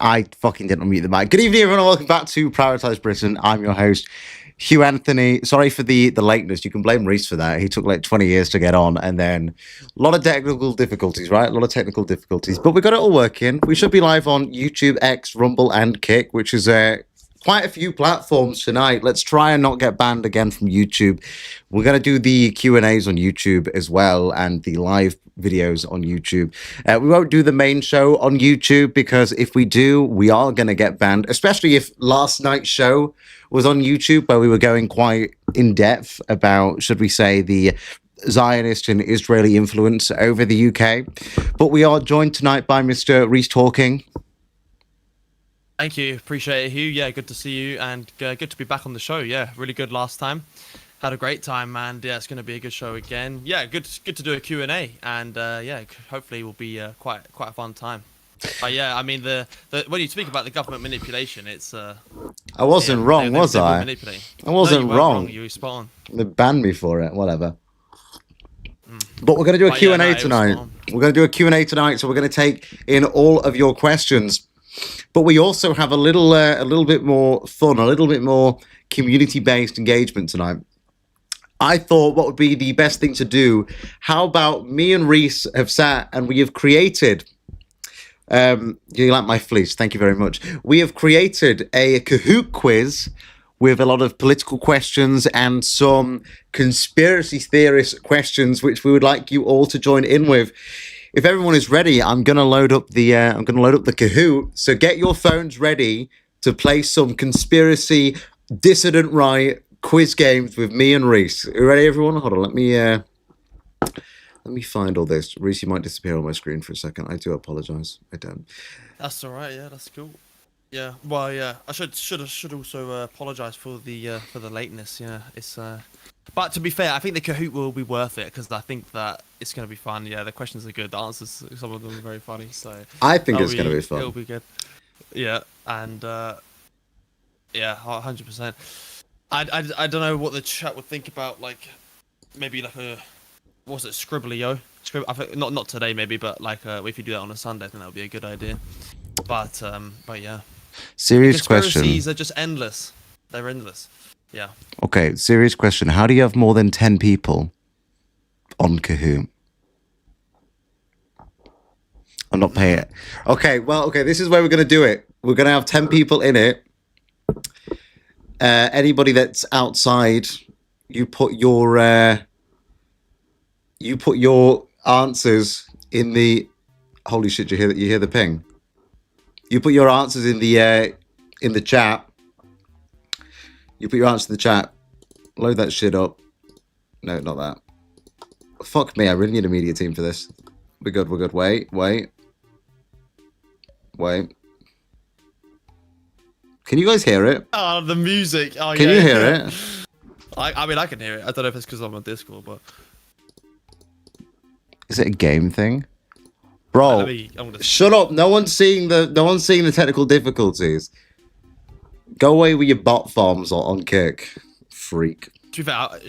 I fucking didn't unmute the mic. Good evening, everyone, and welcome back to Prioritise Britain. I'm your host, Hugh Anthony. Sorry for the lateness. You can blame Reece for that. He took like 20 years to get on, and then a lot of technical difficulties, right? A lot of technical difficulties. But we got it all working. We should be live on YouTube, X, Rumble, and Kick, which is quite a few platforms tonight. Let's try and not get banned again from YouTube. We're going to do the Q&As on YouTube as well, and the live videos on YouTube. We won't do the main show on YouTube, because if we do, we are going to get banned, especially if last night's show was on YouTube, where we were going quite in depth about, should we say, the Zionist and Israeli influence over the UK. But we are joined tonight by Mr. ReeceTalking. Thank you, appreciate it, Hugh. Yeah, good to see you, and good to be back on the show. Yeah, really good last time. Had a great time, and yeah, it's going to be a good show again. Yeah, good to do a Q&A, and yeah, hopefully it will be quite a fun time. But yeah, I mean, the when you speak about the government manipulation, it's I wasn't wrong, was I? I wasn't wrong. You were spot on. They banned me for it, whatever. But we're going to do a Q&A tonight. We're going to do a Q&A tonight, so we're going to take in all of your questions. But we also have a little bit more fun, a little bit more community-based engagement tonight. I thought, what would be the best thing to do? How about me and Reece have sat and we have created... you like my fleece? Thank you very much. We have created a Kahoot quiz with a lot of political questions and some conspiracy theorist questions, which we would like you all to join in with. If everyone is ready, I'm gonna load up the Kahoot. So get your phones ready to play some conspiracy dissident right quiz games with me and Reece. You ready, everyone? Hold on, let me find all this. Reece, you might disappear on my screen for a second. I do apologize. I don't. That's all right. Yeah, that's cool. Yeah. Well, yeah. I should also apologize for the lateness. Yeah, it's But to be fair, I think the Kahoot will be worth it, because I think that it's going to be fun. Yeah, the questions are good. The answers, some of them are very funny. So I think it's going to be fun. It'll be good. Yeah, and yeah, 100%. I don't know what the chat would think about, like, maybe like a, what's it, Scribbly-O? I think not today maybe, but like if you do that on a Sunday, I think that would be a good idea. But yeah. Serious question. Conspiracies are just endless. They're endless. Yeah. Okay, serious question. How do you have more than 10 people on Kahoot? I'm not paying it. Okay, well, okay, this is where we're going to do it. We're going to have 10 people in it. Anybody that's outside, you put your answers in the... Holy shit, you hear the ping? You put your answers in the chat. You put your answer in the chat. Load that shit up. No, not that. Fuck me, I really need a media team for this. We're good, we're good. Wait. Can you guys hear it? Oh, the music. Oh, can you hear it? I mean, I can hear it. I don't know if it's because I'm on Discord, but... Is it a game thing? Bro, shut up. No one's seeing the technical difficulties. Go away with your bot farms on Kick, freak. To be fair, I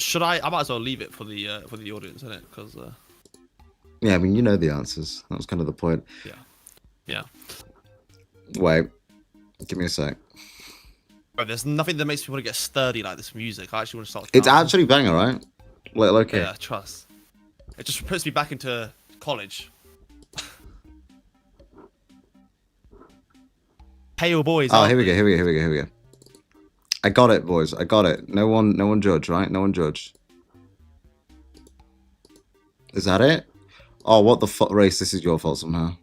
might as well leave it for the audience, innit? Because yeah, I mean, you know the answers. That was kind of the point. Yeah. Wait, give me a sec. Bro, there's nothing that makes me want to get sturdy like this music. I actually want to start. It's actually banger, right? Okay. Yeah, trust. It just puts me back into college. Pale boys. Oh, here we go. I got it, boys. I got it. No one judge, right? No one judge. Is that it? Oh, what the fuck, Race? This is your fault somehow.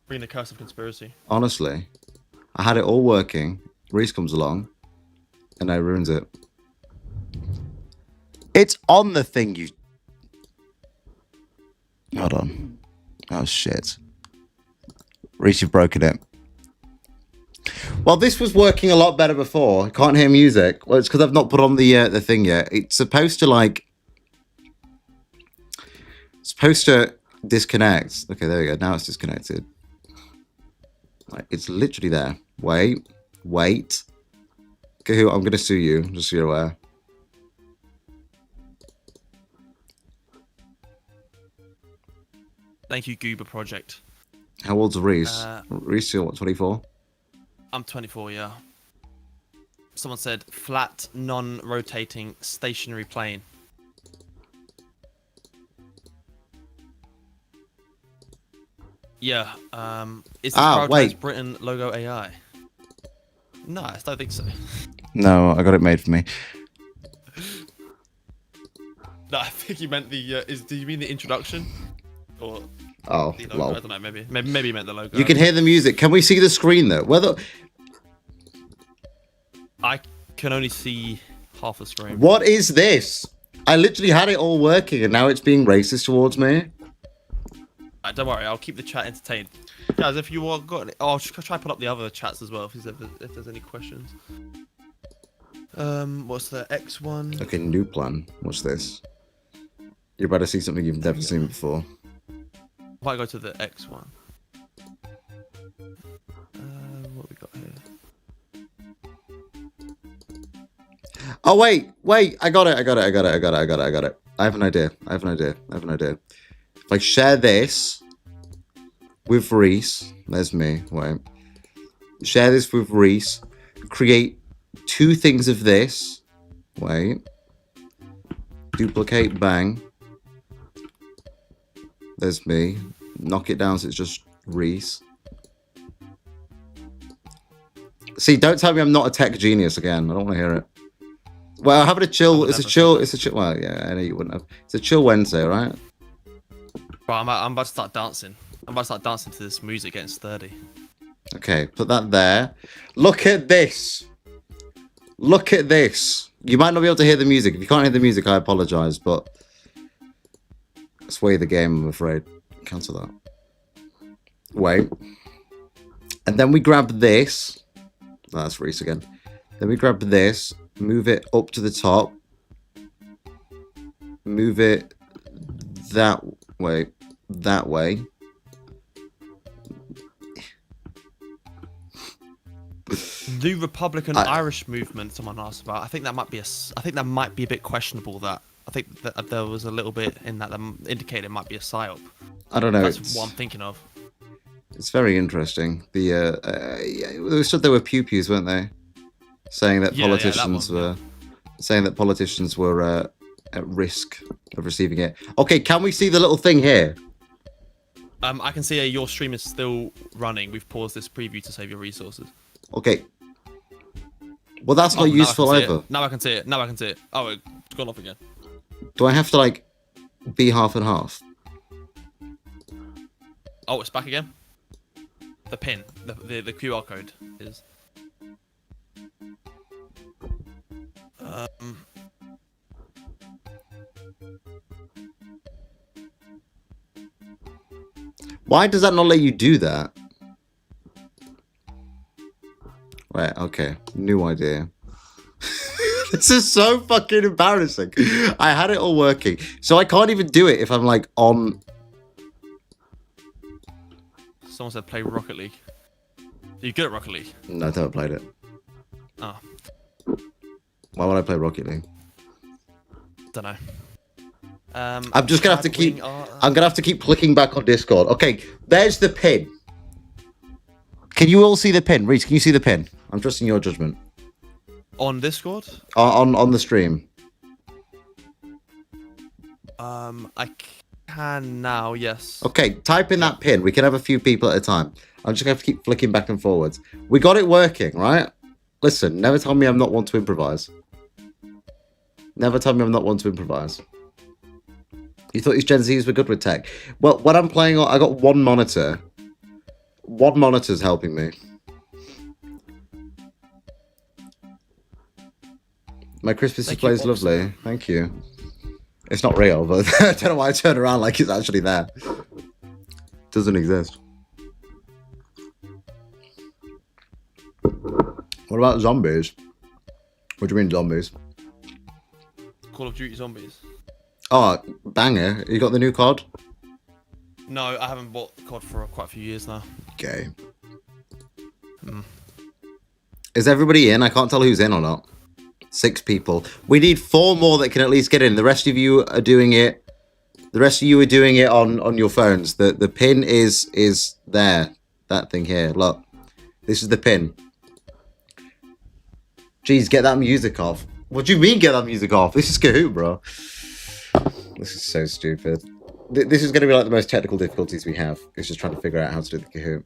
Bring the curse of conspiracy. Honestly, I had it all working. Reece comes along, and I ruins it. It's on the thing, you... Hold on. Oh, shit. Reece, you've broken it. Well, this was working a lot better before. I can't hear music. Well, it's because I've not put on the thing yet. It's supposed to, like... It's supposed to disconnect. Okay, there we go. Now it's disconnected. Like, it's literally there. Wait. Kahoot, I'm going to sue you, just so you're aware. Thank you, Goober Project. How old's Reece? Reece, you're what, 24? I'm 24, yeah. Someone said flat, non-rotating, stationary plane. Yeah. Is this Prioritise wait. Britain logo AI? No, I don't think so. No, I got it made for me. No, I think you meant the. Do you mean the introduction? Or Oh, the logo? lol. I don't know. Maybe you meant the logo. You can hear the music. Can we see the screen though? Whether I can only see half the screen. what is this? I literally had it all working, and now it's being racist towards me. Don't worry, I'll keep the chat entertained. Guys, if you all got, I'll try to put up the other chats as well if there's any questions. What's the X one? Okay, new plan. What's this? You're about to see something you've never seen before. Might go to the X one. What we got here? Oh wait, I got it. I have an idea. If I share this with Reece, there's me. Wait. Share this with Reece. Create 2 things of this. Wait. Duplicate, bang. There's me. Knock it down so it's just Reece. See, don't tell me I'm not a tech genius again. I don't want to hear it. Well, having a chill. It's a chill. Well, yeah, I know you wouldn't have. It's a chill Wednesday, right? Bro, I'm about to start dancing. I'm about to start dancing to this music getting sturdy. Okay, put that there. Look at this. Look at this. You might not be able to hear the music. If you can't hear the music, I apologize, but it's way the game, I'm afraid. Cancel that. Wait. And then we grab this. Oh, that's Reece again. Then we grab this, move it up to the top. Move it that way. That way. The Republican Irish movement. Someone asked about. I think that might be a bit questionable. I think that there was a little bit in that indicated it might be a psyop. I don't know. That's what I'm thinking of. It's very interesting. They said there were pew-pews, weren't they? Saying that politicians were at risk of receiving it. Okay, can we see the little thing here? I can see your stream is still running. We've paused this preview to save your resources. Okay. Well, that's not useful either. Now I can see it. Oh, it's gone off again. Do I have to, like, be half and half? Oh, it's back again? The pin, the QR code is... Why does that not let you do that? Right, okay. New idea. This is so fucking embarrassing. I had it all working. So I can't even do it if I'm like on... Someone said play Rocket League. Are you good at Rocket League? No, I've never played it. Oh. Why would I play Rocket League? Don't know. I'm just gonna have to keep... I'm gonna have to keep clicking back on Discord. Okay, there's the pin. Can you all see the pin? Reece, can you see the pin? I'm trusting your judgment. On Discord? On the stream. I can now, yes. Okay, type in that pin. We can have a few people at a time. I'm just gonna have to keep flicking back and forwards. We got it working, right? Listen, never tell me I'm not one to improvise. Never tell me I'm not one to improvise. You thought these Gen Zs were good with tech. Well, when I'm playing, I got one monitor. One monitor's helping me. My Christmas display is lovely. Thank you. It's not real, but I don't know why I turned around like it's actually there. Doesn't exist. What about zombies? What do you mean zombies? Call of Duty Zombies. Oh, banger. You got the new COD? No, I haven't bought the COD for quite a few years now. Okay. Is everybody in? I can't tell who's in or not. 6 people. We need 4 more that can at least get in. The rest of you are doing it The rest of you are doing it on your phones. The pin is there. That thing here. Look. This is the pin. Jeez, get that music off. What do you mean get that music off? This is Kahoot, bro. This is so stupid. This is going to be like the most technical difficulties we have. It's just trying to figure out how to do the Kahoot.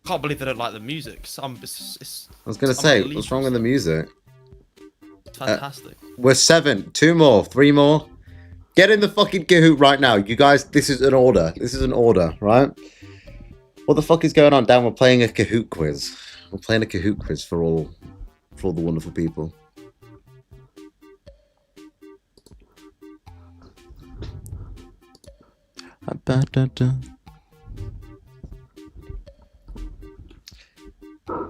Can't believe they don't like the music. I was going to say, what's wrong with the music? It's fantastic. We're 7. 2 more. 3 more. Get in the fucking Kahoot right now. You guys, this is an order. This is an order, right? What the fuck is going on? Dan, we're playing a Kahoot quiz. We're playing a Kahoot quiz for all the wonderful people.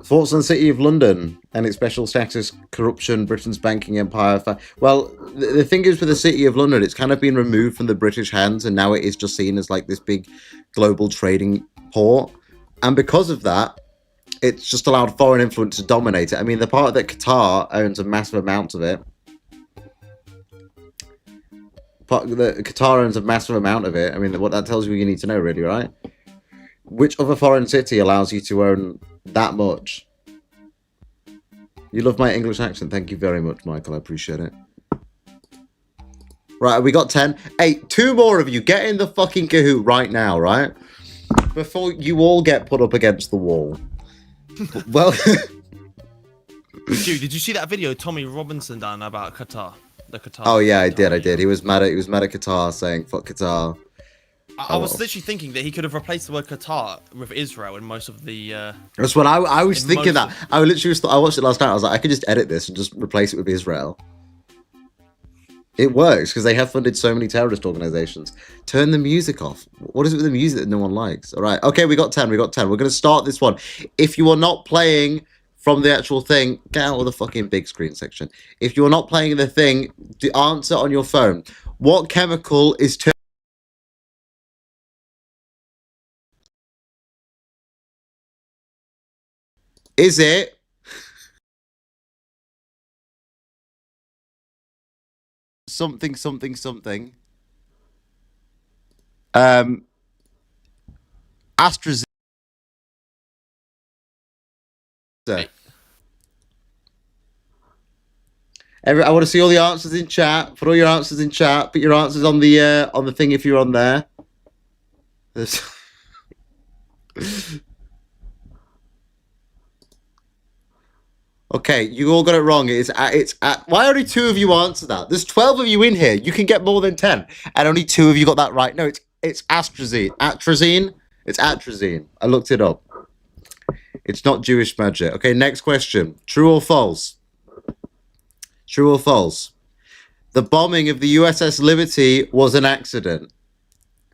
Thoughts on the City of London and its special status, corruption, Britain's banking empire. Well, the thing is with the City of London, it's kind of been removed from the British hands, and now it is just seen as like this big global trading port. And because of that, it's just allowed foreign influence to dominate it. I mean, the part that Qatar owns a massive amount of it. Qatar owns a massive amount of it. I mean, what that tells you need to know, really, right? Which other foreign city allows you to own that much? You love my English accent. Thank you very much, Michael. I appreciate it. Right, we got 10. Hey, 2 more of you. Get in the fucking Kahoot right now, right? Before you all get put up against the wall. Well... Dude, did you see that video Tommy Robinson done about Qatar? The Qatar. Oh yeah, I did. He was mad at Qatar, saying fuck Qatar. I was literally thinking that he could have replaced the word Qatar with Israel in most of the... That's what I was thinking that. I literally I watched it last night. I was like, I could just edit this and just replace it with Israel. It works because they have funded so many terrorist organizations. Turn the music off. What is it with the music that no one likes? All right. Okay, we got 10. We're going to start this one. If you are not playing from the actual thing, get out of the fucking big screen section. If you're not playing the thing, the answer on your phone. What chemical is... Is it something? AstraZeneca. Hey. I want to see all the answers in chat. Put all your answers in chat. Put your answers on the thing if you're on there. Okay, you all got it wrong. It's at. Why only 2 of you answer that? There's 12 of you in here. You can get more than 10, and only 2 of you got that right. No, it's atrazine. Atrazine. It's atrazine. I looked it up. It's not Jewish magic. Okay, next question. True or false? True or false? The bombing of the USS Liberty was an accident.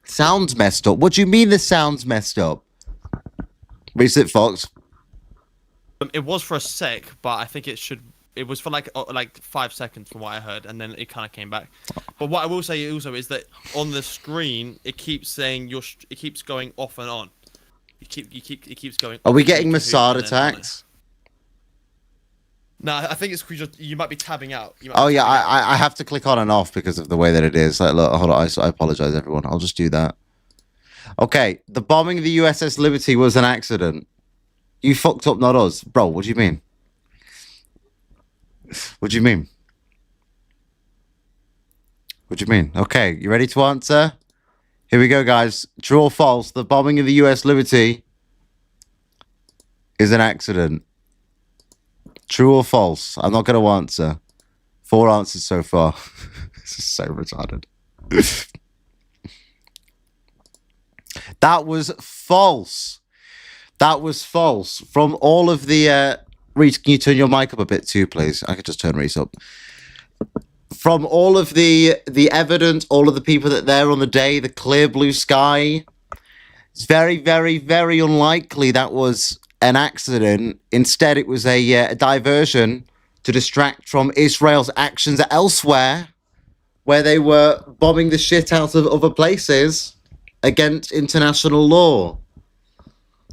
Sounds messed up. What do you mean this sounds messed up? Reese it, Fox. It was for a sec, but I think it was for like 5 seconds from what I heard, and then it kind of came back. But what I will say also is that on the screen, it keeps saying it keeps going off and on. It keeps going. Are we getting Mossad attacks? No, I think it's you might be tabbing out. Oh yeah, I have to click on and off because of the way that it is. Like, look, hold on, I apologize, everyone. I'll just do that. Okay, the bombing of the USS Liberty was an accident. You fucked up, not us. Bro, what do you mean? What do you mean? What do you mean? Okay, you ready to answer? Here we go, guys. True or false? The bombing of the US Liberty is an accident. True or false? I'm not going to answer. 4 answers so far. This is so retarded. That was false. That was false. From all of the... Reece, can you turn your mic up a bit too, please? I could just turn Reece up. From all of the evidence, all of the people that there on the day, the clear blue sky, it's very, very, very unlikely that was an accident. Instead, it was a diversion to distract from Israel's actions elsewhere, where they were bombing the shit out of other places against international law.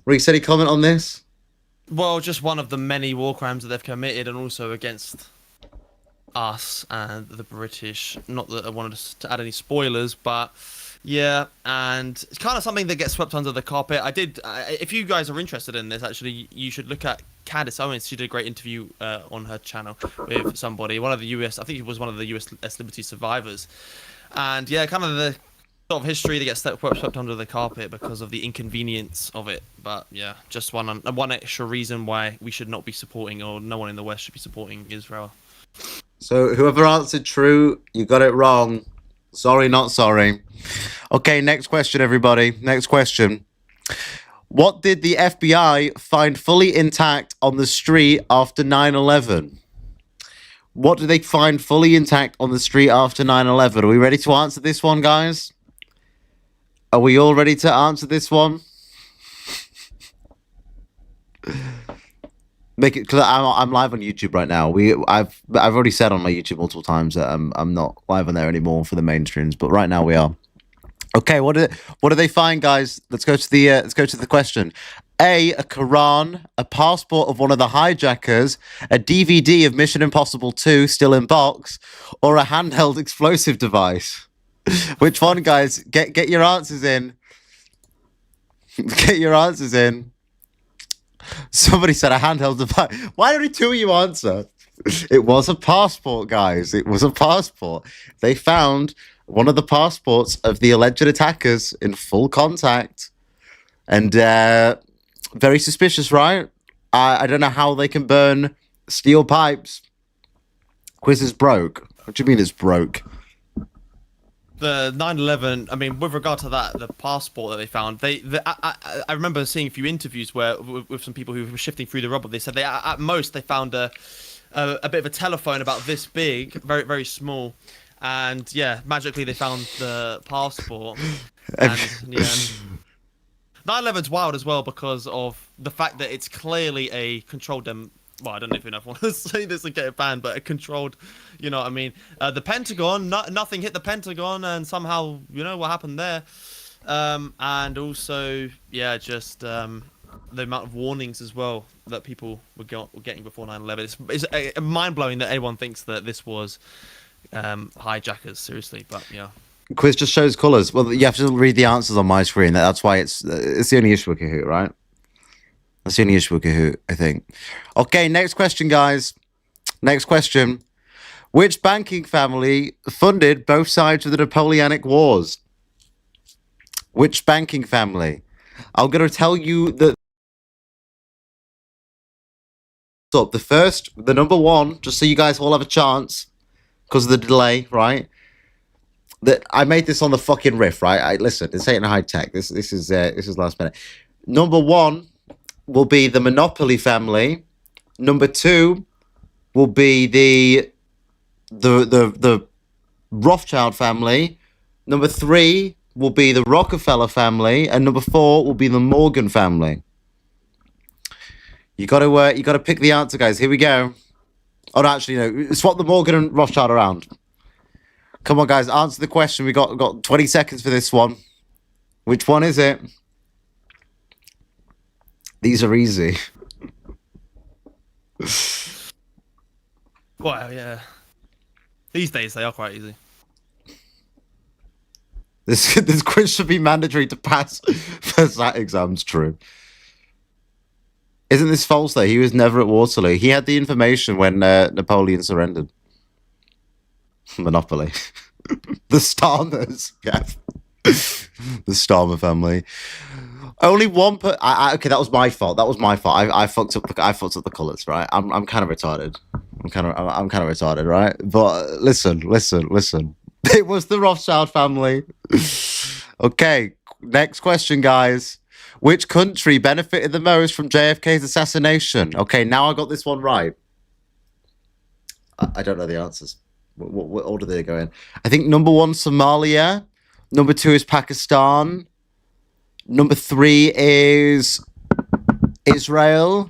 Reece, any comment on this? Well, just one of the many war crimes that they've committed, and also against us and the British. Not that I wanted to add any spoilers, but yeah, and it's kind of something that gets swept under the carpet. If you guys are interested in this, actually, you should look at Candace Owens. She did a great interview on her channel with somebody, one of the US, I think it was one of the US Liberty survivors. And yeah, kind of the sort of history that gets swept under the carpet because of the inconvenience of it. But yeah, just one extra reason why we should not be supporting, or no one in the West should be supporting Israel. So whoever answered true, you got it wrong. Sorry, not sorry. Okay, next question, everybody. Next question. What did the FBI find fully intact on the street after 9/11? What did they find fully intact on the street after 9/11? Are we ready to answer this one, guys? Are we all ready to answer this one? Make it, because I'm live on YouTube right now. I've already said on my YouTube multiple times that I'm not live on there anymore for the mainstreams, but right now we are. Okay, what do they find, guys? Let's go to the question. A Quran, a passport of one of the hijackers, a DVD of Mission Impossible 2 still in box, or a handheld explosive device. Which one, guys? Get your answers in. Get your answers in. Somebody said a handheld device. Why did only two of you answer? It was a passport, guys. It was a passport. They found one of the passports of the alleged attackers in full contact. And very suspicious, right? I don't know how they can burn steel pipes. Quiz is broke. What do you mean it's broke? The 9/11, I mean, with regard to that, the passport that they found, I remember seeing a few interviews where with some people who were shifting through the rubble. They said at most they found a bit of a telephone about this big, very very small, and yeah, magically they found the passport. And yeah, 9/11's wild as well because of the fact that it's clearly a controlled well, I don't know if enough want to say this and get it banned, but a controlled, you know what I mean? The Pentagon, nothing hit the Pentagon, and somehow, you know what happened there. And also, yeah, just the amount of warnings as well that people were getting before 9/11. It's mind-blowing that anyone thinks that this was hijackers, seriously, but yeah. Quiz just shows colours. Well, you have to read the answers on my screen. That's why it's the only issue with Kahoot, right? That's the only issue with Kahoot, I think. Okay, next question, guys. Next question. Which banking family funded both sides of the Napoleonic Wars? Which banking family? I'm going to tell you that the number one, just so you guys all have a chance, because of the delay, right? That I made this on the fucking riff, right? Listen, this ain't high tech. This is last minute. Number one will be the Monopoly family. Number two will be the Rothschild family. Number three will be the Rockefeller family, and number four will be the Morgan family. You gotta pick the answer, guys. Here we go. Oh, no, actually, no. Swap the Morgan and Rothschild around. Come on, guys. Answer the question. We got 20 seconds for this one. Which one is it? These are easy. Well, yeah. These days they are quite easy. This quiz should be mandatory to pass that exam's true. Isn't this false though? He was never at Waterloo. He had the information when Napoleon surrendered. Monopoly. The Starmers. Yeah. The Starmer family. Only one okay, that was my fault. I fucked up the colours, right? I'm kind of retarded. I'm kind of retarded, right? But listen. It was the Rothschild family. Okay, next question, guys. Which country benefited the most from JFK's assassination? Okay, now I got this one right. I don't know the answers. What order do they go in? I think number one, Somalia. Number two is Pakistan. Number three is Israel.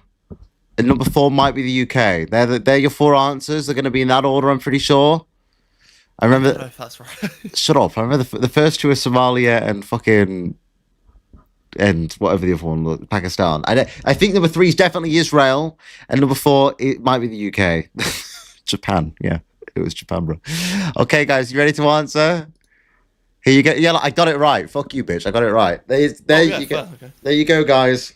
And number four might be the UK. They're your four answers. They're going to be in that order, I'm pretty sure. I remember. I don't know if that's right. Shut up. I remember the first two are Somalia and fucking and whatever the other one was, Pakistan. I think number 3 is definitely Israel, and number 4 it might be the UK. Japan, yeah, it was Japan, bro. Okay, guys, you ready to answer? Here you go. Yeah, I got it right. Fuck you, bitch. I got it right. There you go. Okay. There you go, guys.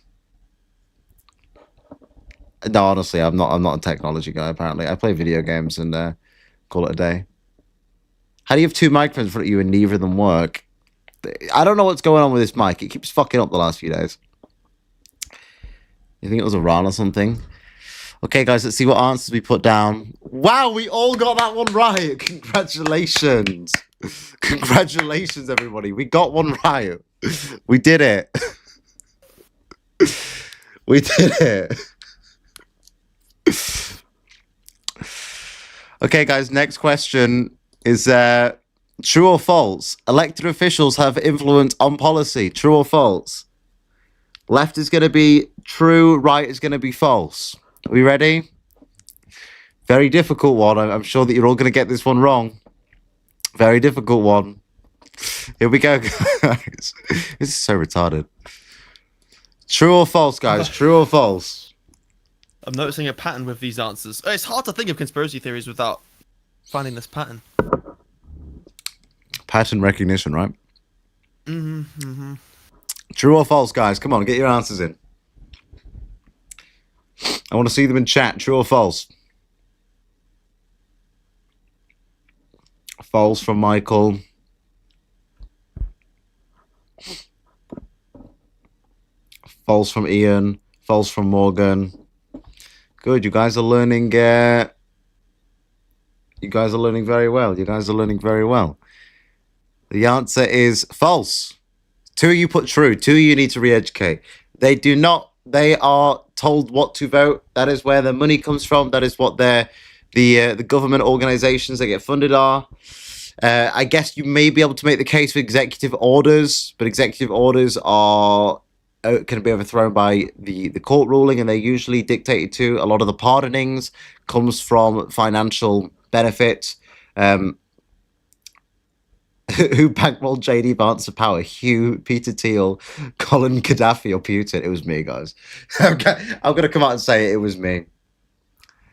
No, honestly, I'm not a technology guy. Apparently, I play video games and call it a day. How do you have 2 microphones in front of you and neither of them work? I don't know what's going on with this mic. It keeps fucking up the last few days. You think it was a run or something? Okay, guys, let's see what answers we put down. Wow, we all got that one right. Congratulations. Congratulations, everybody. We got one right. We did it. We did it. Okay, guys, next question is true or false? Elected officials have influence on policy. True or false? Left is going to be true, right is going to be false. Are we ready? Very difficult one. I'm sure that you're all going to get this one wrong. Very difficult one. Here we go, guys. This is so retarded. True or false, guys? True or false? I'm noticing a pattern with these answers. It's hard to think of conspiracy theories without finding this pattern. Pattern recognition, right? Mm-hmm. True or false, guys? Come on, get your answers in. I want to see them in chat. True or false? False from Michael. False from Ian. False from Morgan. Good, you guys are learning. You guys are learning very well. You guys are learning very well. The answer is false. 2 of you put true. 2 of you need to re-educate. They do not. They are told what to vote. That is where their money comes from. That is what the government organizations that get funded are. I guess you may be able to make the case for executive orders, but executive orders are can be overthrown by the court ruling, and they're usually dictated to. A lot of the pardonings comes from financial benefit. Who bankrolled JD Vance to power? Hugh, Peter Thiel, Colin Gaddafi, or Putin? It was me, guys. Okay, I'm gonna come out and say it was me.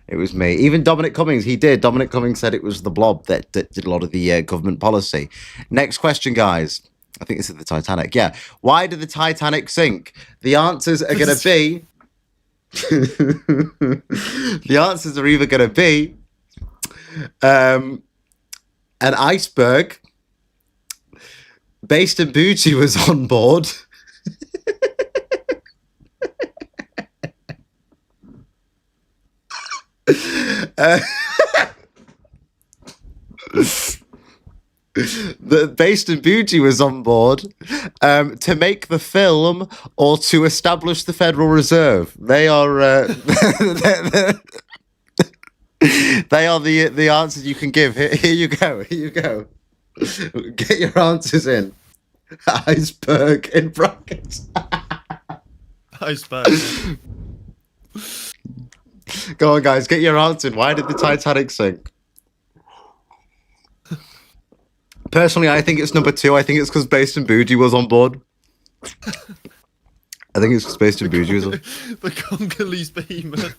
It was me. Even Dominic Cummings, he did. Dominic Cummings said it was the Blob that did a lot of the government policy. Next question, guys. I think this is the Titanic. Yeah. Why did the Titanic sink? The answers are going to be... the answers are either going to be an iceberg, Based and Booty was on board. The Based and Booty was on board to make the film or to establish the Federal Reserve. They are they are the answers you can give. Here you go. Here you go. Get your answers in. Iceberg in brackets. Iceberg. Go on, guys. Get your answer in. Why did the Titanic sink? Personally, I think it's number 2. I think it's because Based and Bougie was on board. I think it's because Based and Bougie was on. The Congolese behemoth.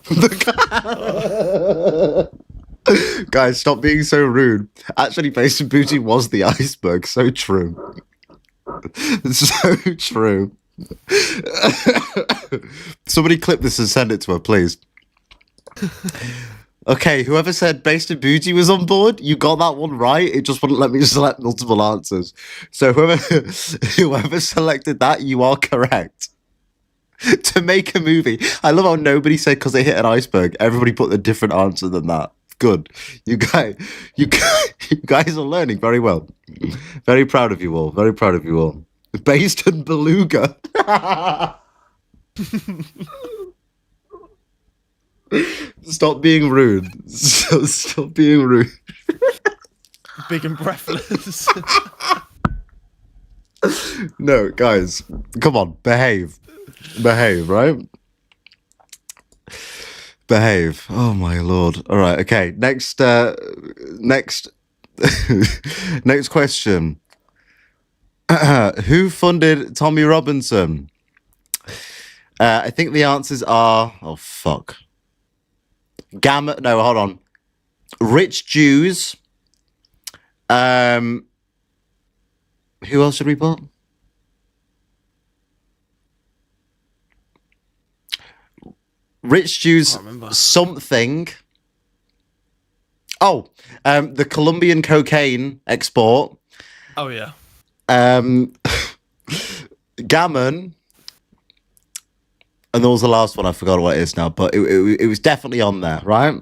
Guys, stop being so rude. Actually, Based and Bougie was the iceberg. So true. So true. Somebody clip this and send it to her, please. Okay, whoever said Based and Bougie was on board, you got that one right. It just wouldn't let me select multiple answers. So whoever selected that, you are correct. To make a movie. I love how nobody said because they hit an iceberg. Everybody put a different answer than that. Good. You guys are learning very well. Very proud of you all. Very proud of you all. Based and Beluga. Stop being rude. Stop being rude. Big and breathless. No, guys. Come on. Behave. Behave, right? Behave. Oh my lord. All right. Okay. Next next question. Who funded Tommy Robinson? I think the answers are... Oh, fuck. No, hold on. Rich Jews. Who else should we put? Rich Jews something. Oh, the Colombian cocaine export. Oh, yeah. Gammon. And there was the last one. I forgot what it is now, but it was definitely on there, right?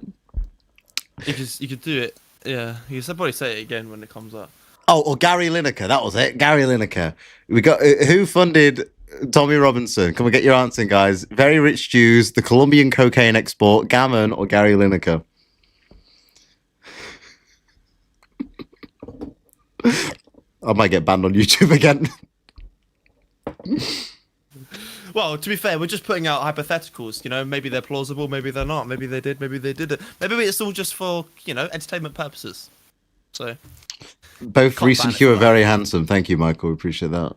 You could do it. Yeah, you could probably say it again when it comes up. Oh, or Gary Lineker. That was it. Gary Lineker. We got who funded Tommy Robinson? Can we get your answer, guys? Very Rich Jews, the Colombian cocaine export, Gammon, or Gary Lineker? I might get banned on YouTube again. Well, to be fair, we're just putting out hypotheticals. You know, maybe they're plausible, maybe they're not. Maybe they did, maybe they didn't. Maybe it's all just for, you know, entertainment purposes. So, both Reece and Hugh are very handsome. Thank you, Michael. We appreciate that.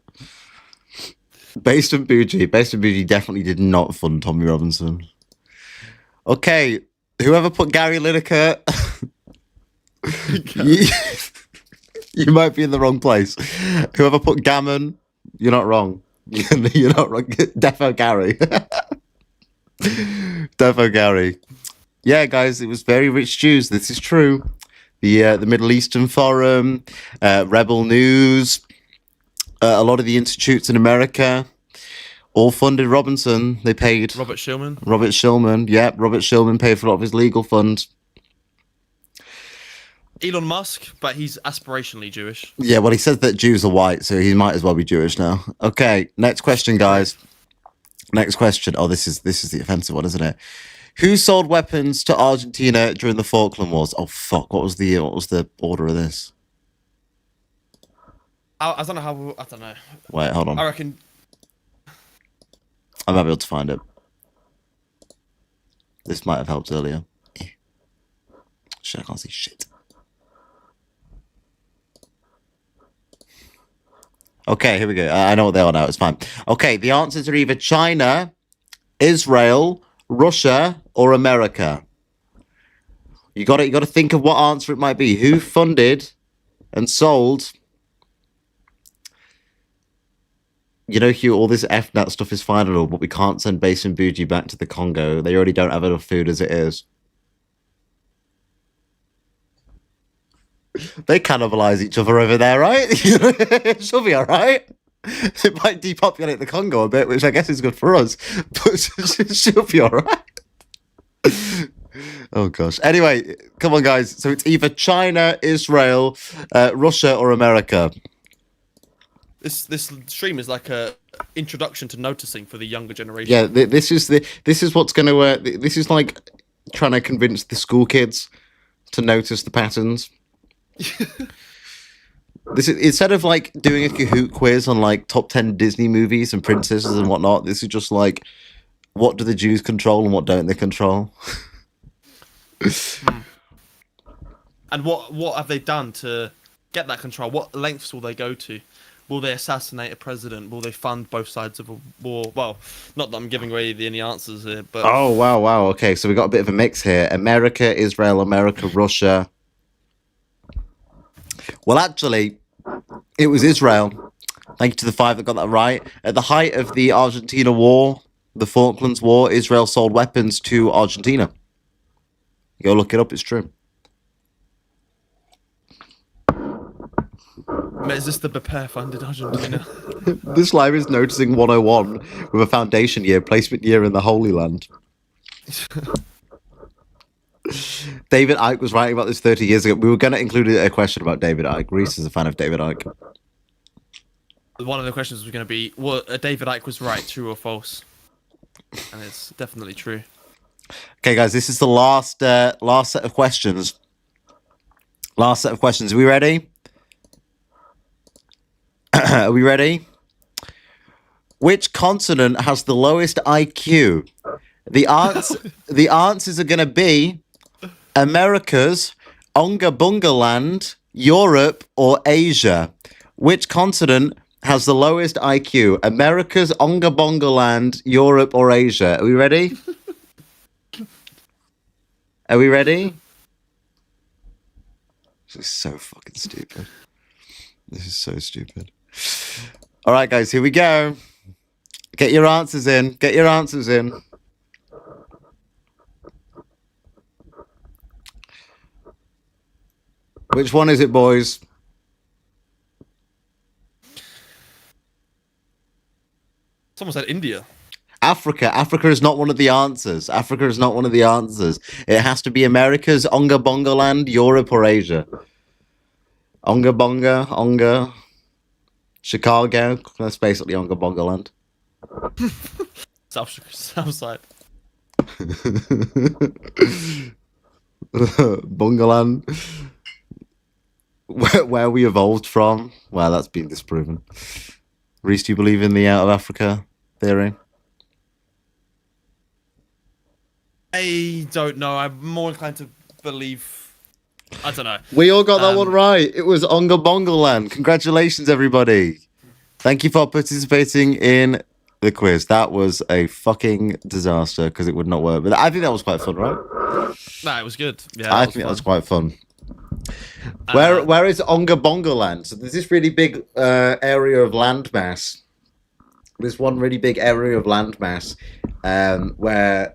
Based on Bougie definitely did not fund Tommy Robinson. Okay, whoever put Gary Lineker, you might be in the wrong place. Whoever put Gammon, you're not wrong. You're not wrong. Defo Gary. Defo Gary. Yeah, guys, it was very Rich Jews. This is true. The Middle Eastern Forum, Rebel News, a lot of the institutes in America, all funded Robinson. They paid Robert Shillman. Yeah, Robert Shillman paid for a lot of his legal funds. Elon Musk, but he's aspirationally Jewish. Yeah, well, he says that Jews are white, so he might as well be Jewish now. Okay, next question, guys. Next question. Oh, this is the offensive one, isn't it? Who sold weapons to Argentina during the Falkland Wars? Oh fuck! What was the order of this? I don't know how. I don't know. Wait, hold on. I reckon. I might be able to find it. This might have helped earlier. Shit, I can't see shit. Okay, here we go. I know what they are now. It's fine. Okay, the answers are either China, Israel, Russia, or America. You got to think of what answer it might be. Who funded and sold? You know, Hugh, all this FNAT stuff is fine and all, but we can't send Base and Bougie back to the Congo. They already don't have enough food as it is. They cannibalize each other over there, right? She'll be all right. It might depopulate the Congo a bit, which I guess is good for us, but she'll be all right. Oh, gosh. Anyway, come on, guys. So it's either China, Israel, Russia, or America. This stream is like a introduction to noticing for the younger generation. Yeah, this is what's going to this is like trying to convince the school kids to notice the patterns. This is, instead of like doing a Kahoot quiz on like top 10 Disney movies and princesses and whatnot, this is just like, what do the Jews control and what don't they control? And what have they done to get that control? What lengths will they go to? Will they assassinate a president? Will they fund both sides of a war? Well, not that I'm giving away any answers here, but... Oh, wow. Okay, so we got a bit of a mix here. America, Israel, America, Russia. Well, actually, it was Israel. Thank you to the 5 that got that right. At the height of the Argentina War, the Falklands War, Israel sold weapons to Argentina. Go look it up, it's true. Is this the Beper funded Argentina? This live is noticing 101 with a foundation year, placement year in the Holy Land. David Icke was writing about this 30 years ago. We were going to include a question about David Icke. Reece is a fan of David Icke. One of the questions was going to be, David Icke was right, true or false? And it's definitely true. Okay, guys, this is the last set of questions. Last set of questions. Are we ready? Are we ready? Which continent has the lowest IQ? The answers are going to be Americas, Onga Bunga Land, Europe, or Asia. Which continent has the lowest IQ? America's, Onga Bonga Land, Europe, or Asia? Are we ready? Are we ready? This is so fucking stupid. This is so stupid. All right, guys, here we go. Get your answers in. Get your answers in. Which one is it, boys? Someone said India. Africa. Africa is not one of the answers. Africa is not one of the answers. It has to be America's, Onga Bonga Land, Europe, or Asia. Onga Bonga, Onga, Chicago. That's basically Onga Bonga Land. South side. Bungaland. Where we evolved from. Well, that's been disproven. Reece, do you believe in the out of Africa theory? I don't know. I'm more inclined to believe. I don't know. We all got that one right. It was Onga Bonga Land. Congratulations, everybody. Thank you for participating in the quiz. That was a fucking disaster because it would not work. But I think that was quite fun, right? Nah, it was good. Yeah, I think that was quite fun. Where is Onga Bonga Land? So there's this really big area of landmass. There's one really big area of landmass where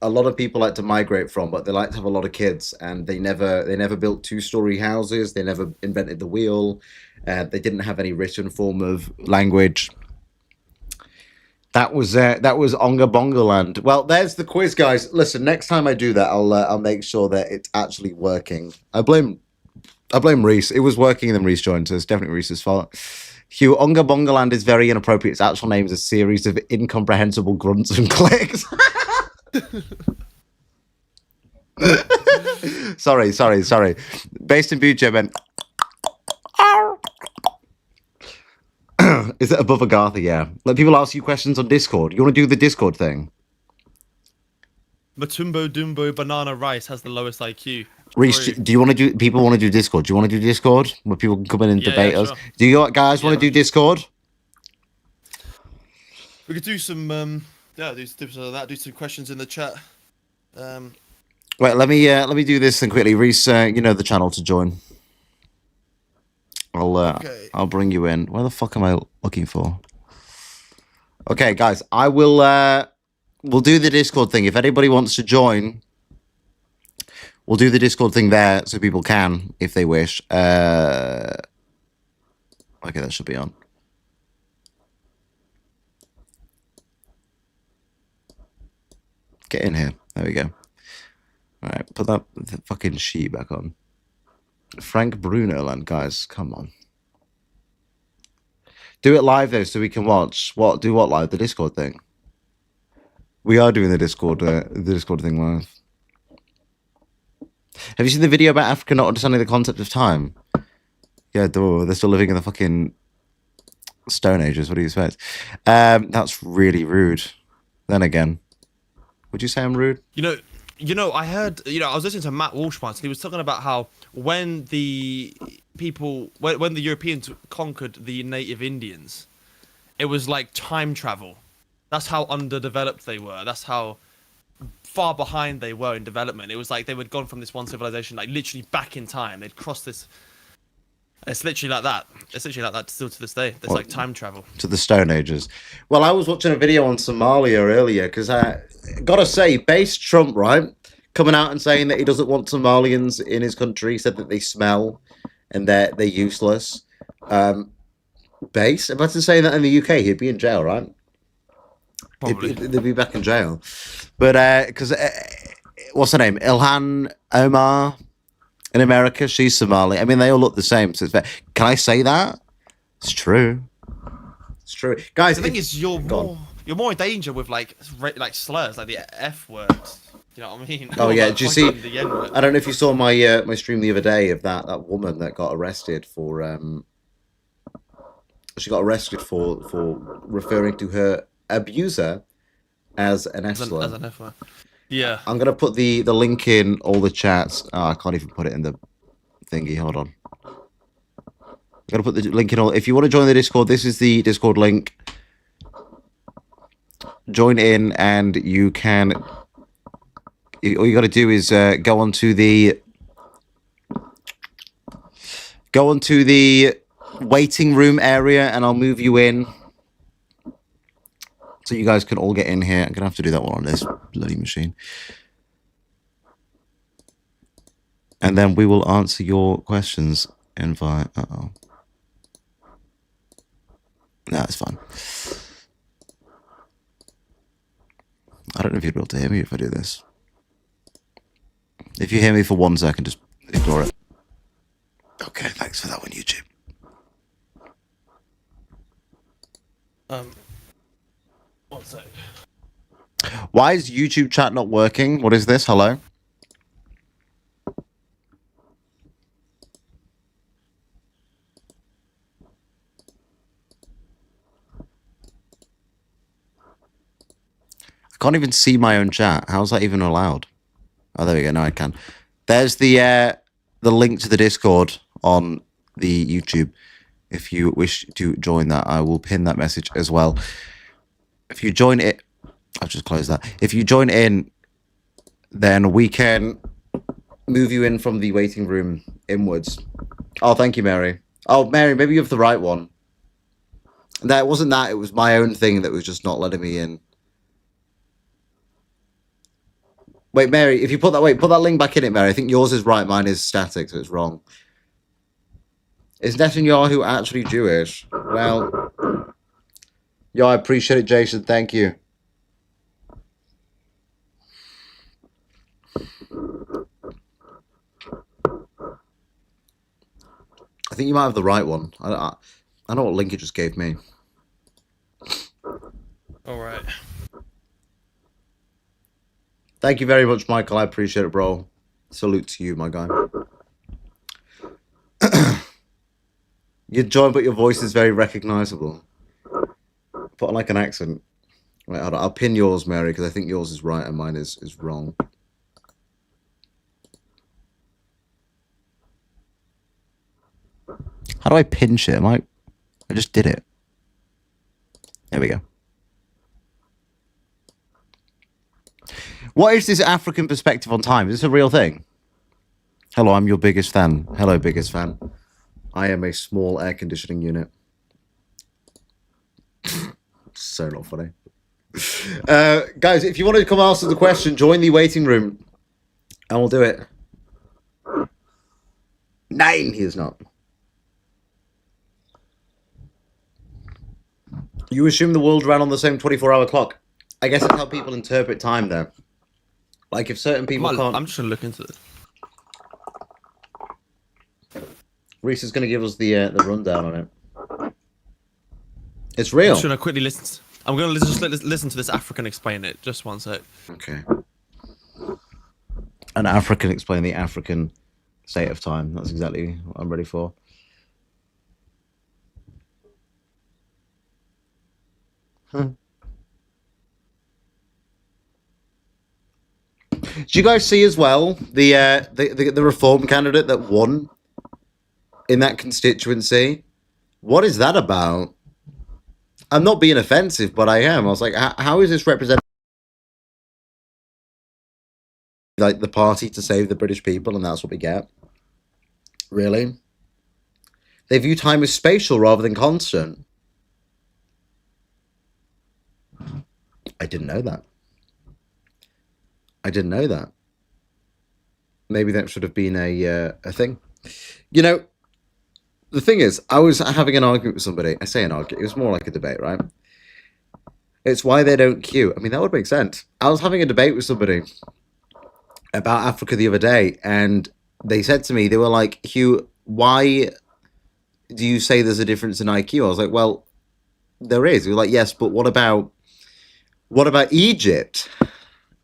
a lot of people like to migrate from, but they like to have a lot of kids, and they never built two-story houses. They never invented the wheel. They didn't have any written form of language. That was Onga Bonga Land. Well, there's the quiz, guys. Listen, next time I do that, I'll make sure that it's actually working. I blame Reece. It was working, and then Reece joined, so it's definitely Reece's fault. Hugh, Onga Bonga Land is very inappropriate. Its actual name is a series of incomprehensible grunts and clicks. sorry. Based in Bucha, meant. Is it above Agartha? Yeah. Let people ask you questions on Discord. You want to do the Discord thing? Matumbo Dumbo Banana Rice has the lowest IQ. Reece, do you want to do? People want to do Discord. Do you want to do Discord where people can come in and debate us? Sure. Do you guys want to do Discord? We could do some. Do some questions in the chat. Wait, let me do this thing quickly. Reece, you know the channel to join. I'll bring you in. Where the fuck am I looking for? Okay, guys, I will. We'll do the Discord thing. If anybody wants to join, we'll do the Discord thing there so people can, if they wish. Okay, that should be on. Get in here. There we go. All right, put that fucking sheet back on. Frank Bruno Land, guys, come on. Do it live though, so we can watch. What? Do what live? The Discord thing. We are doing the Discord thing live. Have you seen the video about Africa not understanding the concept of time? Yeah, they're still living in the fucking Stone Ages. What do you expect? That's really rude. Then again, would you say I'm rude? You know, I heard, I was listening to Matt Walsh once, and he was talking about how when the Europeans conquered the native Indians, it was like time travel. That's how underdeveloped they were. That's how far behind they were in development. It was like they had gone from this one civilization, like literally back in time. They'd crossed this. It's literally like that. It's literally like that still to this day. It's like time travel. To the Stone Ages. Well, I was watching a video on Somalia earlier because gotta say, base Trump, right, coming out and saying that he doesn't want Somalians in his country, said that they smell and they're useless. Base, imagine saying that in the UK, he'd be in jail, right? Probably. They'd be back in jail. But because what's her name, Ilhan Omar in America, she's Somali. I mean, they all look the same, so it's fair. Can I say that? It's true. It's true, guys. The thing is, you're more in danger with like slurs, like the F words. You know what I mean? Oh yeah, did you see? I don't know if you saw my my stream the other day of that woman that got arrested for she got arrested for referring to her abuser as an F slur. As an F word. Yeah. I'm gonna put the link in all the chats. Oh, I can't even put it in the thingy. Hold on. I'm going to put the link in all. If you want to join the Discord, this is the Discord link. Join in, and you can. All you got to do is go onto the waiting room area, and I'll move you in, so you guys can all get in here. I'm gonna have to do that one on this bloody machine, and then we will answer your questions. Invite. No, it's fine. I don't know if you'd be able to hear me if I do this. If you hear me for 1 second, just ignore it. Okay, thanks for that one, YouTube. One sec. Why is YouTube chat not working? What is this? Hello? I can't even see my own chat. How's that even allowed? Oh, there we go. No, I can. There's the link to the Discord on the YouTube. If you wish to join that, I will pin that message as well. If you join it, I've just closed that. If you join in, then we can move you in from the waiting room inwards. Oh, thank you, Mary. Oh, Mary, maybe you have the right one. No, it wasn't that. It was my own thing that was just not letting me in. Wait, Mary, if you put that link back in it, Mary. I think yours is right. Mine is static, so it's wrong. Is Netanyahu actually Jewish? Well, yeah, I appreciate it, Jason. Thank you. I think you might have the right one. I know what link it just gave me. All right. Thank you very much, Michael. I appreciate it, bro. Salute to you, my guy. You join, but your voice is very recognizable. Put on like an accent. Wait, hold on. I'll pin yours, Mary, because I think yours is right and mine is wrong. How do I pin shit? I just did it. There we go. What is this African perspective on time? Is this a real thing? Hello, I'm your biggest fan. Hello, biggest fan. I am a small air conditioning unit. So not funny. Guys, if you want to come answer the question, join the waiting room. And we'll do it. 9, he is not. You assume the world ran on the same 24-hour clock. I guess that's how people interpret time, though. Like, if certain people can't... I'm just going to look into it. Reece is going to give us the rundown on it. It's real. I'm just going to quickly listen. I'm going to just listen to this African explain it. Just 1 sec. Okay. An African explain the African state of time. That's exactly what I'm ready for. Do you guys see as well the reform candidate that won in that constituency? What is that about? I'm not being offensive, but I am. I was like, how is this representing like the party to save the British people, and that's what we get? Really? They view time as spatial rather than constant. I didn't know that. I didn't know that. Maybe that should have been a thing. You know, the thing is, I was having an argument with somebody. I say an argument. It was more like a debate, right? It's why they don't queue. I mean, that would make sense. I was having a debate with somebody about Africa the other day, and they said to me, they were like, Hugh, why do you say there's a difference in IQ? I was like, well, there is. They were like, yes, but what about Egypt?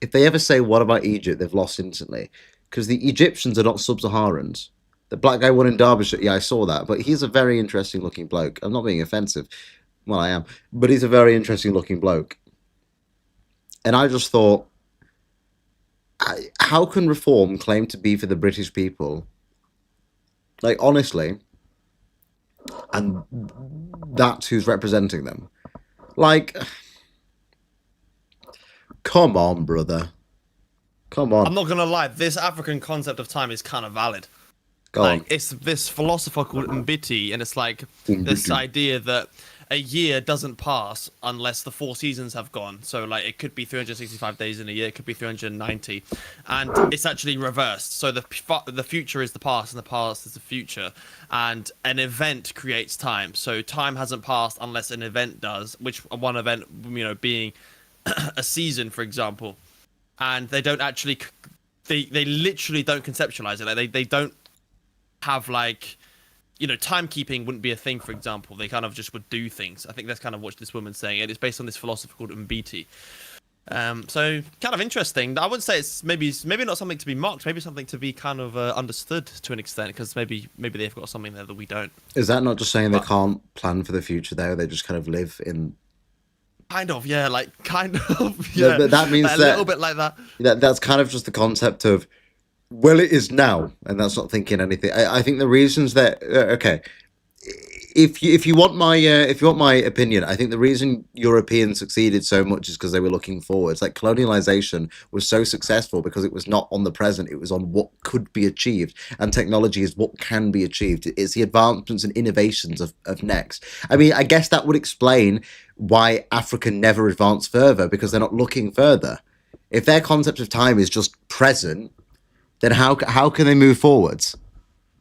If they ever say, what about Egypt, they've lost instantly. Because the Egyptians are not sub-Saharans. The black guy won in Derbyshire. Yeah, I saw that. But he's a very interesting looking bloke. I'm not being offensive. Well, I am. But he's a very interesting looking bloke. And I just thought, how can reform claim to be for the British people? Like, honestly, and that's who's representing them. Like, come on, brother. Come on. I'm not gonna lie, this African concept of time is kind of valid. Go Like, on. it's this philosopher called Mbiti, and it's like this Mbiti. idea that a year doesn't pass unless the 4 seasons have gone. So, like, it could be 365 days in a year, it could be 390, and it's actually reversed. So the future is the past, and the past is the future, and an event creates time. So time hasn't passed unless an event does, which one event, being a season, for example, and they don't actually. They literally don't conceptualize it. Like they don't have like timekeeping wouldn't be a thing, for example. They kind of just would do things. I think that's kind of what this woman's saying, and it's based on this philosopher called Mbiti. So kind of interesting. I wouldn't say it's maybe not something to be mocked, maybe something to be kind of understood to an extent, because maybe they've got something there that we don't. Is that not just saying they can't plan for the future though? They just kind of live in Kind of, yeah, yeah. that means like a little bit like that. That's kind of just the concept of, well, it is now, and that's not thinking anything. I think the reasons that okay, if you want my opinion, I think the reason Europeans succeeded so much is because they were looking forwards. Like colonialization was so successful because it was not on the present; it was on what could be achieved, and technology is what can be achieved. It's the advancements and innovations of next. I mean, I guess that would explain why Africa never advanced further, because they're not looking further. If their concept of time is just present, then how can they move forwards?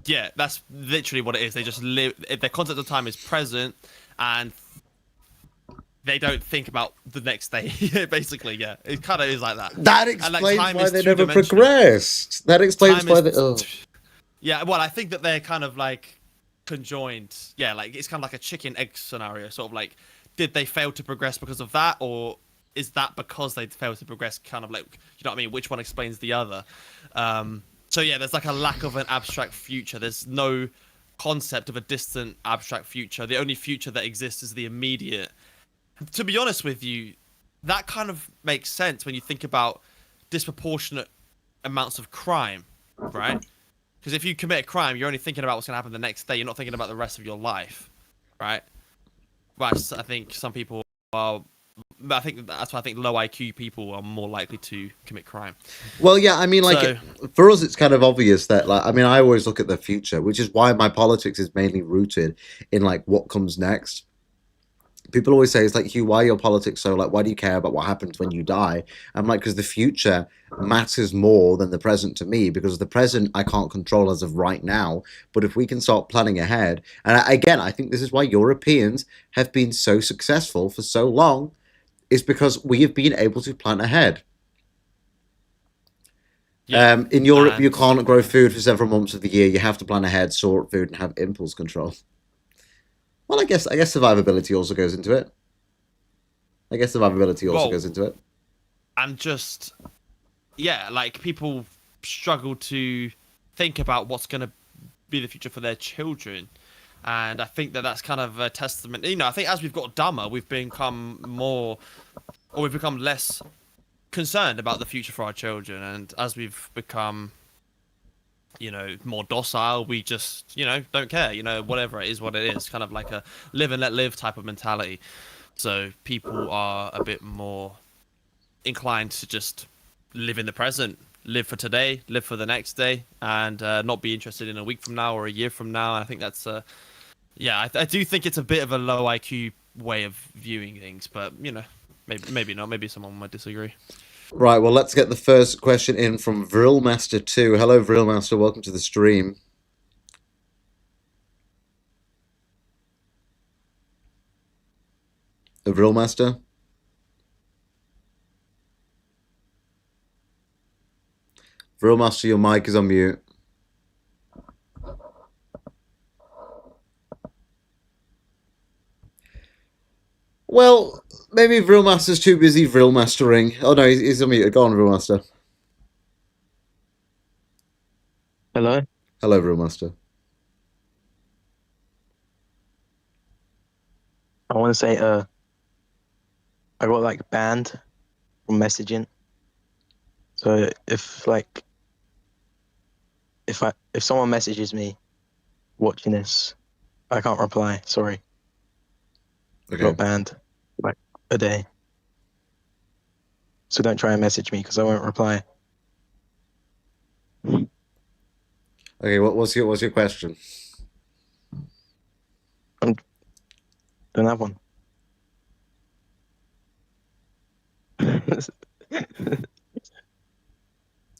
Yeah, that's literally what it is. They just live. Their concept of time is present, and they don't think about the next day. Basically, yeah, it kind of is like that. That explains why they never progressed. That explains why they. Oh. Yeah, well, I think that they're kind of like conjoined. Yeah, like it's kind of like a chicken egg scenario. Sort of like, did they fail to progress because of that, or is that because they failed to progress? Kind of like, you know what I mean? Which one explains the other? So yeah, there's like a lack of an abstract future. There's no concept of a distant abstract future. The only future that exists is the immediate. To be honest with you, that kind of makes sense when you think about disproportionate amounts of crime, right? Because if you commit a crime, you're only thinking about what's going to happen the next day. You're not thinking about the rest of your life, right? Whereas I think some people are. I think that's why I think low IQ people are more likely to commit crime. Well, yeah, I mean, like, for us, it's kind of obvious that, like, I mean, I always look at the future, which is why my politics is mainly rooted in, like, what comes next. People always say, it's like, Hugh, why are your politics so, like, why do you care about what happens when you die? I'm like, because the future matters more than the present to me, because the present I can't control as of right now. But if we can start planning ahead, and again, I think this is why Europeans have been so successful for so long, is because we have been able to plan ahead. Yeah, in Europe, you can't grow food for several months of the year. You have to plan ahead, sort food, and have impulse control. Well, I guess survivability also goes into it. And just, yeah, like people struggle to think about what's going to be the future for their children. And I think that that's kind of a testament. I think as we've got dumber, we've become less concerned about the future for our children. And as we've become, more docile, we just, don't care. Whatever it is, what it is. Kind of like a live and let live type of mentality. So people are a bit more inclined to just live in the present, live for today, live for the next day, and not be interested in a week from now or a year from now. And I think that's yeah, I do think it's a bit of a low IQ way of viewing things, but maybe not. Maybe someone might disagree. Right. Well, let's get the first question in from Vrilmaster 2. Hello, Vrilmaster. Welcome to the stream. Vrilmaster. Vrilmaster, your mic is on mute. Well, maybe Vrilmaster's too busy Vrilmastering. Oh no, he's unmuted. Go on, Vrilmaster. Hello? Hello, Vrilmaster. I want to say, I got like banned from messaging. So if someone messages me watching this, I can't reply. Sorry. Okay. Got banned like a day. So don't try and message me because I won't reply. Okay. What's your question? Don't have one.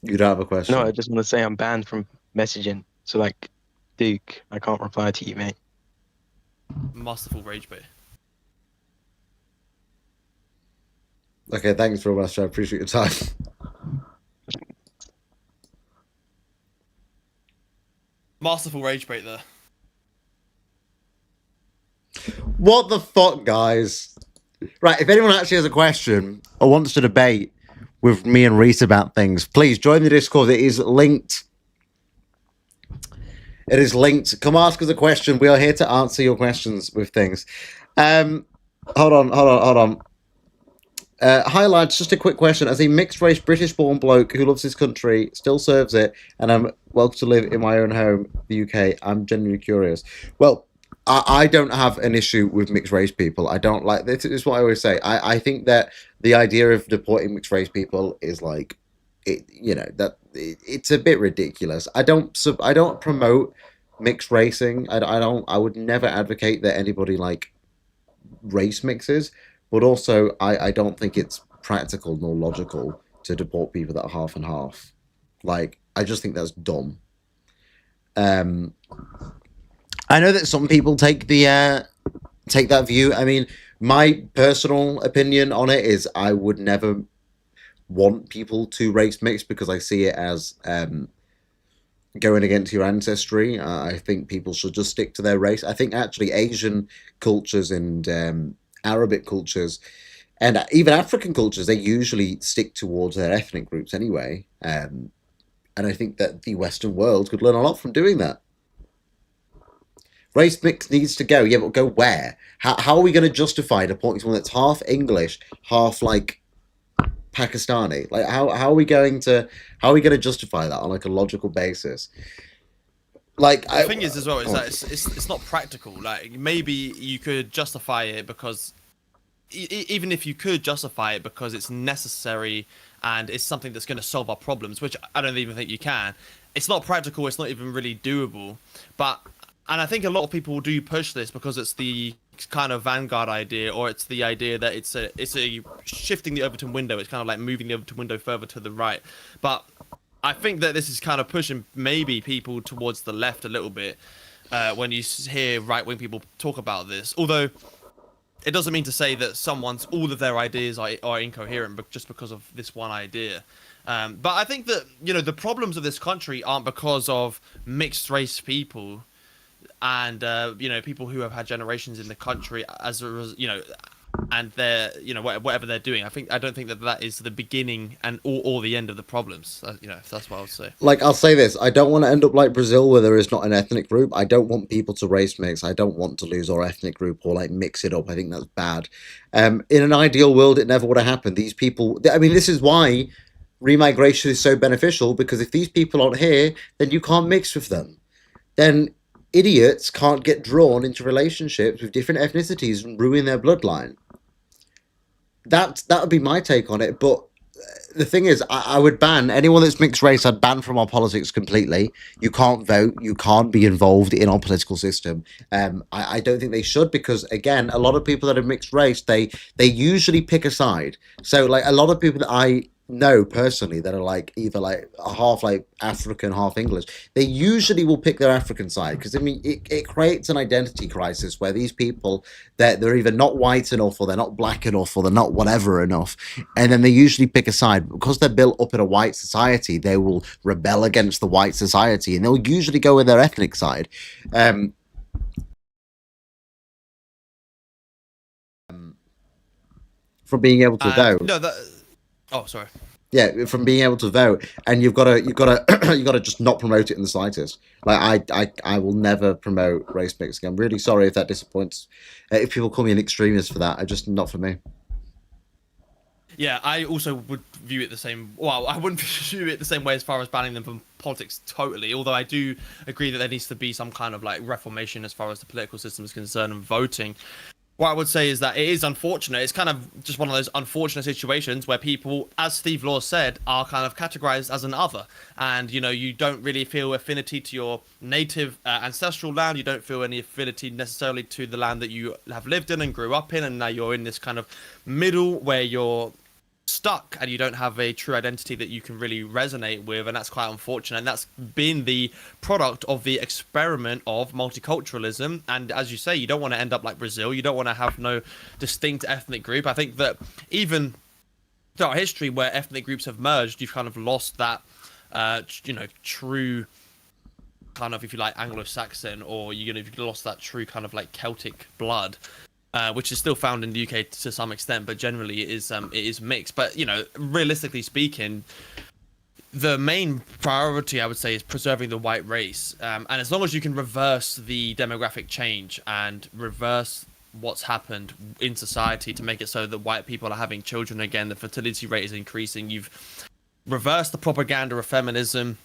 You don't have a question. No, I just want to say I'm banned from messaging. So like, Duke, I can't reply to you, mate. Masterful rage bait. Okay. Thanks very much. I appreciate your time. Masterful rage bait there. What the fuck, guys? Right, if anyone actually has a question or wants to debate with me and Reece about things, please join the Discord. It is linked. It is linked. Come ask us a question. We are here to answer your questions with things. Hold on. Hi lads, just a quick question. As a mixed race British born bloke who loves his country, still serves it, and I'm welcome to live in my own home, the UK, I'm genuinely curious. Well, I don't have an issue with mixed race people. I don't like this. Is what I always say. I think that the idea of deporting mixed race people is like, it's a bit ridiculous. I don't promote mixed racing. I would never advocate that anybody like race mixes, but also I don't think it's practical nor logical to deport people that are half and half. Like, I just think that's dumb. I know that some people take that view. I mean, my personal opinion on it is I would never want people to race mix because I see it as going against your ancestry. I think people should just stick to their race. I think actually Asian cultures and Arabic cultures and even African cultures, they usually stick towards their ethnic groups anyway. And I think that the Western world could learn a lot from doing that. Race mix needs to go. Yeah, but go where? How are we going to justify deporting someone that's half English, half like Pakistani? Like, how are we going to justify that on like a logical basis? Like, the thing is as well is that it's not practical. Like, maybe you could justify it because even if you could justify it because it's necessary and it's something that's going to solve our problems, which I don't even think you can. It's not practical. It's not even really doable. And I think a lot of people do push this because it's the kind of vanguard idea, or it's the idea that it's a shifting the Overton window. It's kind of like moving the Overton window further to the right. But I think that this is kind of pushing maybe people towards the left a little bit when you hear right-wing people talk about this. Although it doesn't mean to say that all of their ideas are incoherent, but just because of this one idea. But I think that the problems of this country aren't because of mixed race people and people who have had generations in the country and they're whatever they're doing. I don't think that is the beginning and or the end of the problems. That's what I would say. Like, I'll say this: I don't want to end up like Brazil, where there is not an ethnic group. I don't want people to race mix. I don't want to lose our ethnic group or like mix it up. I think that's bad. In an ideal world, it never would have happened. These people. I mean, this is why remigration is so beneficial, because if these people aren't here, then you can't mix with them. Then idiots can't get drawn into relationships with different ethnicities and ruin their bloodline. That would be my take on it. But the thing is, I would ban anyone that's mixed race. I'd ban from our politics completely. You can't vote. You can't be involved in our political system. I don't think they should, because again, a lot of people that are mixed race, they usually pick a side. So like a lot of people that I know personally that are like either like half like African, half English, they usually will pick their African side, because I mean it creates an identity crisis where these people they're either not white enough, or they're not black enough, or they're not whatever enough, and then they usually pick a side. Because they're built up in a white society, they will rebel against the white society, and they'll usually go with their ethnic side. From being able to vote. Oh, sorry. Yeah, from being able to vote, and you've got to just not promote it in the slightest. Like I will never promote race mixing. I'm really sorry if that disappoints. If people call me an extremist for that, just not for me. Yeah, I also would view it the same. Well, I wouldn't view it the same way as far as banning them from politics totally, although I do agree that there needs to be some kind of like reformation as far as the political system is concerned and voting. What I would say is that it is unfortunate. It's kind of just one of those unfortunate situations where people, as Steve Law said, are kind of categorized as an other. And, you know, you don't really feel affinity to your native ancestral land. You don't feel any affinity necessarily to the land that you have lived in and grew up in. And now you're in this kind of middle where you're stuck and you don't have a true identity that you can really resonate with, and that's quite unfortunate. And that's been the product of the experiment of multiculturalism. And as you say, you don't want to end up like Brazil. You don't want to have no distinct ethnic group. I think that even throughout history where ethnic groups have merged, you've kind of lost that you know, true kind of, if you like, Anglo-Saxon, or you've lost that true kind of like Celtic blood, which is still found in the UK to some extent, but generally it is mixed. But, you know, realistically speaking, the main priority, I would say, is preserving the white race. And as long as you can reverse the demographic change and reverse what's happened in society to make it so that white people are having children again, the fertility rate is increasing, you've reversed the propaganda of feminism,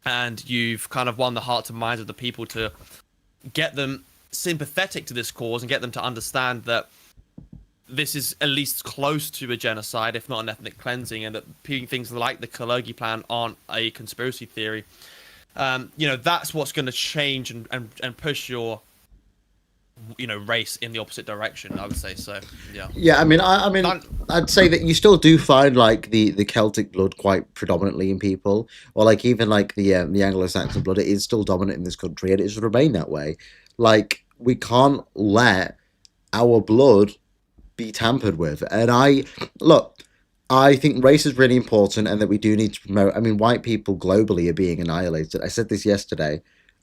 and you've kind of won the hearts and minds of the people to get them sympathetic to this cause and get them to understand that this is at least close to a genocide, if not an ethnic cleansing, and that things like the Kalergi plan aren't a conspiracy theory. You know, that's what's going to change and push your, you know, race in the opposite direction, I would say. So yeah, I mean I'd say that you still do find like the Celtic blood quite predominantly in people, or like even like the Anglo-Saxon blood. It is still dominant in this country, and it should remain that way. Like, we can't let our blood be tampered with. And I think race is really important, and that we do need to promote. I mean, white people globally are being annihilated. I said this yesterday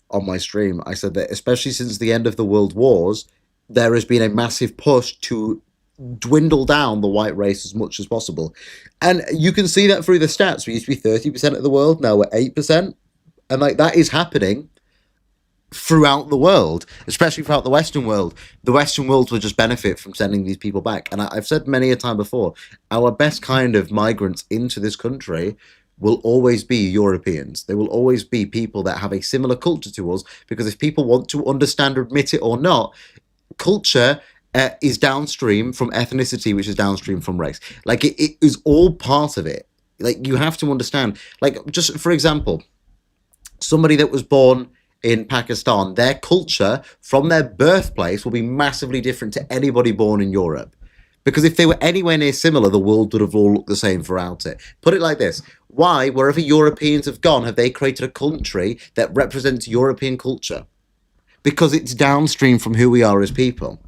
on my stream. I said that especially since the end of the world wars, there has been a massive push to dwindle down the white race as much as possible. And you can see that through the stats. We used to be 30% of the world, now we're 8%. And like, that is happening throughout the world, especially throughout the Western world. The Western world will just benefit from sending these people back. And I've said many a time before, our best kind of migrants into this country will always be Europeans. They will always be people that have a similar culture to us, because if people want to understand or admit it or not, culture is downstream from ethnicity, which is downstream from race. Like, it is all part of it. Like, you have to understand, like, just for example, somebody that was born in Pakistan, their culture from their birthplace will be massively different to anybody born in Europe. Because if they were anywhere near similar, the world would have all looked the same throughout it. Put it like this. Why, wherever Europeans have gone, have they created a country that represents European culture? Because it's downstream from who we are as people.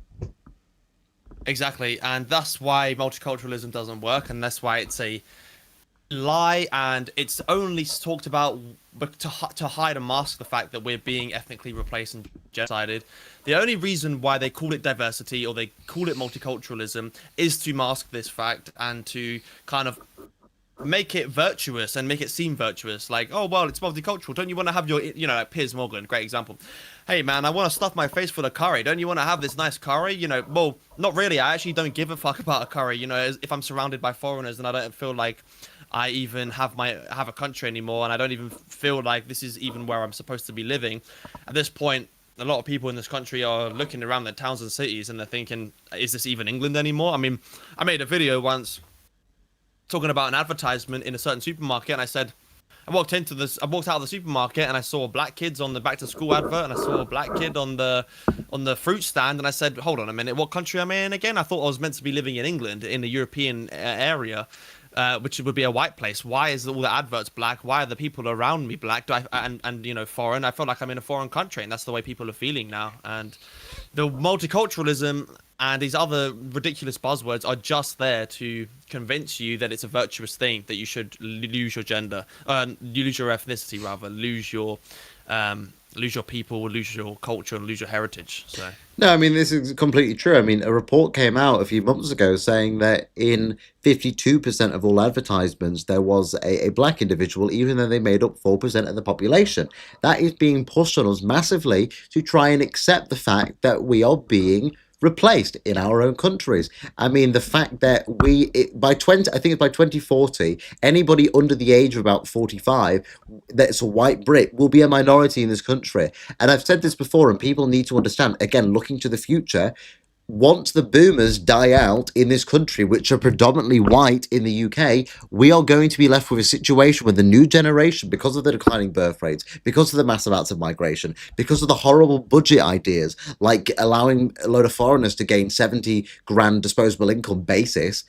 Exactly. And that's why multiculturalism doesn't work, and that's why it's a lie, and it's only talked about to hide and mask the fact that we're being ethnically replaced and genocided. The only reason why they call it diversity or they call it multiculturalism is to mask this fact and to kind of make it virtuous and make it seem virtuous. Like, oh, well, it's multicultural. Don't you want to have your, you know, like Piers Morgan, great example. Hey, man, I want to stuff my face full of curry. Don't you want to have this nice curry? You know, well, not really. I actually don't give a fuck about a curry. You know, if I'm surrounded by foreigners and I don't feel like I even have a country anymore, and I don't even feel like this is even where I'm supposed to be living. At this point, a lot of people in this country are looking around their towns and cities, and they're thinking, is this even England anymore? I mean, I made a video once talking about an advertisement in a certain supermarket, and I said, I walked out of the supermarket and I saw black kids on the back to school advert, and I saw a black kid on the fruit stand, and I said, hold on a minute, what country am I in again? I thought I was meant to be living in England, in the European area. Which would be a white place. Why is all the adverts black? Why are the people around me black? And you know, foreign? I feel like I'm in a foreign country, and that's the way people are feeling now. And the multiculturalism and these other ridiculous buzzwords are just there to convince you that it's a virtuous thing, that you should lose your gender, you lose your ethnicity rather, lose your people, lose your culture, and lose your heritage. So. No, I mean, this is completely true. I mean, a report came out a few months ago saying that in 52% of all advertisements, there was a black individual, even though they made up 4% of the population. That is being pushed on us massively to try and accept the fact that we are being replaced in our own countries. I mean, the fact that by 2040, anybody under the age of about 45 that's a white Brit will be a minority in this country. And I've said this before, and people need to understand, again, looking to the future, once the boomers die out in this country, which are predominantly white in the UK, we are going to be left with a situation where the new generation, because of the declining birth rates, because of the massive amounts of migration, because of the horrible budget ideas, like allowing a load of foreigners to gain 70 grand disposable income basis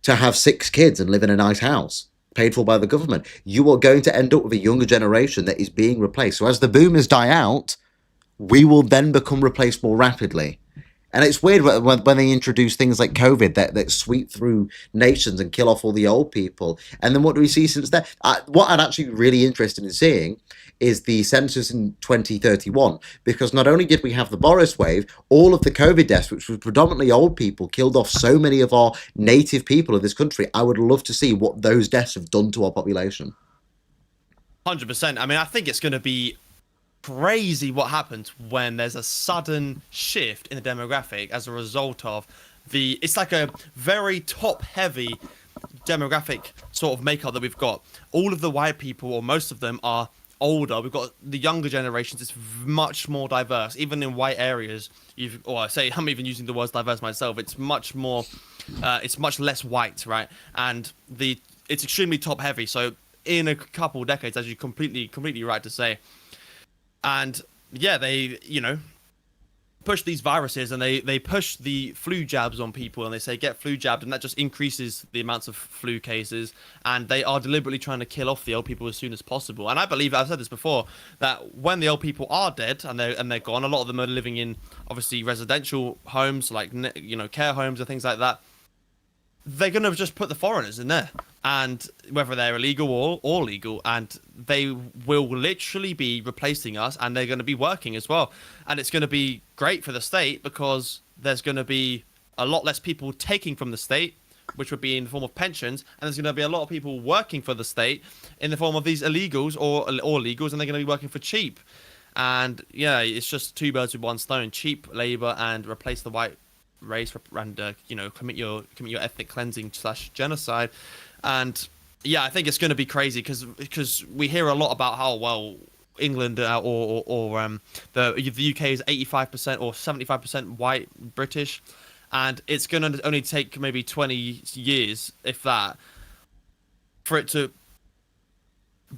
to have 6 kids and live in a nice house paid for by the government, you are going to end up with a younger generation that is being replaced. So as the boomers die out, we will then become replaced more rapidly. And it's weird when they introduce things like COVID that sweep through nations and kill off all the old people. And then what do we see since then? What I'm actually really interested in seeing is the census in 2031, because not only did we have the Boris wave, all of the COVID deaths, which was predominantly old people, killed off so many of our native people of this country. I would love to see what those deaths have done to our population. 100%. I mean, I think it's going to be crazy what happens when there's a sudden shift in the demographic as a result of it's like a very top heavy demographic sort of makeup that we've got. All of the white people, or most of them, are older. We've got the younger generations. It's much more diverse. Even in white areas, I'm even using the words diverse myself. It's much more it's much less white, right? And it's extremely top heavy. So in a couple of decades, as you're completely right to say. And yeah, they, push these viruses, and they push the flu jabs on people, and they say get flu jabbed, and that just increases the amounts of flu cases. And they are deliberately trying to kill off the old people as soon as possible. And I believe, I've said this before, that when the old people are dead and they're gone, a lot of them are living in obviously residential homes, like care homes and things like that. They're going to just put the foreigners in there, and whether they're illegal or legal, and they will literally be replacing us, and they're going to be working as well. And it's going to be great for the state, because there's going to be a lot less people taking from the state, which would be in the form of pensions, and there's going to be a lot of people working for the state in the form of these illegals or legals, and they're going to be working for cheap. And yeah, it's just 2 birds with 1 stone: cheap labor and replace the white race, and commit your ethnic cleansing / genocide. And yeah, I think it's going to be crazy, because we hear a lot about how well England or the UK is 85% or 75% white British, and it's going to only take maybe 20 years, if that, for it to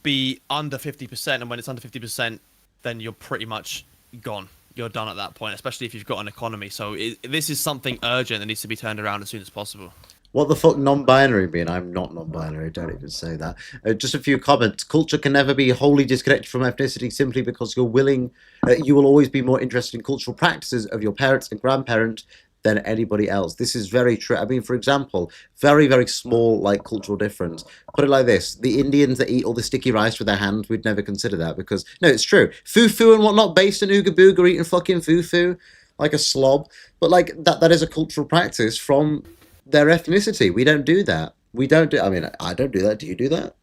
be under 50%. And when it's under 50%, then you're pretty much gone. You're done at that point, especially if you've got an economy. So this is something urgent that needs to be turned around as soon as possible. What the fuck non-binary mean? I'm not non-binary, don't even say that. Just a few comments. Culture can never be wholly disconnected from ethnicity simply because you will always be more interested in cultural practices of your parents and grandparents than anybody else. This is very true. I mean, for example, very, very small, cultural difference. Put it like this: the Indians that eat all the sticky rice with their hands, we'd never consider that, because, no, it's true. Fufu and whatnot, based in Ooga Booga, eating fucking fufu like a slob. But, that is a cultural practice from their ethnicity. We don't do that. I don't do that. Do you do that?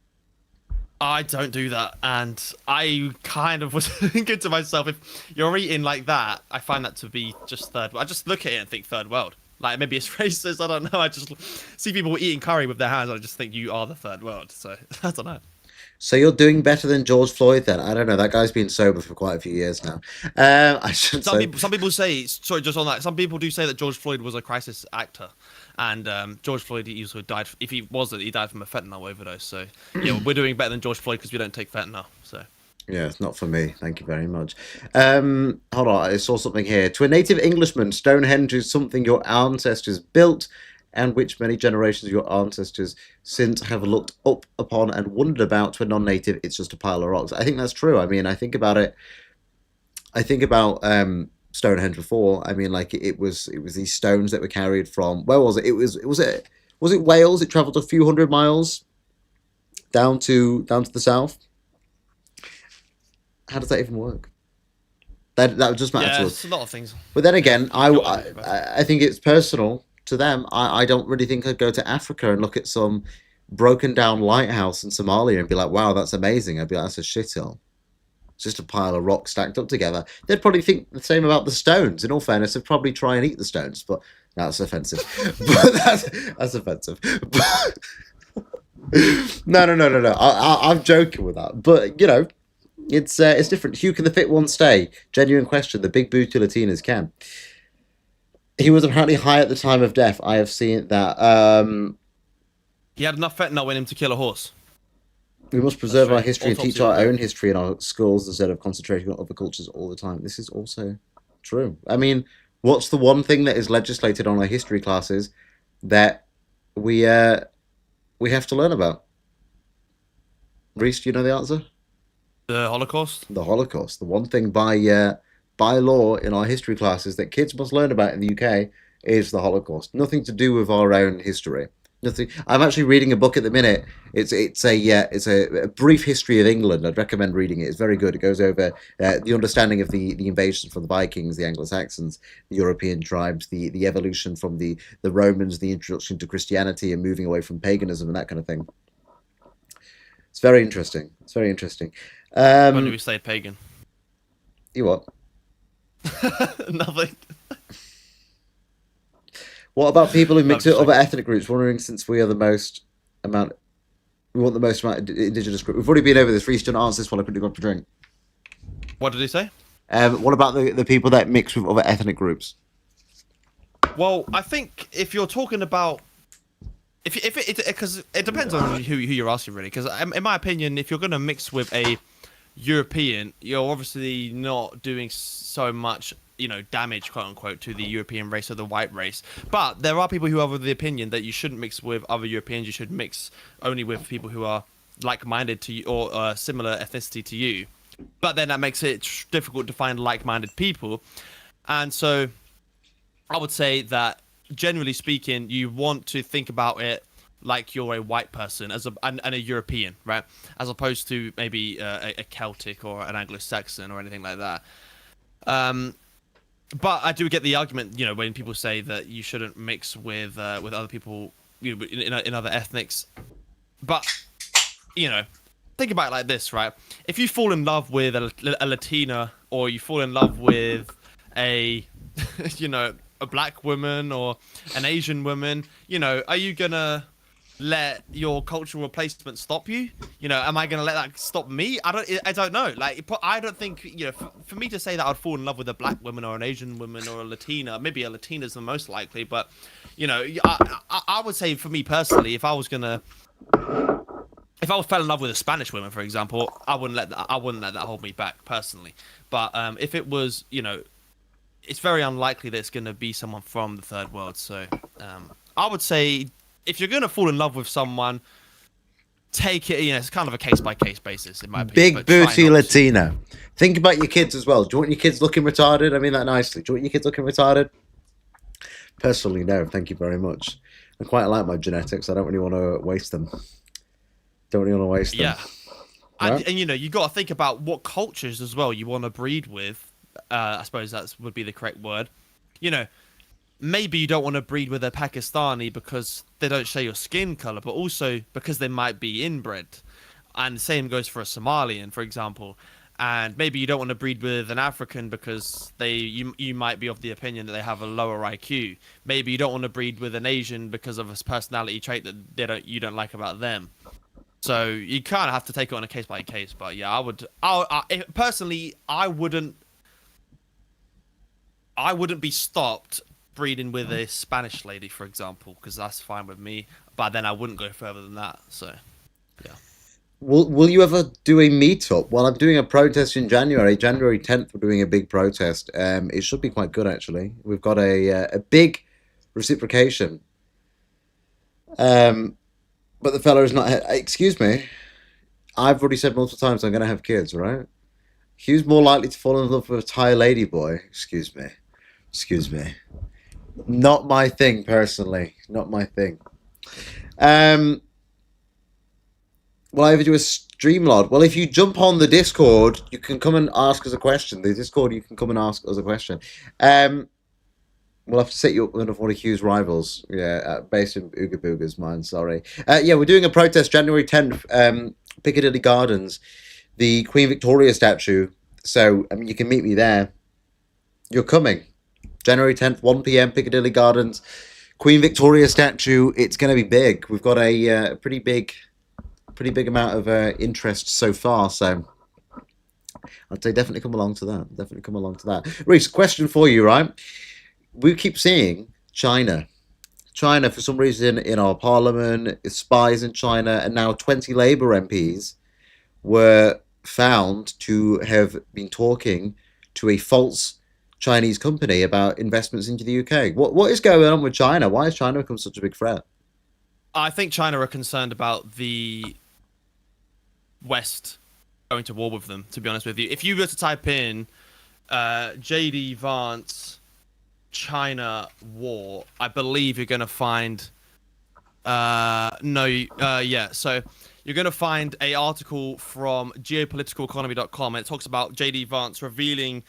I don't do that, and I kind of was thinking to myself, if you're eating like that, I find that to be just third. I just look at it and think third world. Like, maybe it's racist, I don't know. I just see people eating curry with their hands, and I just think you are the third world. So I don't know. So you're doing better than George Floyd then? I don't know. That guy's been sober for quite a few years now. Some people say, sorry, just on that, some people do say that George Floyd was a crisis actor. And George Floyd, he also died. If he wasn't, he died from a fentanyl overdose. So yeah, we're doing better than George Floyd because we don't take fentanyl. So yeah, it's not for me. Thank you very much. Hold on, I saw something here. To a native Englishman, Stonehenge is something your ancestors built, and which many generations of your ancestors since have looked up upon and wondered about. To a non-native, it's just a pile of rocks. I think that's true. I mean, I think about it. I think about Stonehenge before. I mean, it was these stones that were carried from, where was it? Was it Wales? It travelled a few hundred miles down to the south. How does that even work? That would just matter to us. It's a lot of things. But then again, I think it's personal to them. I don't really think I'd go to Africa and look at some broken down lighthouse in Somalia and be like, wow, that's amazing. I'd be like, that's a shithole. It's just a pile of rocks stacked up together. They'd probably think the same about the stones. In all fairness, they'd probably try and eat the stones, but that's offensive. But that's offensive. But, no. I'm joking with that. But, you know, it's different. Hugh, can the fit one stay? Genuine question. The big booty Latinas can. He was apparently high at the time of death. I have seen that. He had enough fentanyl in him to kill a horse. We must preserve our That's right. history and teach our own history in our schools instead of concentrating on other cultures all the time. This is also true. I mean, what's the one thing that is legislated on our history classes that we have to learn about? Reece, do you know the answer? The Holocaust? The Holocaust. The one thing by law in our history classes that kids must learn about in the UK is the Holocaust. Nothing to do with our own history. Nothing. I'm actually reading a book at the minute. It's a brief history of England. I'd recommend reading it. It's very good. It goes over the understanding of the invasions from the Vikings, the Anglo-Saxons, the European tribes, the evolution from the Romans, the introduction to Christianity and moving away from paganism and that kind of thing. It's very interesting. It's very interesting. When do we say pagan? You what? Nothing. What about people who mix with other ethnic groups? Wondering, since we are the most amount, we want the most amount of indigenous group. We've already been over this. Reece, do you want to answer this while I quickly go up to drink? What did he say? What about the people that mix with other ethnic groups? Well, I think if you're talking about, because it depends on who you're asking really. Because in my opinion, if you're going to mix with a European, you're obviously not doing so much, you know, damage, quote unquote, to the European race or the white race. But there are people who are of the opinion that you shouldn't mix with other Europeans. You should mix only with people who are like-minded to you or similar ethnicity to you. But then that makes it difficult to find like-minded people. And so I would say that generally speaking, you want to think about it like you're a white person and a European, right? As opposed to maybe a Celtic or an Anglo-Saxon or anything like that. But I do get the argument, you know, when people say that you shouldn't mix with other people, you know, in other ethnics. But, you know, think about it like this, right? If you fall in love with a Latina or you fall in love with a, you know, a black woman or an Asian woman, you know, are you gonna let your cultural replacement stop you? You know, am I gonna let that stop me? I don't know. Like, I don't think, you know, for me to say that I'd fall in love with a black woman or an Asian woman or a Latina, maybe a Latina's the most likely, but, you know, I would say for me personally, if I fell in love with a Spanish woman, for example, I wouldn't let that hold me back personally. But if it was, you know, it's very unlikely that it's going to be someone from the third world. So I would say if you're going to fall in love with someone, take it, you know, it's kind of a case-by-case basis, in my opinion. Big booty Latina. Think about your kids as well. Do you want your kids looking retarded? I mean that nicely. Do you want your kids looking retarded? Personally, no. Thank you very much. I quite like my genetics. I don't really want to waste them. Don't really want to waste them. Yeah. Right? And you know, you got to think about what cultures as well you want to breed with. I suppose that would be the correct word. You know, maybe you don't want to breed with a Pakistani because they don't share your skin color, but also because they might be inbred. And the same goes for a Somalian, for example. And maybe you don't want to breed with an African because you might be of the opinion that they have a lower IQ. Maybe you don't want to breed with an Asian because of a personality trait that you don't like about them. So you kind of have to take it on a case by case. But yeah, personally, I wouldn't be stopped breeding with a Spanish lady, for example, because that's fine with me. But then I wouldn't go further than that. So, yeah. Will you ever do a meetup? Well, I'm doing a protest in January. January 10th, we're doing a big protest. It should be quite good, actually. We've got a big reciprocation. But the fella is not... Excuse me. I've already said multiple times I'm going to have kids, right? Hugh's more likely to fall in love with a Thai lady boy. Excuse me. Excuse me. Not my thing, personally. Not my thing. Will I ever do a Streamlord? Well, if you jump on the Discord, you can come and ask us a question. The Discord, you can come and ask us a question. We'll have to set you up with one of Hugh's rivals. Yeah, based in Ooga Booga's mind, sorry. Yeah, we're doing a protest January 10th, Piccadilly Gardens. the Queen Victoria statue. So, I mean, you can meet me there. You're coming. January 10th, 1 p.m, Piccadilly Gardens. Queen Victoria statue. It's going to be big. We've got a pretty big amount of interest so far. So I'd say definitely come along to that. Definitely come along to that. Reece, question for you, right? We keep seeing China. China, for some reason, in our parliament, spies in China, and now 20 Labour MPs were found to have been talking to a false Chinese company about investments into the UK. What is going on with China? Why has China become such a big threat? I think China are concerned about the West going to war with them, to be honest with you. If you were to type in JD Vance China war, I believe you're going to find so you're going to find a article from geopoliticaleconomy.com, and it talks about JD Vance revealing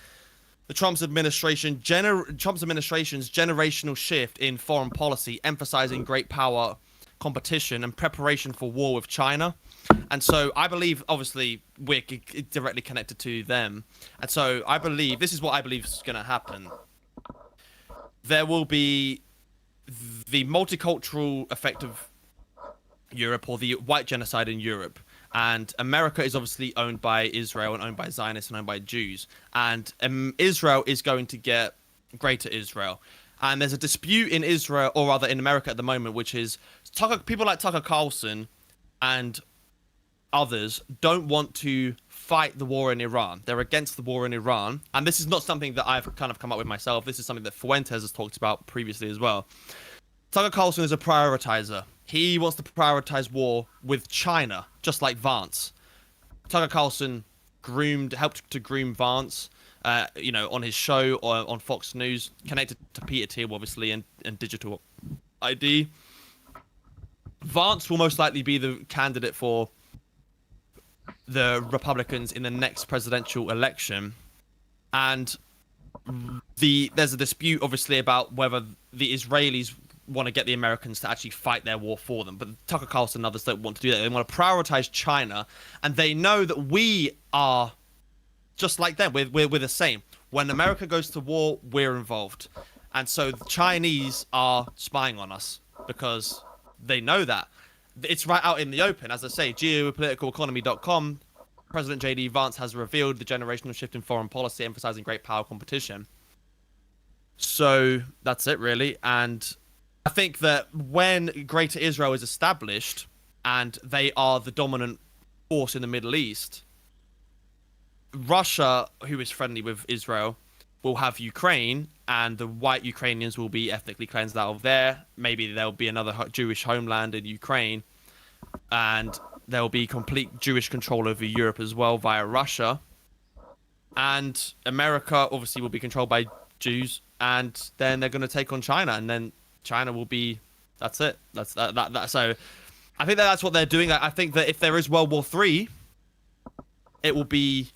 the Trump's administration's generational shift in foreign policy, emphasizing great power competition and preparation for war with China. And so I believe, obviously, we're directly connected to them. And so I believe, this is what I believe is going to happen. There will be the multicultural effect of Europe, or the white genocide in Europe. And America is obviously owned by Israel and owned by Zionists and owned by Jews. And Israel is going to get Greater Israel. And there's a dispute in Israel, or rather in America at the moment, which is people like Tucker Carlson and others don't want to fight the war in Iran. They're against the war in Iran. And this is not something that I've kind of come up with myself. This is something that Fuentes has talked about previously as well. Tucker Carlson is a prioritizer. He wants to prioritize war with China, just like Vance. Tucker Carlson helped to groom Vance, on his show or on Fox News, connected to Peter Thiel, obviously, and Digital ID. Vance will most likely be the candidate for the Republicans in the next presidential election. And there's a dispute, obviously, about whether the Israelis want to get the Americans to actually fight their war for them. But Tucker Carlson and others don't want to do that. They want to prioritize China, and they know that we are just like them. We're the same. When America goes to war, we're involved. And so the Chinese are spying on us because they know that. It's right out in the open. As I say, geopoliticaleconomy.com, President JD Vance has revealed the generational shift in foreign policy, emphasizing great power competition. So that's it, really. And I think that when Greater Israel is established and they are the dominant force in the Middle East, Russia, who is friendly with Israel, will have Ukraine, and the white Ukrainians will be ethnically cleansed out of there. Maybe there'll be another Jewish homeland in Ukraine, and there will be complete Jewish control over Europe as well via Russia. And America obviously will be controlled by Jews, and then they're going to take on China, and then China will be, that's it. That's that. So I think that's what they're doing. I think that if there is World War III, it will be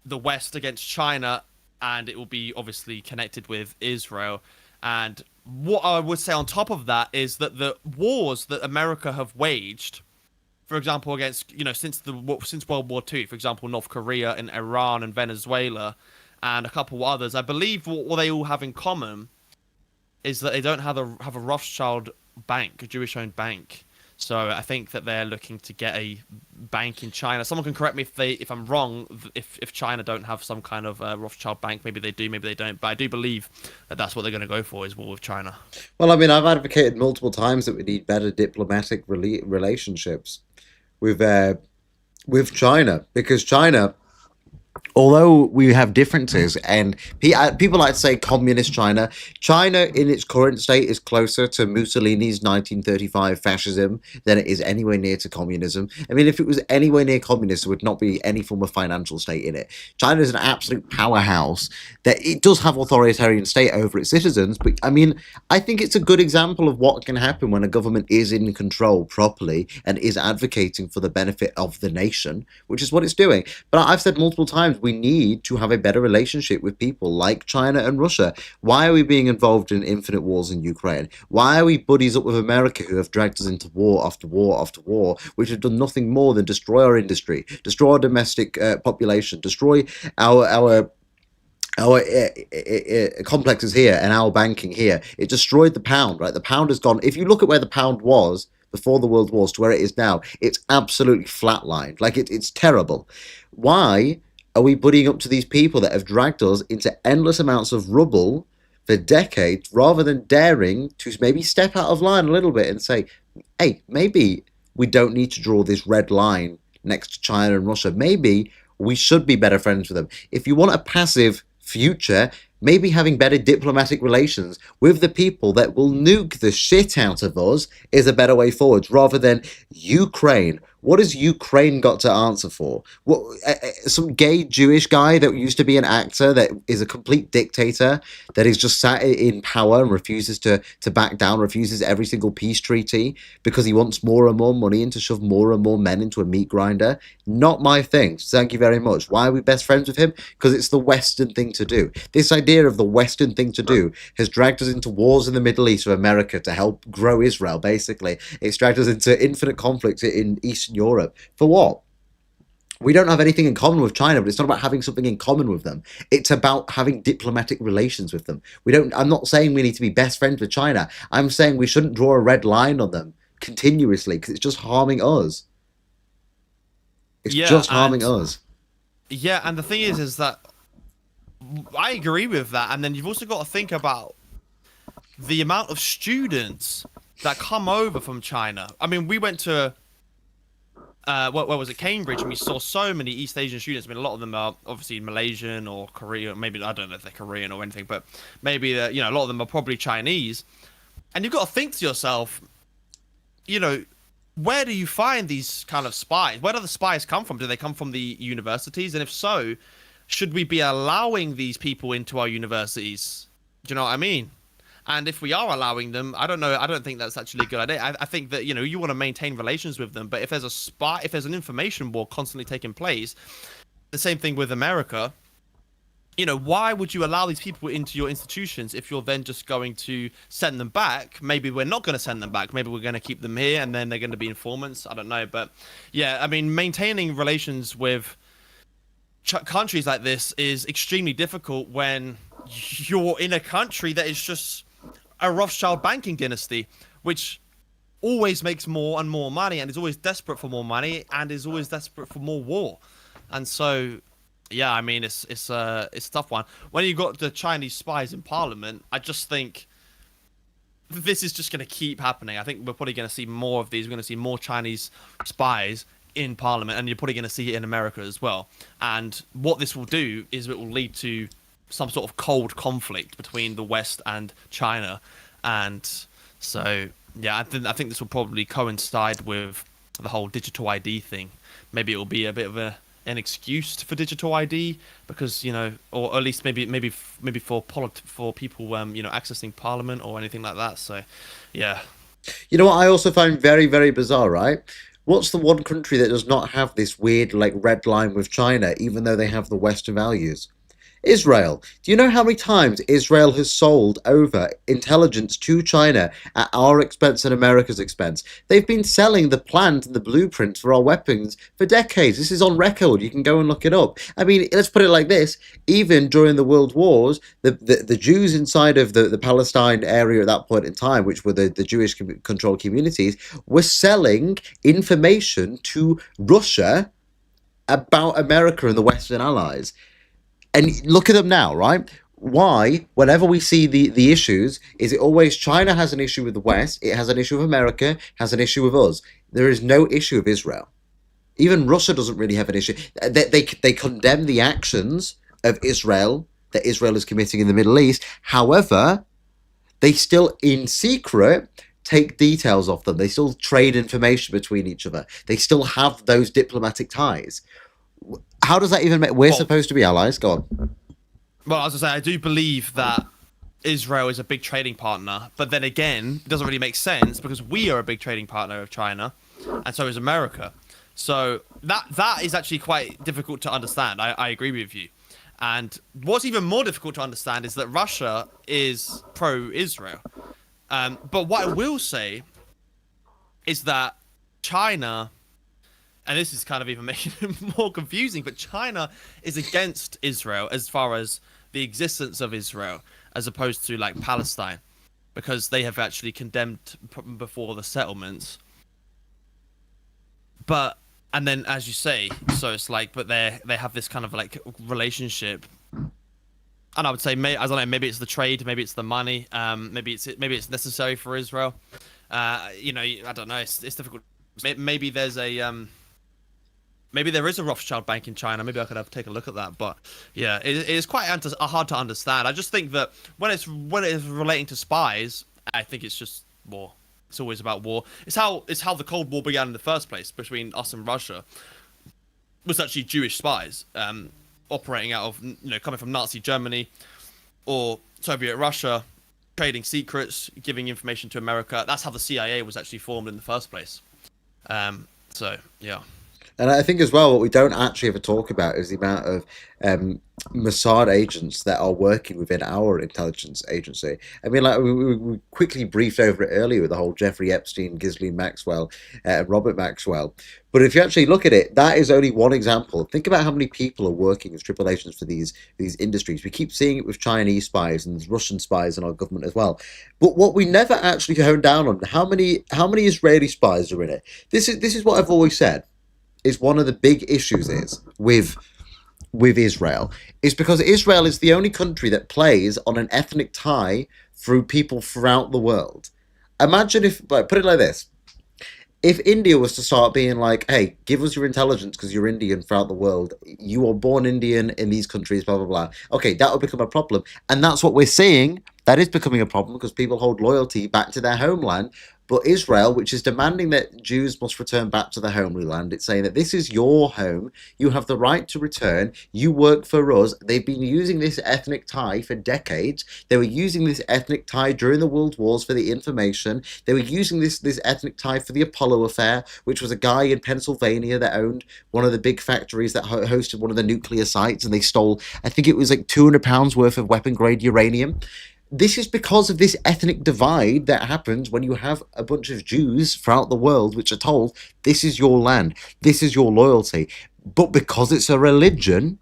the West against China, and it will be obviously connected with Israel. And what I would say on top of that is that the wars that America have waged, for example, against, since World War II, for example, North Korea and Iran and Venezuela and a couple others, I believe what they all have in common is that they don't have a Rothschild bank, a Jewish-owned bank. So I think that they're looking to get a bank in China. Someone can correct me if I'm wrong. If China don't have some kind of Rothschild bank, maybe they do, maybe they don't. But I do believe that that's what they're going to go for, is war with China. Well, I mean, I've advocated multiple times that we need better diplomatic relationships with China, because China, although we have differences, and people like to say communist China in its current state is closer to Mussolini's 1935 fascism than it is anywhere near to communism. I mean, if it was anywhere near communist, there would not be any form of financial state in it. China is an absolute powerhouse that it does have authoritarian state over its citizens, but I mean, I think it's a good example of what can happen when a government is in control properly and is advocating for the benefit of the nation, which is what it's doing. But I've said multiple times, we need to have a better relationship with people like China and Russia. Why are we being involved in infinite wars in Ukraine? Why are we buddies up with America, who have dragged us into war after war after war, which have done nothing more than destroy our industry, destroy our domestic population, destroy our complexes here and our banking here. It destroyed the pound, right? The pound has gone. If you look at where the pound was before the world wars to where it is now, it's absolutely flatlined. Like it's terrible. Why are we buddying up to these people that have dragged us into endless amounts of rubble for decades, rather than daring to maybe step out of line a little bit and say, hey, maybe we don't need to draw this red line next to China and Russia. Maybe we should be better friends with them. If you want a passive future, maybe having better diplomatic relations with the people that will nuke the shit out of us is a better way forward, rather than Ukraine. What has Ukraine got to answer for? What, some gay Jewish guy that used to be an actor that is a complete dictator, that is just sat in power and refuses to back down, refuses every single peace treaty because he wants more and more money and to shove more and more men into a meat grinder? Not my thing. Thank you very much. Why are we best friends with him? Because it's the Western thing to do. This idea of the Western thing to do has dragged us into wars in the Middle East with America to help grow Israel, basically. It's dragged us into infinite conflicts in Eastern Europe. For what? We don't have anything in common with China, but it's not about having something in common with them. It's about having diplomatic relations with them. I'm not saying we need to be best friends with China. I'm saying we shouldn't draw a red line on them continuously, because it's just harming us. It's just harming us. Yeah, and the thing is that I agree with that. And then you've also got to think about the amount of students that come over from China. I mean, we went to what was it, Cambridge, and we saw so many East Asian students. I mean, a lot of them are obviously Malaysian or Korean. Maybe, I don't know if they're Korean or anything, but maybe a lot of them are probably Chinese. And you've got to think to yourself, where do you find these kind of spies? Where do the spies come from? Do they come from the universities? And if so, should we be allowing these people into our universities? Do you know what I mean? And if we are allowing them, I don't know. I don't think that's actually a good idea. I think that, you want to maintain relations with them. But if there's if there's an information war constantly taking place, the same thing with America, why would you allow these people into your institutions if you're then just going to send them back? Maybe we're not going to send them back. Maybe we're going to keep them here and then they're going to be informants. I don't know. But yeah, I mean, maintaining relations with countries like this is extremely difficult when you're in a country that is just a Rothschild banking dynasty, which always makes more and more money and is always desperate for more money and is always desperate for more war. And so, yeah, I mean, it's a tough one. When you got the Chinese spies in Parliament, I just think this is just going to keep happening. I think we're probably going to see more of these. We're going to see more Chinese spies in Parliament, and you're probably going to see it in America as well. And what this will do is it will lead to some sort of cold conflict between the West and China. And so, yeah, I think this will probably coincide with the whole digital ID thing. Maybe it will be a bit of an excuse for digital ID because, or at least maybe for people accessing Parliament or anything like that. So, yeah. You know what I also find very, very bizarre, right? What's the one country that does not have this weird, red line with China, even though they have the Western values? Israel. Do you know how many times Israel has sold over intelligence to China at our expense and America's expense? They've been selling the plans and the blueprints for our weapons for decades. This is on record. You can go and look it up. I mean, let's put it like this. Even during the World Wars, the Jews inside of the Palestine area at that point in time, which were the Jewish controlled communities, were selling information to Russia about America and the Western allies. And look at them now, right? Why, whenever we see the issues, is it always China has an issue with the West, it has an issue with America, has an issue with us. There is no issue with Israel. Even Russia doesn't really have an issue. They condemn the actions of Israel that Israel is committing in the Middle East. However, they still, in secret, take details of them. They still trade information between each other. They still have those diplomatic ties. How does that even make... We're supposed to be allies. Go on. Well, as I say, I do believe that Israel is a big trading partner. But then again, it doesn't really make sense because we are a big trading partner of China. And so is America. So that is actually quite difficult to understand. I agree with you. And what's even more difficult to understand is that Russia is pro-Israel. But what I will say is that China, and this is kind of even making it more confusing, but China is against Israel as far as the existence of Israel, as opposed to like Palestine, because they have actually condemned before the settlements. But and then, as you say, so it's like, but they have this kind of like relationship, and I would say, I don't know, maybe it's the trade, maybe it's the money, maybe it's necessary for Israel. You know, I don't know, it's difficult. Maybe there's a maybe there is a Rothschild bank in China. Maybe I could take a look at that. But yeah, it is quite hard to understand. I just think that when it's relating to spies, I think it's just war. It's always about war. It's how the Cold War began in the first place between us and Russia. It was actually Jewish spies operating out of, you know, coming from Nazi Germany or Soviet Russia, trading secrets, giving information to America. That's how the CIA was actually formed in the first place. So yeah. And I think as well, what we don't actually ever talk about is the amount of Mossad agents that are working within our intelligence agency. I mean, like we quickly briefed over it earlier with the whole Jeffrey Epstein, Ghislaine Maxwell, and Robert Maxwell. But if you actually look at it, that is only one example. Think about how many people are working as triple agents for these industries. We keep seeing it with Chinese spies and Russian spies in our government as well. But what we never actually honed down on, how many Israeli spies are in it. This is what I've always said. Is one of the big issues is with Israel is because Israel is the only country that plays on an ethnic tie through people throughout the world. Imagine if, like, put it like this: if India was to start being like, hey, give us your intelligence because you're Indian throughout the world, you were born Indian in these countries, blah blah blah. Okay, that would become a problem, and that's what we're seeing. That is becoming a problem because people hold loyalty back to their homeland. But Israel, which is demanding that Jews must return back to their homeland land, it's saying that this is your home. You have the right to return. You work for us. They've been using this ethnic tie for decades. They were using this ethnic tie during the World Wars for the information. They were using this ethnic tie for the Apollo affair, which was a guy in Pennsylvania that owned one of the big factories that hosted one of the nuclear sites, and they stole, I think it was like £200 worth of weapon-grade uranium. This is because of this ethnic divide that happens when you have a bunch of Jews throughout the world which are told, this is your land, this is your loyalty. But because it's a religion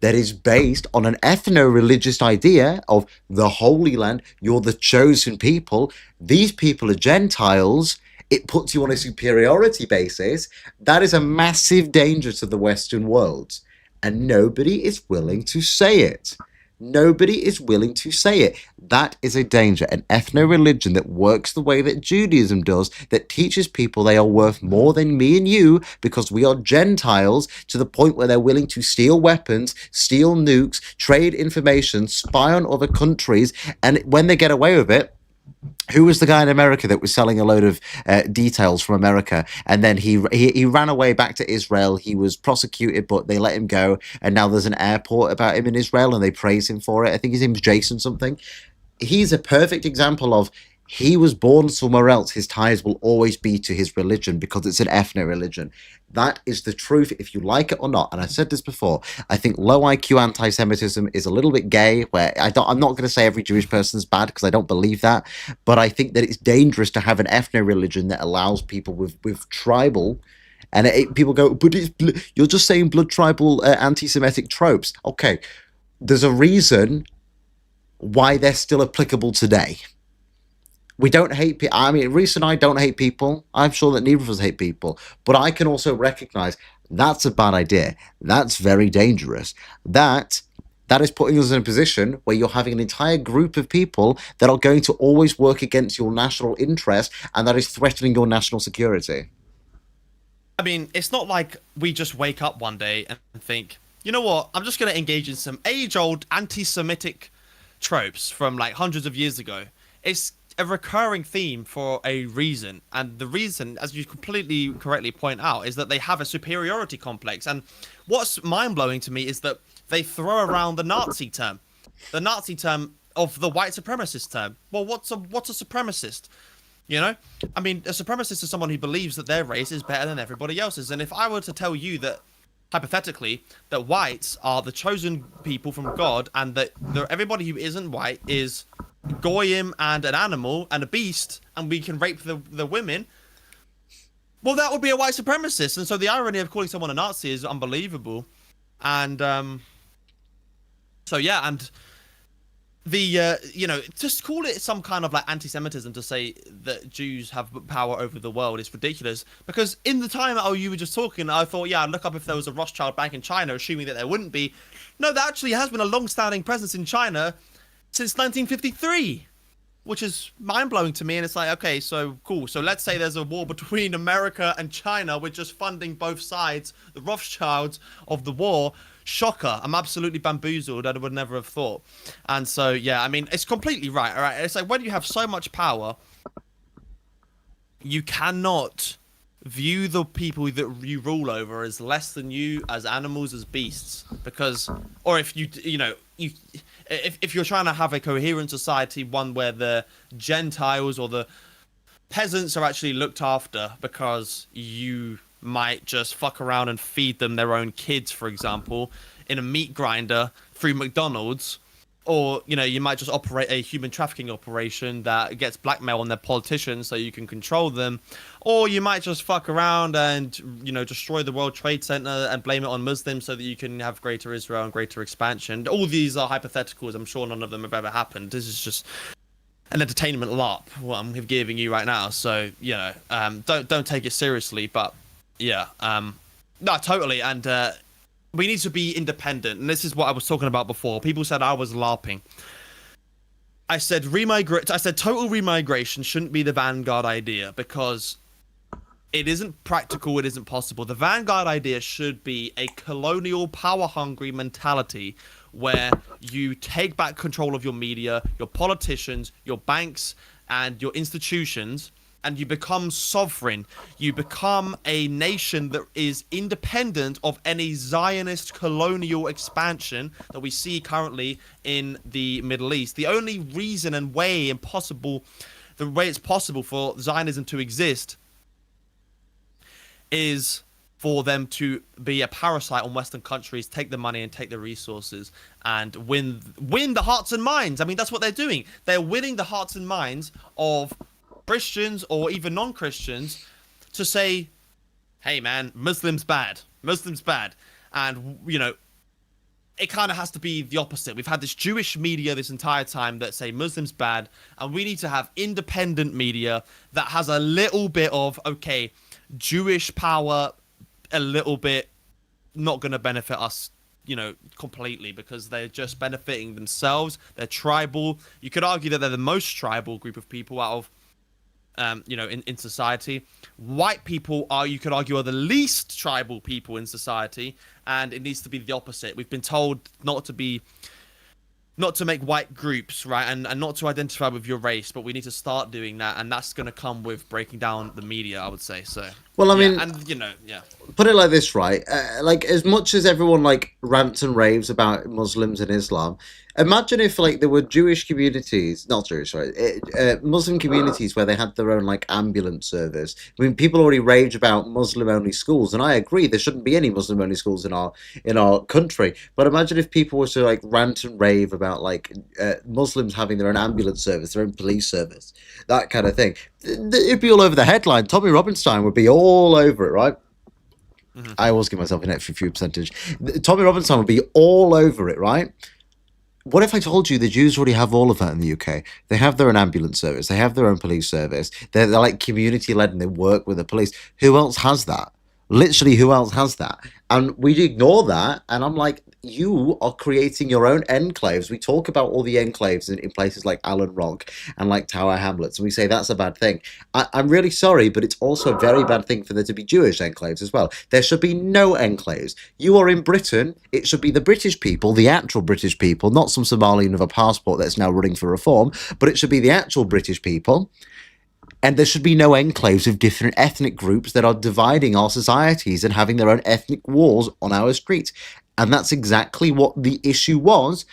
that is based on an ethno-religious idea of the Holy Land, you're the chosen people, these people are Gentiles, it puts you on a superiority basis. That is a massive danger to the Western world. And nobody is willing to say it. Nobody is willing to say it. That is a danger. An ethno-religion that works the way that Judaism does, that teaches people they are worth more than me and you because we are Gentiles, to the point where they're willing to steal weapons, steal nukes, trade information, spy on other countries, and when they get away with it, who was the guy in America that was selling a load of details from America, and then he ran away back to Israel? He was prosecuted, but they let him go, and now there's an airport about him in Israel, and they praise him for it. I think his name's Jason something. He's a perfect example of, he was born somewhere else. His ties will always be to his religion because it's an ethno-religion. That is the truth, if you like it or not. And I said this before. I think low IQ anti-Semitism is a little bit gay. Where I'm not going to say every Jewish person is bad because I don't believe that, but I think that it's dangerous to have an ethno-religion that allows people with tribal. And people go, but you're just saying blood tribal anti-Semitic tropes. Okay, there's a reason why they're still applicable today. We don't hate people. I mean, Reece and I don't hate people. I'm sure that neither of us hate people. But I can also recognize that's a bad idea. That's very dangerous. That is putting us in a position where you're having an entire group of people that are going to always work against your national interest, and that is threatening your national security. I mean, it's not like we just wake up one day and think, you know what, I'm just going to engage in some age-old anti-Semitic tropes from like hundreds of years ago. It's a recurring theme for a reason, and the reason, as you completely correctly point out, is that they have a superiority complex. And what's mind-blowing to me is that they throw around the Nazi term of the white supremacist term. Well, what's a supremacist? You know, I mean, a supremacist is someone who believes that their race is better than everybody else's. And if I were to tell you that, hypothetically, that whites are the chosen people from God, and that everybody who isn't white is goyim and an animal and a beast, and we can rape the women, well, that would be a white supremacist. And so the irony of calling someone a Nazi is unbelievable. And so yeah, and the just call it some kind of like anti-Semitism to say that Jews have power over the world is ridiculous, because in the time you were just talking, I thought, yeah, I'd look up if there was a Rothschild bank in China, assuming that there wouldn't be. No, there actually has been a long-standing presence in China since 1953, which is mind-blowing to me. And it's like, okay, so cool, so let's say there's a war between America and China, we're just funding both sides, the Rothschilds of the war. Shocker. I'm absolutely bamboozled. I would never have thought. And so, yeah, I mean, it's completely right. All right. It's like when you have so much power, you cannot view the people that you rule over as less than you, as animals, as beasts. Because, or if if you're trying to have a coherent society, one where the Gentiles or the peasants are actually looked after, because you might just fuck around and feed them their own kids, for example, in a meat grinder through McDonald's, or you might just operate a human trafficking operation that gets blackmail on their politicians so you can control them, or you might just fuck around and destroy the World Trade Center and blame it on Muslims so that you can have greater Israel and greater expansion. All these are hypotheticals. I'm sure none of them have ever happened. This is just an entertainment LARP what I'm giving you right now, so don't take it seriously. But yeah, no, totally. And we need to be independent. And this is what I was talking about before. People said I was LARPing. I said total remigration shouldn't be the vanguard idea, because it isn't practical. It isn't possible. The vanguard idea should be a colonial, power-hungry mentality where you take back control of your media, your politicians, your banks, and your institutions, and you become sovereign. You become a nation that is independent of any Zionist colonial expansion that we see currently in the Middle East. The only reason and way it's possible for Zionism to exist is for them to be a parasite on Western countries, take the money and take the resources, and win the hearts and minds. I mean, that's what they're doing. They're winning the hearts and minds of Christians or even non-Christians to say, hey man, Muslims bad, and it kind of has to be the opposite. We've had this Jewish media this entire time that say Muslims bad, and we need to have independent media that has a little bit of, okay, Jewish power, a little bit not going to benefit us completely, because they're just benefiting themselves. They're tribal. You could argue that they're the most tribal group of people out of in society. White people you could argue, are the least tribal people in society, and it needs to be the opposite. We've been told not to make white groups, right, and not to identify with your race, but we need to start doing that, and that's going to come with breaking down the media, I would say. So, well, I mean, and put it like this, right? Like, as much as everyone rants and raves about Muslims and Islam, imagine if there were Jewish communities, not Jewish, sorry, Muslim communities where they had their own ambulance service. I mean, people already rage about Muslim-only schools, and I agree there shouldn't be any Muslim-only schools in our country. But imagine if people were to rant and rave about Muslims having their own ambulance service, their own police service, that kind of thing. It'd be all over the headline. Tommy Robinstein would be all over it, right? Mm-hmm. I always give myself an extra few percentage. Tommy Robinstein would be all over it, right? What if I told you the Jews already have all of that in the UK? They have their own ambulance service. They have their own police service. They're community-led, and they work with the police. Who else has that? Literally, who else has that? And we ignore that, and I'm like, you are creating your own enclaves. We talk about all the enclaves in places like Allen Rock and Tower Hamlets, and we say that's a bad thing. I'm really sorry, but it's also a very bad thing for there to be Jewish enclaves as well. There should be no enclaves. You are in Britain. It should be the British people, the actual British people, not some Somalian with a passport that's now running for reform, but it should be the actual British people. And there should be no enclaves of different ethnic groups that are dividing our societies and having their own ethnic wars on our streets. And that's exactly what the issue was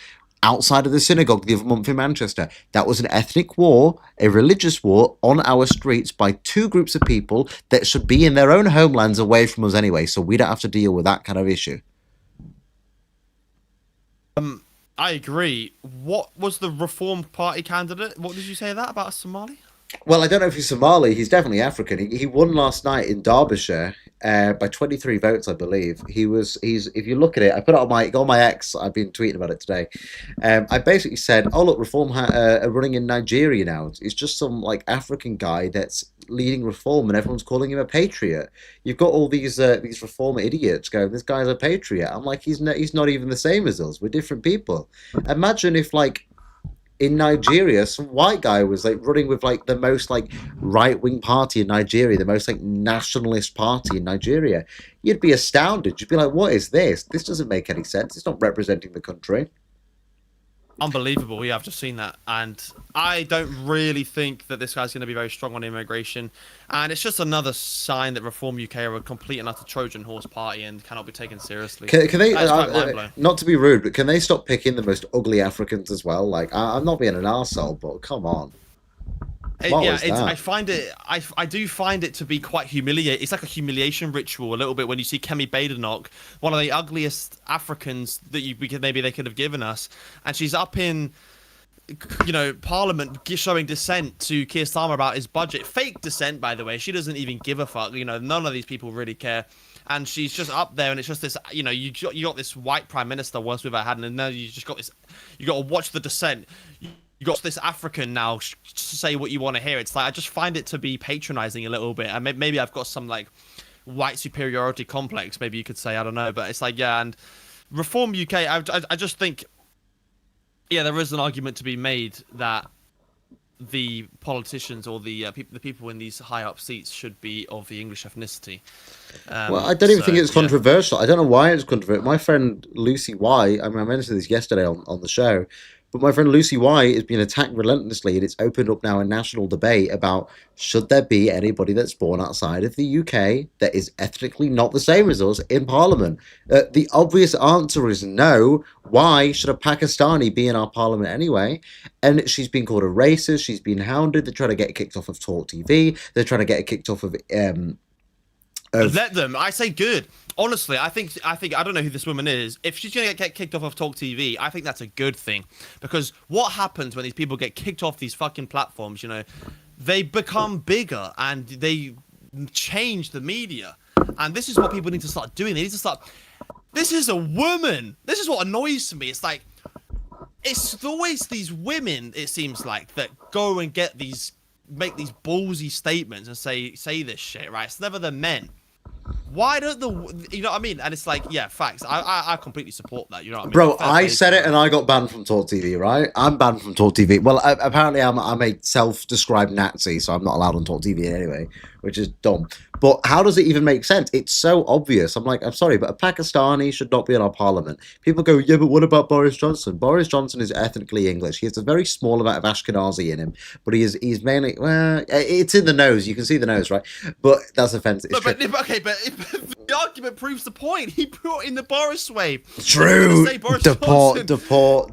outside of the synagogue the other month in Manchester. That was an ethnic war, a religious war on our streets by two groups of people that should be in their own homelands away from us anyway, so we don't have to deal with that kind of issue. I agree. What was the Reform Party candidate? What did you say that about a Somali? Well, I don't know if he's Somali. He's definitely African. He won last night in Derbyshire by 23 votes, I believe. He's. If you look at it, I put it on my X. I've been tweeting about it today. I basically said, "Oh look, Reform are running in Nigeria now. It's just some like African guy that's leading Reform, and everyone's calling him a patriot. You've got all these Reform idiots going, this guy's a patriot. I'm like, he's not even the same as us. We're different people. Imagine if like." In Nigeria, some white guy was like running with like the most like right-wing party in Nigeria, the most like nationalist party in Nigeria. You'd be astounded. You'd be like, what is this? This doesn't make any sense. It's not representing the country. Unbelievable. Yeah, I've just seen that. And I don't really think that this guy's going to be very strong on immigration. And it's just another sign that Reform UK are a complete and utter Trojan horse party and cannot be taken seriously. Can they, not to be rude, but can they stop picking the most ugly Africans as well? Like, I'm not being an arsehole, but come on. I find it. I do find it to be quite humiliating. It's like a humiliation ritual a little bit when you see Kemi Badenoch, one of the ugliest Africans that maybe they could have given us, and she's up in, Parliament showing dissent to Keir Starmer about his budget. Fake dissent, by the way. She doesn't even give a fuck. None of these people really care. And she's just up there, and it's just this. You got this white prime minister, worst we've ever had, and now you just got this. You got to watch the dissent. You got this African now to say what you want to hear. It's like I just find it to be patronizing a little bit, and maybe I've got some like white superiority complex. Maybe you could say, I don't know, but it's like and Reform UK. I just think there is an argument to be made that the politicians or the people in these high up seats should be of the English ethnicity. Well, I don't even think it's controversial. I don't know why it's controversial. My friend Lucy Y, I mentioned this yesterday on the show, but my friend Lucy Y is being attacked relentlessly, and it's opened up now a national debate about should there be anybody that's born outside of the UK that is ethnically not the same as us in Parliament. The obvious answer is no. Why should a Pakistani be in our Parliament anyway? And she's been called a racist. She's been hounded. They're trying to get kicked off of Talk TV. They're trying to get kicked off of let them. I say good. Honestly, I think I don't know who this woman is. If she's gonna get kicked off of Talk TV, I think that's a good thing, because what happens when these people get kicked off these fucking platforms? They become bigger and they change the media, and this is what people need to start doing. They need to start. This is a woman. This is what annoys me. It's like it's always these women. It seems like that go and make these ballsy statements and say this shit. Right? It's never the men. Why don't you know what I mean? And it's like, yeah, facts. I completely support that. You know what I mean? Bro, I said it and I got banned from Talk TV, right? I'm banned from Talk TV. Well, apparently I'm a self-described Nazi, so I'm not allowed on Talk TV anyway, which is dumb. But how does it even make sense? It's so obvious. I'm like, I'm sorry, but a Pakistani should not be in our parliament. People go, yeah, but what about Boris Johnson? Boris Johnson is ethnically English. He has a very small amount of Ashkenazi in him, but he's mainly, well, it's in the nose. You can see the nose, right? But that's offensive. But the argument proves the point. He brought in the Boris wave. True. Deport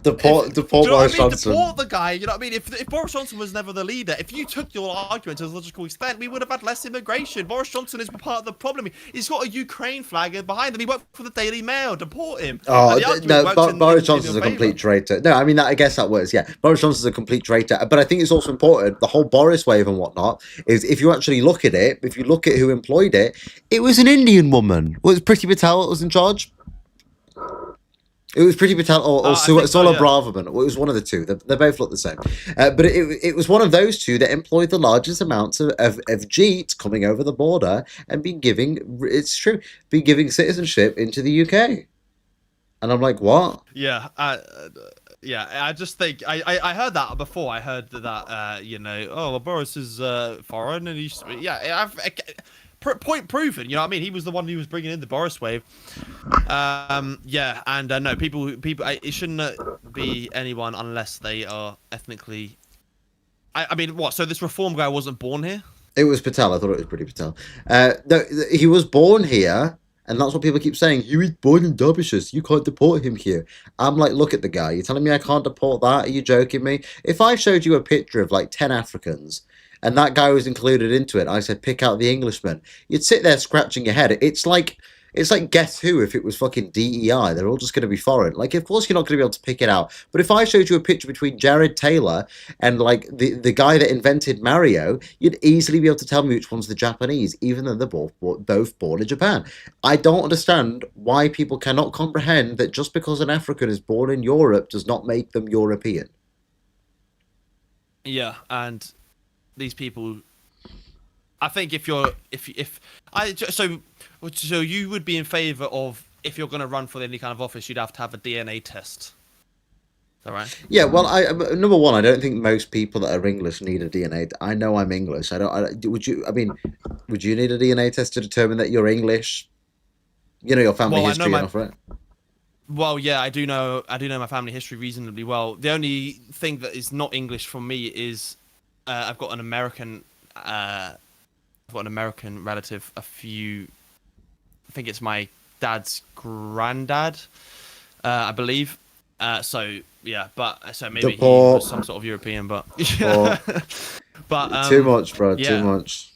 Boris Johnson. Deport the guy. You know what I mean? If Boris Johnson was never the leader, if you took your argument to a logical extent, we would have had less immigration. Boris Johnson is part of the problem. He's got a Ukraine flag behind him. He worked for the Daily Mail. Deport him. Oh, no, Boris Johnson's a complete traitor. No, I mean, I guess that works, yeah. Boris Johnson's a complete traitor. But I think it's also important, the whole Boris wave and whatnot, is if you actually look at it, if you look at who employed it, it was an Indian woman. Was Priti Patel that was in charge? It was Priti Patel or Sola Braverman. It was one of the two. They both look the same. But it was one of those two that employed the largest amounts of Jeets coming over the border and been giving citizenship into the UK. And I'm like, what? Yeah. I just think I heard that before. I heard that Boris is foreign and he's point proven. You know what I mean? He was the one who was bringing in the Boris wave. No, people. It shouldn't be anyone unless they are ethnically. I mean, what? So this Reform guy wasn't born here? It was Patel. I thought it was Priti Patel. No, he was born here. And that's what people keep saying. He's born in Derbyshire. You can't deport him here. I'm like, look at the guy. You're telling me I can't deport that? Are you joking me? If I showed you a picture of like 10 Africans and that guy was included into it, I said, pick out the Englishman, you'd sit there scratching your head. It's like Guess Who if it was fucking DEI. They're all just going to be foreign. Like, of course you're not going to be able to pick it out. But if I showed you a picture between Jared Taylor and, like, the guy that invented Mario, you'd easily be able to tell me which one's the Japanese, even though they're both born in Japan. I don't understand why people cannot comprehend that just because an African is born in Europe does not make them European. Yeah, and these people... I think so you would be in favour of, if you're going to run for any kind of office, you'd have to have a DNA test. Is that right? Yeah, well, number one, I don't think most people that are English need a DNA. I know I'm English. Would you? I mean, would you need a DNA test to determine that you're English? You know your family history and all, right? Well, yeah, I do know my family history reasonably well. The only thing that is not English for me is I've got an American relative. I think it's my dad's granddad, I believe. So yeah, but so maybe he was some sort of European, but but too much, bro. Yeah. Too much.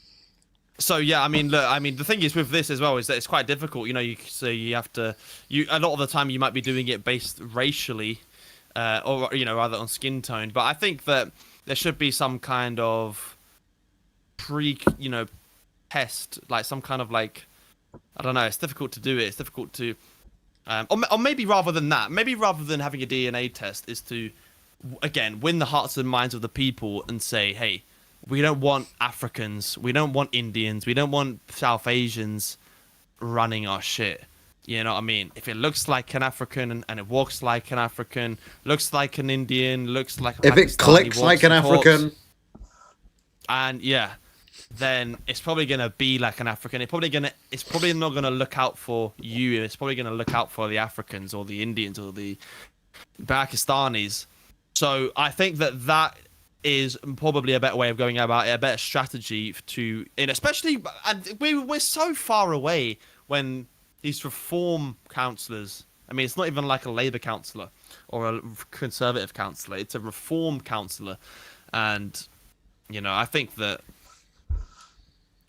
So yeah, I mean, look, the thing is with this as well is that it's quite difficult. You know, you have to a lot of the time you might be doing it based racially, or rather on skin tone. But I think that there should be some kind of test, like some kind of like, I don't know. It's difficult to do it. It's difficult to, or maybe rather than that, maybe rather than having a DNA test, is to, again, win the hearts and minds of the people and say, hey, we don't want Africans, we don't want Indians, we don't want South Asians running our shit. You know what I mean? If it looks like an African and it walks like an African, looks like an Indian, looks like a if it clicks like an African, and yeah, then it's probably gonna be like an African. It's probably not gonna look out for you. It's probably gonna look out for the Africans or the Indians or the Pakistanis. So I think that is probably a better way of going about it, a better strategy and especially, and we're so far away when these reform councillors. I mean, it's not even like a Labour councillor or a Conservative councillor. It's a reform councillor, and I think that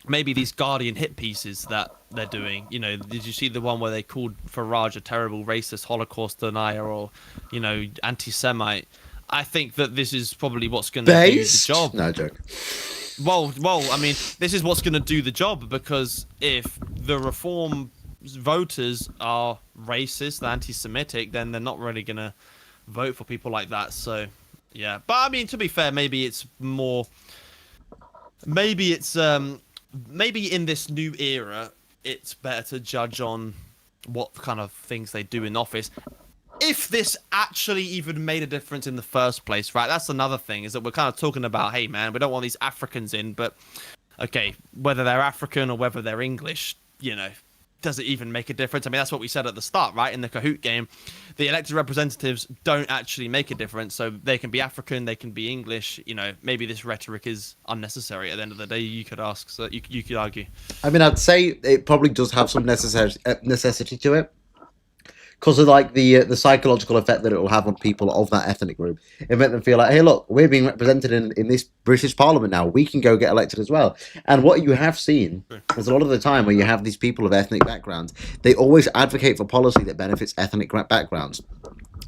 maybe these Guardian hit pieces that they're doing, did you see the one where they called Farage a terrible racist Holocaust denier or, anti-Semite? I think that this is probably what's going to do the job. No joke. Well, I mean, this is what's going to do the job, because if the reform voters are racist, anti-Semitic, then they're not really going to vote for people like that. So, yeah. But I mean, to be fair, maybe in this new era, it's better to judge on what kind of things they do in office. If this actually even made a difference in the first place, right? That's another thing, is that we're kind of talking about, hey, man, we don't want these Africans in, but, okay, whether they're African or whether they're English, does it even make a difference? I mean, that's what we said at the start, right? In the Kahoot game, the elected representatives don't actually make a difference. So they can be African, they can be English. Maybe this rhetoric is unnecessary at the end of the day, you could ask. So you could argue. I mean, I'd say it probably does have some necessity to it, because of like the psychological effect that it will have on people of that ethnic group. It make them feel like, hey, look, we're being represented in this British Parliament now. We can go get elected as well. And what you have seen is a lot of the time where you have these people of ethnic backgrounds, they always advocate for policy that benefits ethnic backgrounds.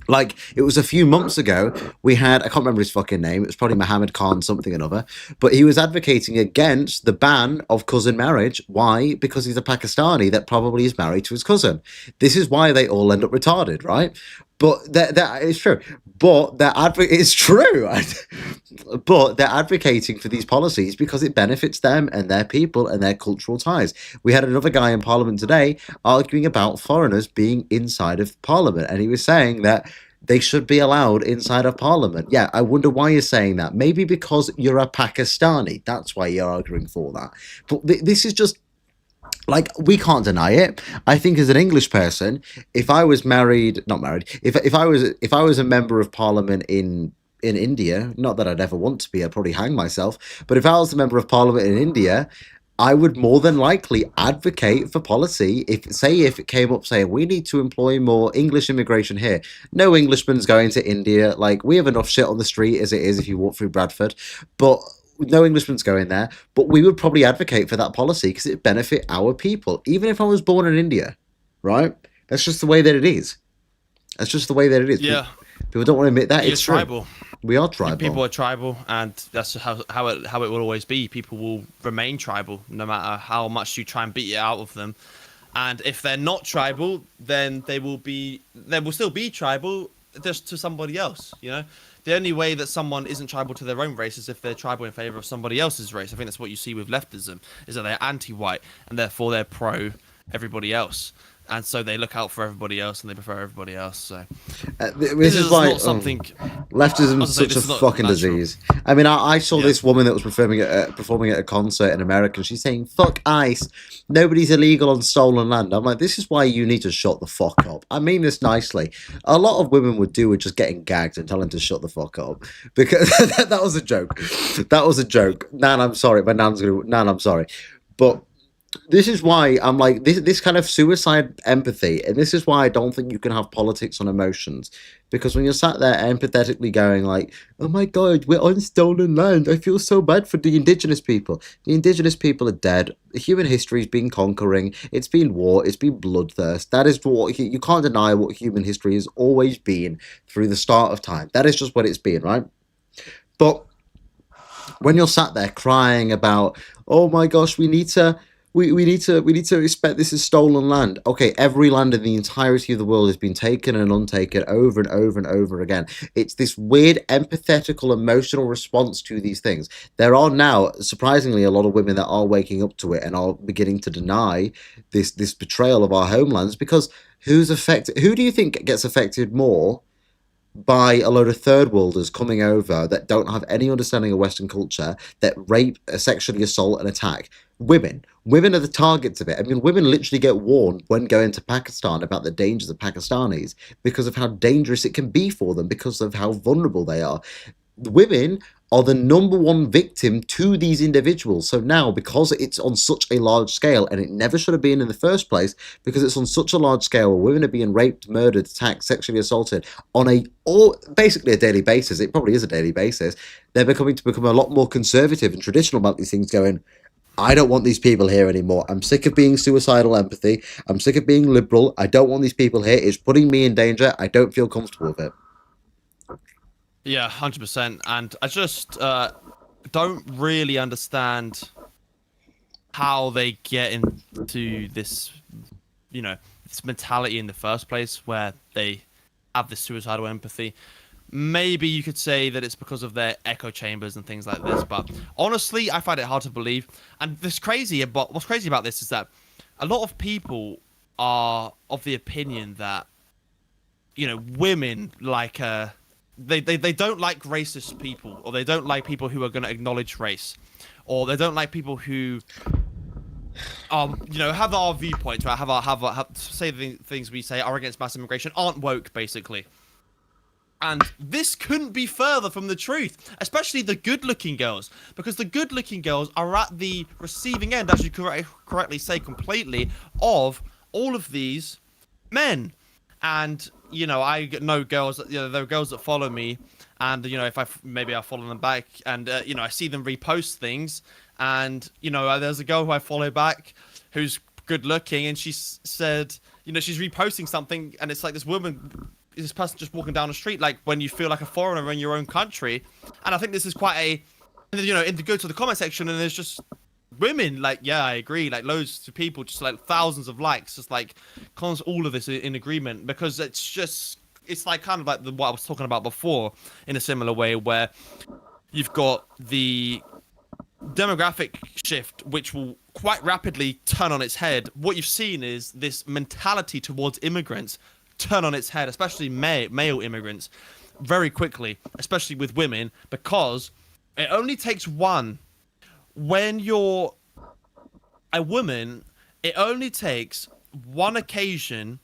Like, it was a few months ago, we had, I can't remember his fucking name, it was probably Mohammed Khan something or another, but he was advocating against the ban of cousin marriage. Why? Because he's a Pakistani that probably is married to his cousin. This is why they all end up retarded, right? But that is true. But it's true. But they're advocating for these policies because it benefits them and their people and their cultural ties. We had another guy in Parliament today arguing about foreigners being inside of Parliament, and he was saying that they should be allowed inside of Parliament. Yeah, I wonder why you're saying that. Maybe because you're a Pakistani. That's why you're arguing for that. But this is just, like, we can't deny it. I think as an English person, if I was if I was a member of Parliament in India, not that I'd ever want to be, I'd probably hang myself, but if I was a member of Parliament in India, I would more than likely advocate for policy if it came up saying we need to employ more English immigration here. No Englishman's going to India. Like, we have enough shit on the street as it is if you walk through Bradford, but no Englishman's going there. But we would probably advocate for that policy because it benefit our people. Even if I was born in India, right? That's just the way that it is. That's just the way that it is. Yeah. People don't want to admit that. You're it's tribal. True. We are tribal. People are tribal, and that's how it will always be. People will remain tribal no matter how much you try and beat it out of them. And if they're not tribal, then they will still be tribal, just to somebody else. You know, the only way that someone isn't tribal to their own race is if they're tribal in favor of somebody else's race. I think that's what you see with leftism, is that they're anti-white and therefore they're pro everybody else. And so they look out for everybody else and they prefer everybody else. So this is why not something. Leftism is such a fucking disease. I mean, I saw this woman that was performing at a concert in America. And she's saying, "Fuck ICE. Nobody's illegal on stolen land." I'm like, this is why you need to shut the fuck up. I mean this nicely. A lot of women would do with just getting gagged and telling to shut the fuck up, because that was a joke. That was a joke. Nan, I'm sorry. My nan's gonna. Nan, I'm sorry, but. This is why I'm like this kind of suicide empathy, and this is why I don't think you can have politics on emotions, because when you're sat there empathetically going like, "Oh my God, we're on stolen land. I feel so bad for the indigenous people." The indigenous people are dead. Human history's been conquering. It's been war. It's been bloodthirst. That is what you can't deny what human history has always been through the start of time. That is just what it's been, right? But when you're sat there crying about, "Oh my gosh, we need to respect this as stolen land." Okay, every land in the entirety of the world has been taken and untaken over and over and over again. It's this weird empathetical emotional response to these things. There are now, surprisingly, a lot of women that are waking up to it and are beginning to deny this betrayal of our homelands, because who's affected? Who do you think gets affected more by a load of third worlders coming over that don't have any understanding of Western culture, that rape, sexually assault and attack? Women are the targets of it. I mean, women literally get warned when going to Pakistan about the dangers of Pakistanis because of how dangerous it can be for them, because of how vulnerable they are. Women are the number one victim to these individuals. So now, because it's on such a large scale, and it never should have been in the first place, because it's on such a large scale where women are being raped, murdered, attacked, sexually assaulted on basically a daily basis. It probably is a daily basis. They're become a lot more conservative and traditional about these things, going, "I don't want these people here anymore. I'm sick of being suicidal empathy. I'm sick of being liberal. I don't want these people here. It's putting me in danger. I don't feel comfortable with it." Yeah, 100%. And I just don't really understand how they get into this, this mentality in the first place, where they have this suicidal empathy. Maybe you could say that it's because of their echo chambers and things like this, but honestly, I find it hard to believe. And what's crazy about this is that a lot of people are of the opinion that, women like they don't like racist people, or they don't like people who are going to acknowledge race, or they don't like people who have our viewpoints, right? Have say the things we say are against mass immigration, aren't woke, basically. And this couldn't be further from the truth, especially the good-looking girls, because the good-looking girls are at the receiving end, as you correctly say, completely, of all of these men. And I know girls, there are girls that follow me, and if I follow them back, and I see them repost things, and there's a girl who I follow back who's good-looking, and she said, she's reposting something, and it's like this person just walking down the street, like when you feel like a foreigner in your own country. And I think this is quite go to the comment section, and there's just women like, yeah, I agree, like loads of people, just like thousands of likes, just like all of this in agreement, because it's like kind of like what I was talking about before, in a similar way, where you've got the demographic shift, which will quite rapidly turn on its head. What you've seen is this mentality towards immigrants turn on its head, especially male immigrants, very quickly, especially with women, because it only takes one. When you're a woman, it only takes one occasion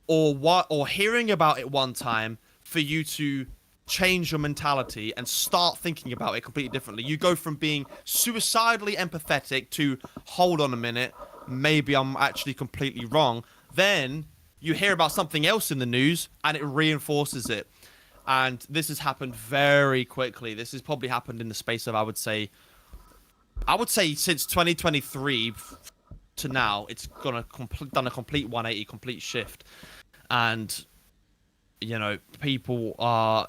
or hearing about it one time for you to change your mentality and start thinking about it completely differently. You go from being suicidally empathetic to, hold on a minute, maybe I'm actually completely wrong. Then you hear about something else in the news and it reinforces it. And this has happened very quickly. This has probably happened in the space of, I would say since 2023 to now, it's done a complete 180, complete shift. And you know, people are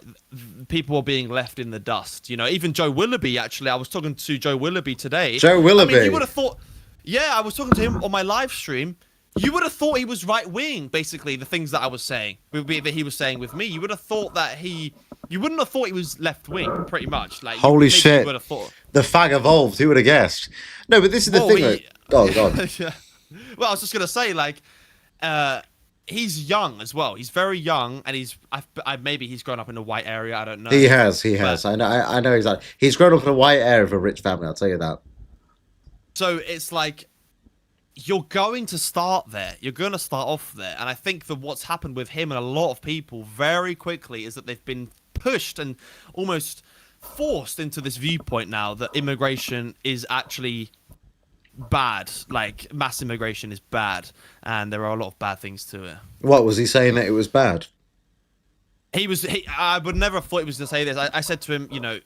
being left in the dust. You know, even Joe Willoughby, actually, I was talking to Joe Willoughby today. Joe Willoughby. I mean, you would have thought, yeah, I was talking to him on my live stream. You would have thought he was right wing, basically, the things that I was saying, that he was saying with me. You would have thought you wouldn't have thought he was left wing, pretty much. Like, holy shit. You would have thought. The fag evolved. Who would have guessed? No, but this is the thing. Oh, God. Yeah. Well, I was just going to say, like, he's young as well. He's very young, and maybe he's grown up in a white area. I don't know. He has. I know exactly. He's grown up in a white area of a rich family. I'll tell you that. So it's like you're going to start there. You're going to start off there, and I think that what's happened with him and a lot of people very quickly is that they've been pushed and almost forced into this viewpoint now that immigration is actually bad. Like, mass immigration is bad, and there are a lot of bad things to it. What was he saying, that it was bad? I would never have thought he was going to say this. I said to him, you know,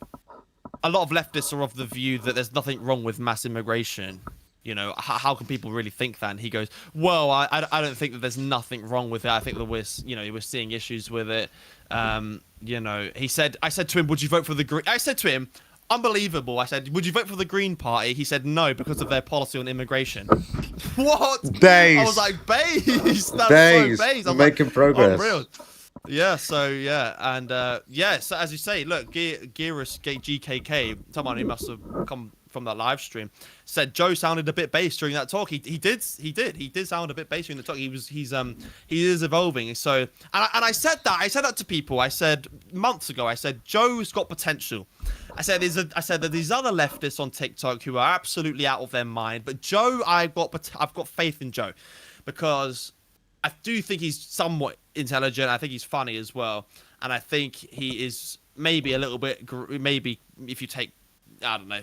a lot of leftists are of the view that there's nothing wrong with mass immigration. You know, how can people really think that? And he goes, well, I don't think that there's nothing wrong with it. I think that we're seeing issues with it. You know, I said to him, would you vote for the Green? I said to him, unbelievable. I said, would you vote for the Green Party? He said no, because of their policy on immigration. What? Base. I was like, base. That's base. so base. I'm making progress. Unreal. Yeah, so yeah, and so as you say, look, Gearus GKK, someone who must have come from that live stream, said Joe sounded a bit bass during that talk. He did sound a bit bass during the talk. He is evolving. So and I said that to people. I said months ago, I said Joe's got potential. I said that these other leftists on TikTok who are absolutely out of their mind, but Joe, I've got faith in Joe, because I do think he's somewhat intelligent. I think he's funny as well, and I think he is maybe a little bit. Maybe if you take, I don't know,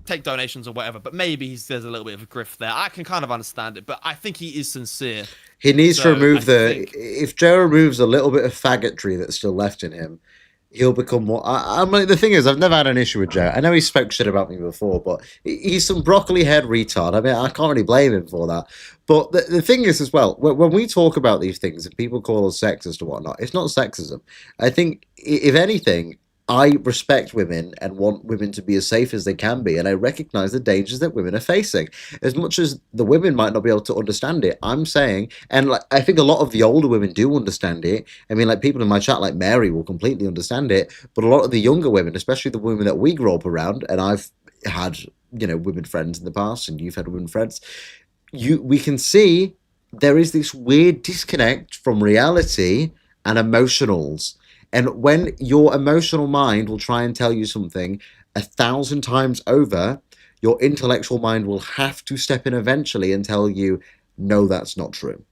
take donations or whatever, but maybe there's a little bit of a grift there. I can kind of understand it, but I think he is sincere. He needs to remove if Joe removes a little bit of faggotry that's still left in him, he'll become more. I mean, the thing is, I've never had an issue with Joe. I know he spoke shit about me before, but he's some broccoli head retard. I mean, I can't really blame him for that. But the thing is, as well, when we talk about these things and people call us sexist or whatnot, it's not sexism. I think, if anything, I respect women and want women to be as safe as they can be, and I recognize the dangers that women are facing. As much as the women might not be able to understand it, I'm saying, and like, I think a lot of the older women do understand it. I mean, like, people in my chat, like Mary, will completely understand it, but a lot of the younger women, especially the women that we grew up around, and I've had, you know, women friends in the past, and you've had women friends, we can see there is this weird disconnect from reality and emotionals. And when your emotional mind will try and tell you something 1,000 times over, your intellectual mind will have to step in eventually and tell you, no, that's not true.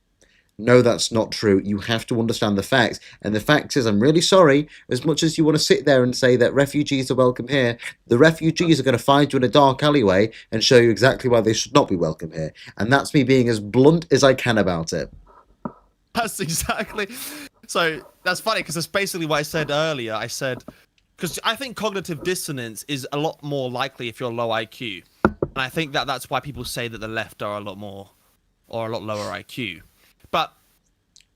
No, that's not true. You have to understand the facts. And the fact is, I'm really sorry, as much as you want to sit there and say that refugees are welcome here, the refugees are going to find you in a dark alleyway and show you exactly why they should not be welcome here. And that's me being as blunt as I can about it. That's exactly. So that's funny, because that's basically what I said earlier. I said, because I think cognitive dissonance is a lot more likely if you're low IQ. And I think that's why people say that the left are a lot lower IQ. But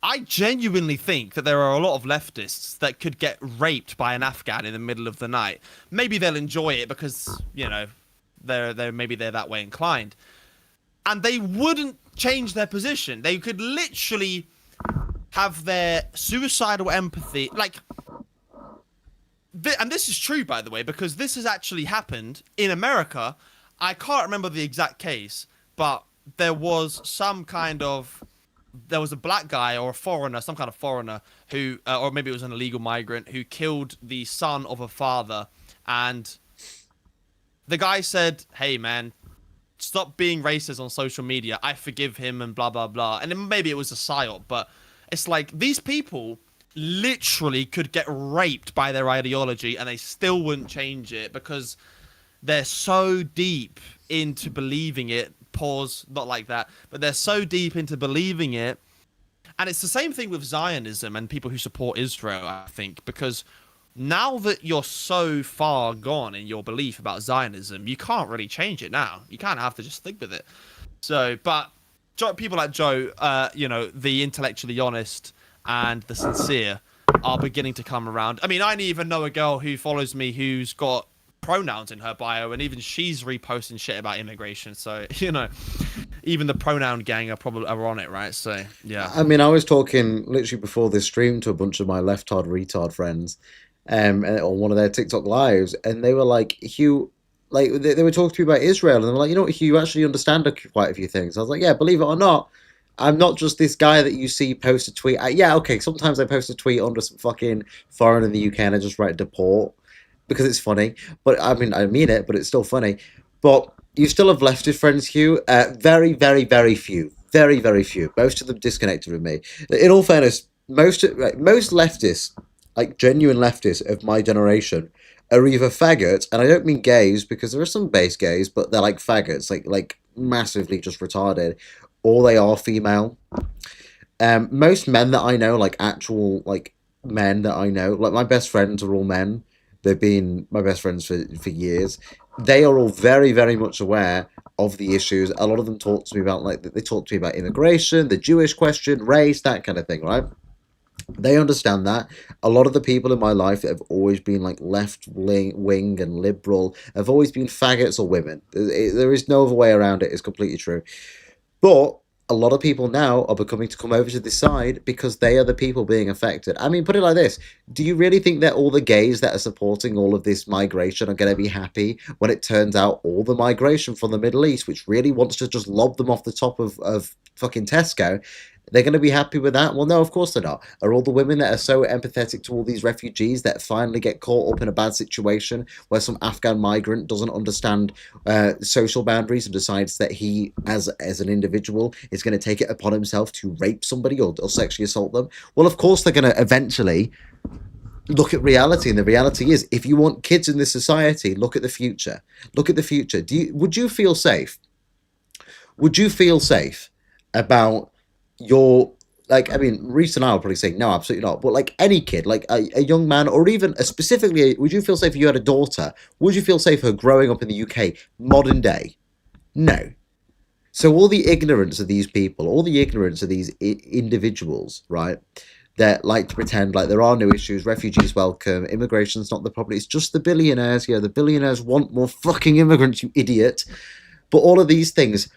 I genuinely think that there are a lot of leftists that could get raped by an Afghan in the middle of the night. Maybe they'll enjoy it because, you know, they're that way inclined. And they wouldn't change their position. They could literally have their suicidal empathy, like, and this is true, by the way, because this has actually happened in America. I can't remember the exact case, but there was a black guy or a foreigner, some kind of foreigner who, or maybe it was an illegal migrant, who killed the son of a father. And the guy said, hey, man, stop being racist on social media. I forgive him and blah, blah, blah. And then maybe it was a psyop, but it's like these people literally could get raped by their ideology and they still wouldn't change it because they're so deep into believing it. Pause, not like that, but they're so deep into believing it. And it's the same thing with Zionism and people who support Israel, I think, because now that you're so far gone in your belief about Zionism, you can't really change it now. You kind of have to just stick with it. So, but people like Joe, you know, the intellectually honest and the sincere are beginning to come around. I mean, I even know a girl who follows me who's got pronouns in her bio, and even she's reposting shit about immigration. So, you know, even the pronoun gang are on it, right? So, yeah. I mean, I was talking literally before this stream to a bunch of my leftard retard friends, on one of their TikTok lives, and they were like, Hugh, like they were talking to me about Israel, and they were like, you know what, Hugh, you actually understand quite a few things. I was like, yeah, believe it or not, I'm not just this guy that you see post a tweet. Yeah, okay, sometimes I post a tweet under some fucking foreign in the UK, and I just write deport because it's funny. But I mean it, but it's still funny. But you still have leftist friends, Hugh. Very, very, very few. Very, very few. Most of them disconnected with me. In all fairness, most leftists, like genuine leftists of my generation, are either faggots, and I don't mean gays because there are some base gays, but they're like faggots, like massively just retarded, or they are female. Most men that I know, like actual like men that I know, like my best friends are all men. They've been my best friends for years. They are all very, very much aware of the issues. A lot of them talk to me about they talk to me about immigration, the Jewish question, race, that kind of thing, right? They understand that. A lot of the people in my life that have always been like left wing and liberal have always been faggots or women. There is no other way around it. It's completely true. But a lot of people now are becoming to come over to this side because they are the people being affected. I mean, put it like this. Do you really think that all the gays that are supporting all of this migration are going to be happy when it turns out all the migration from the Middle East, which really wants to just lob them off the top of fucking Tesco, they're going to be happy with that? Well, no, of course they're not. Are all the women that are so empathetic to all these refugees that finally get caught up in a bad situation where some Afghan migrant doesn't understand social boundaries and decides that he, as an individual, is going to take it upon himself to rape somebody or sexually assault them? Well, of course they're going to eventually look at reality, and the reality is, if you want kids in this society, look at the future. Look at the future. Would you feel safe? Would you feel safe about your, like, I mean, Reece and I will probably say no, absolutely not. But like any kid, like a young man, or even specifically, would you feel safe if you had a daughter? Would you feel safe her growing up in the UK, modern day? No. So all the ignorance of these people, all the ignorance of these individuals, right, that like to pretend like there are no issues, refugees welcome, immigration's not the problem, it's just the billionaires. Yeah, the billionaires want more fucking immigrants, you idiot. But all of these things,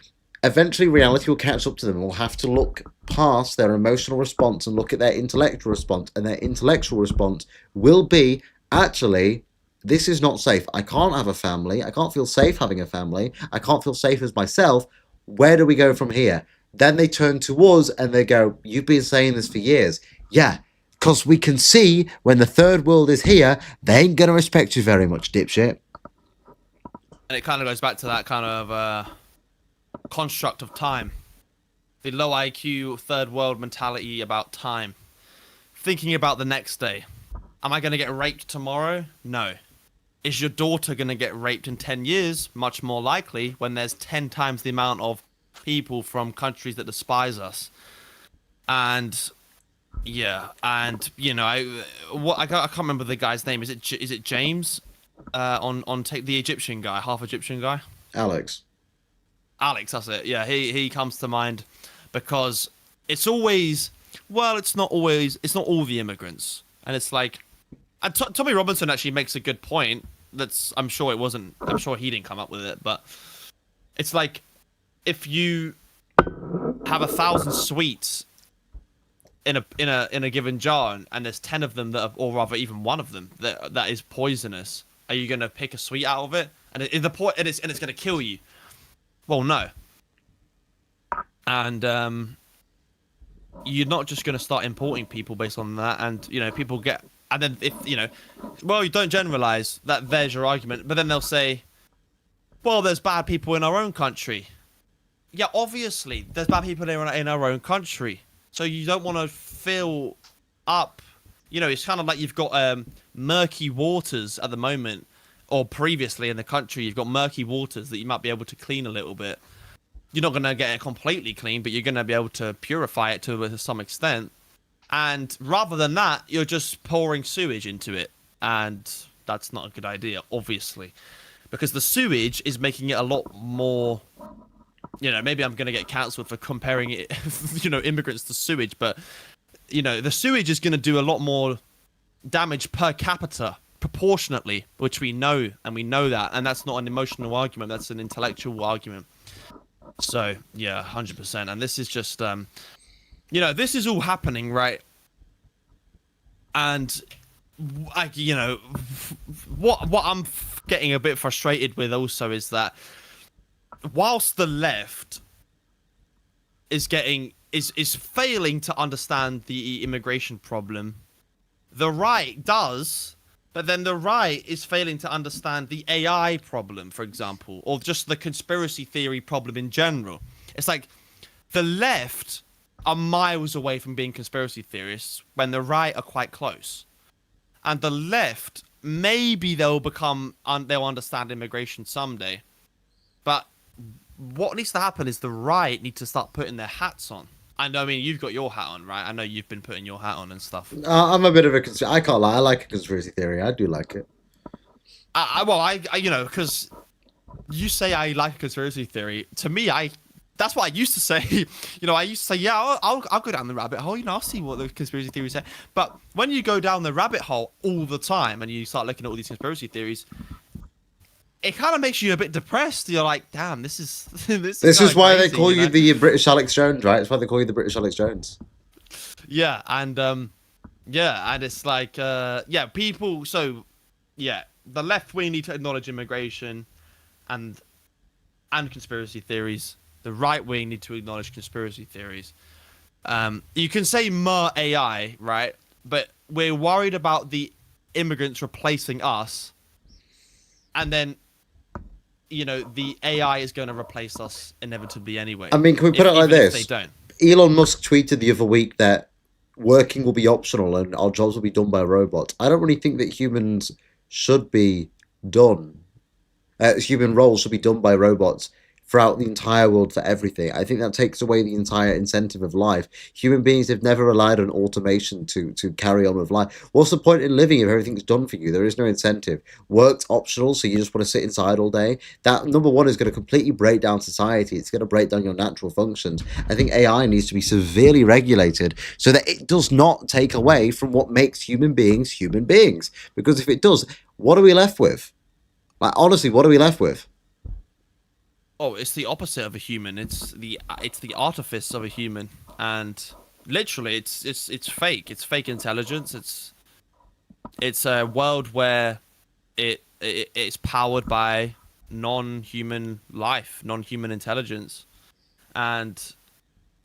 eventually reality will catch up to them, and we'll have to look past their emotional response and look at their intellectual response, and their intellectual response will be, actually, this is not safe. I can't have a family. I can't feel safe having a family. I can't feel safe as myself. Where do we go from here? Then they turn to us and they go, you've been saying this for years. Yeah, because we can see when the third world is here, they ain't going to respect you very much, dipshit. And it kind of goes back to that kind of construct of time. The low IQ, third world mentality about time. Thinking about the next day. Am I going to get raped tomorrow? No. Is your daughter going to get raped in 10 years? Much more likely, when there's 10 times the amount of people from countries that despise us. And yeah, and you know, I can't remember the guy's name. Is it James? The Egyptian guy, half Egyptian guy. Alex, that's it. Yeah, he comes to mind because it's always, well, it's not all the immigrants, and it's like, and Tommy Robinson actually makes a good point. I'm sure he didn't come up with it, but it's like, if you have 1,000 sweets in a given jar, and there's 10 of them that are, or rather even one of them that is poisonous, are you gonna pick a sweet out of it? And it's gonna kill you? Well, no. And you're not just gonna start importing people based on that, and you know, people get, and then if you know, well, you don't generalize that. There's your argument, but then they'll say, well, there's bad people in our own country. Yeah, obviously, there's bad people in our own country. So you don't want to fill up you know, it's kind of like you've got murky waters at the moment, or previously in the country, you've got murky waters that you might be able to clean a little bit. You're not going to get it completely clean, but you're going to be able to purify it to some extent. And rather than that, you're just pouring sewage into it. And that's not a good idea, obviously. Because the sewage is making it a lot more... You know, maybe I'm going to get cancelled for comparing it, you know, immigrants to sewage. But, you know, the sewage is going to do a lot more damage per capita, proportionately, which we know, and we know that. And that's not an emotional argument. That's an intellectual argument. So, yeah, 100%. And this is just... you know, this is all happening, right? And, you know, what I'm getting a bit frustrated with also is that whilst the left is failing to understand the immigration problem, the right does, but then the right is failing to understand the AI problem, for example, or just the conspiracy theory problem in general. It's like the left are miles away from being conspiracy theorists when the right are quite close. And the left, maybe they'll understand immigration someday. But what needs to happen is the right need to start putting their hats on. And I mean, you've got your hat on, right? I know you've been putting your hat on and stuff. I'm a bit of a I can't lie. I like a conspiracy theory. I do like it. I you know, because you say I like a conspiracy theory. To me, that's what I used to say. You know, I used to say, yeah, I'll go down the rabbit hole. You know, I'll see what the conspiracy theories say. But when you go down the rabbit hole all the time and you start looking at all these conspiracy theories, it kind of makes you a bit depressed. You're like, damn, this is this is why crazy, they call you the British Alex Jones, right? It's why they call you the British Alex Jones. Yeah, and it's like, yeah, people. So, yeah, the left wing need to acknowledge immigration, and conspiracy theories. The right wing need to acknowledge conspiracy theories. You can say more AI, right? But we're worried about the immigrants replacing us. And then, you know, the AI is going to replace us inevitably anyway. I mean, can we put it like this? If they don't. Elon Musk tweeted the other week that working will be optional and our jobs will be done by robots. I don't really think that humans should be done. Human roles should be done by robots throughout the entire world for everything. I think that takes away the entire incentive of life. Human beings have never relied on automation to carry on with life. What's the point in living if everything's done for you? There is no incentive. Work's optional, so you just want to sit inside all day. That, number one, is going to completely break down society. It's going to break down your natural functions. I think AI needs to be severely regulated so that it does not take away from what makes human beings human beings. Because if it does, what are we left with? Like, honestly, what are we left with? Oh, it's the opposite of a human. It's the artifice of a human, and literally, it's fake. It's fake intelligence. It's a world where it's powered by non-human life, non-human intelligence, and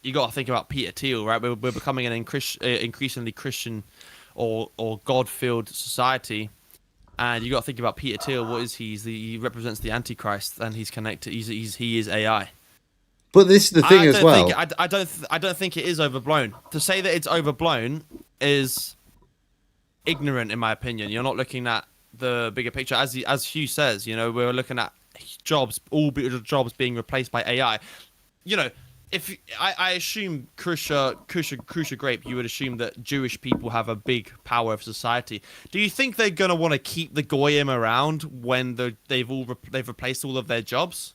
you got to think about Peter Thiel, right? We're becoming an increasingly Christian or God-filled society. And you got to think about Peter Thiel. What is he? He represents the Antichrist, and he's connected. He is AI. But this is the thing as well. I don't think it is overblown. To say that it's overblown is ignorant, in my opinion. You're not looking at the bigger picture. As Hugh says, you know, we're looking at all jobs being replaced by AI. You know, if I assume Crucial Grape, you would assume that Jewish people have a big power of society. Do you think they're gonna want to keep the goyim around when they've replaced all of their jobs?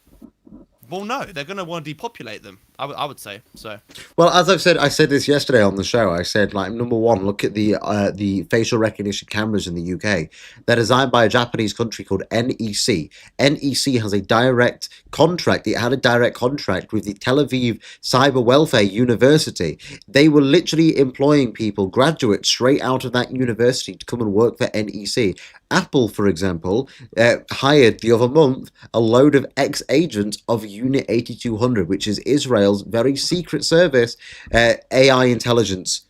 Well, no, they're gonna want to depopulate them. I would say so. Well, as I've said, I said this yesterday on the show. I said, like, number one, look at the facial recognition cameras in the UK. They're designed by a Japanese country called NEC. NEC has a direct contract. It had a direct contract with the Tel Aviv Cyber Welfare University. They were literally employing people, graduates, straight out of that university to come and work for NEC. Apple, for example, hired the other month a load of ex-agents of Unit 8200, which is Israel's very secret service AI intelligence,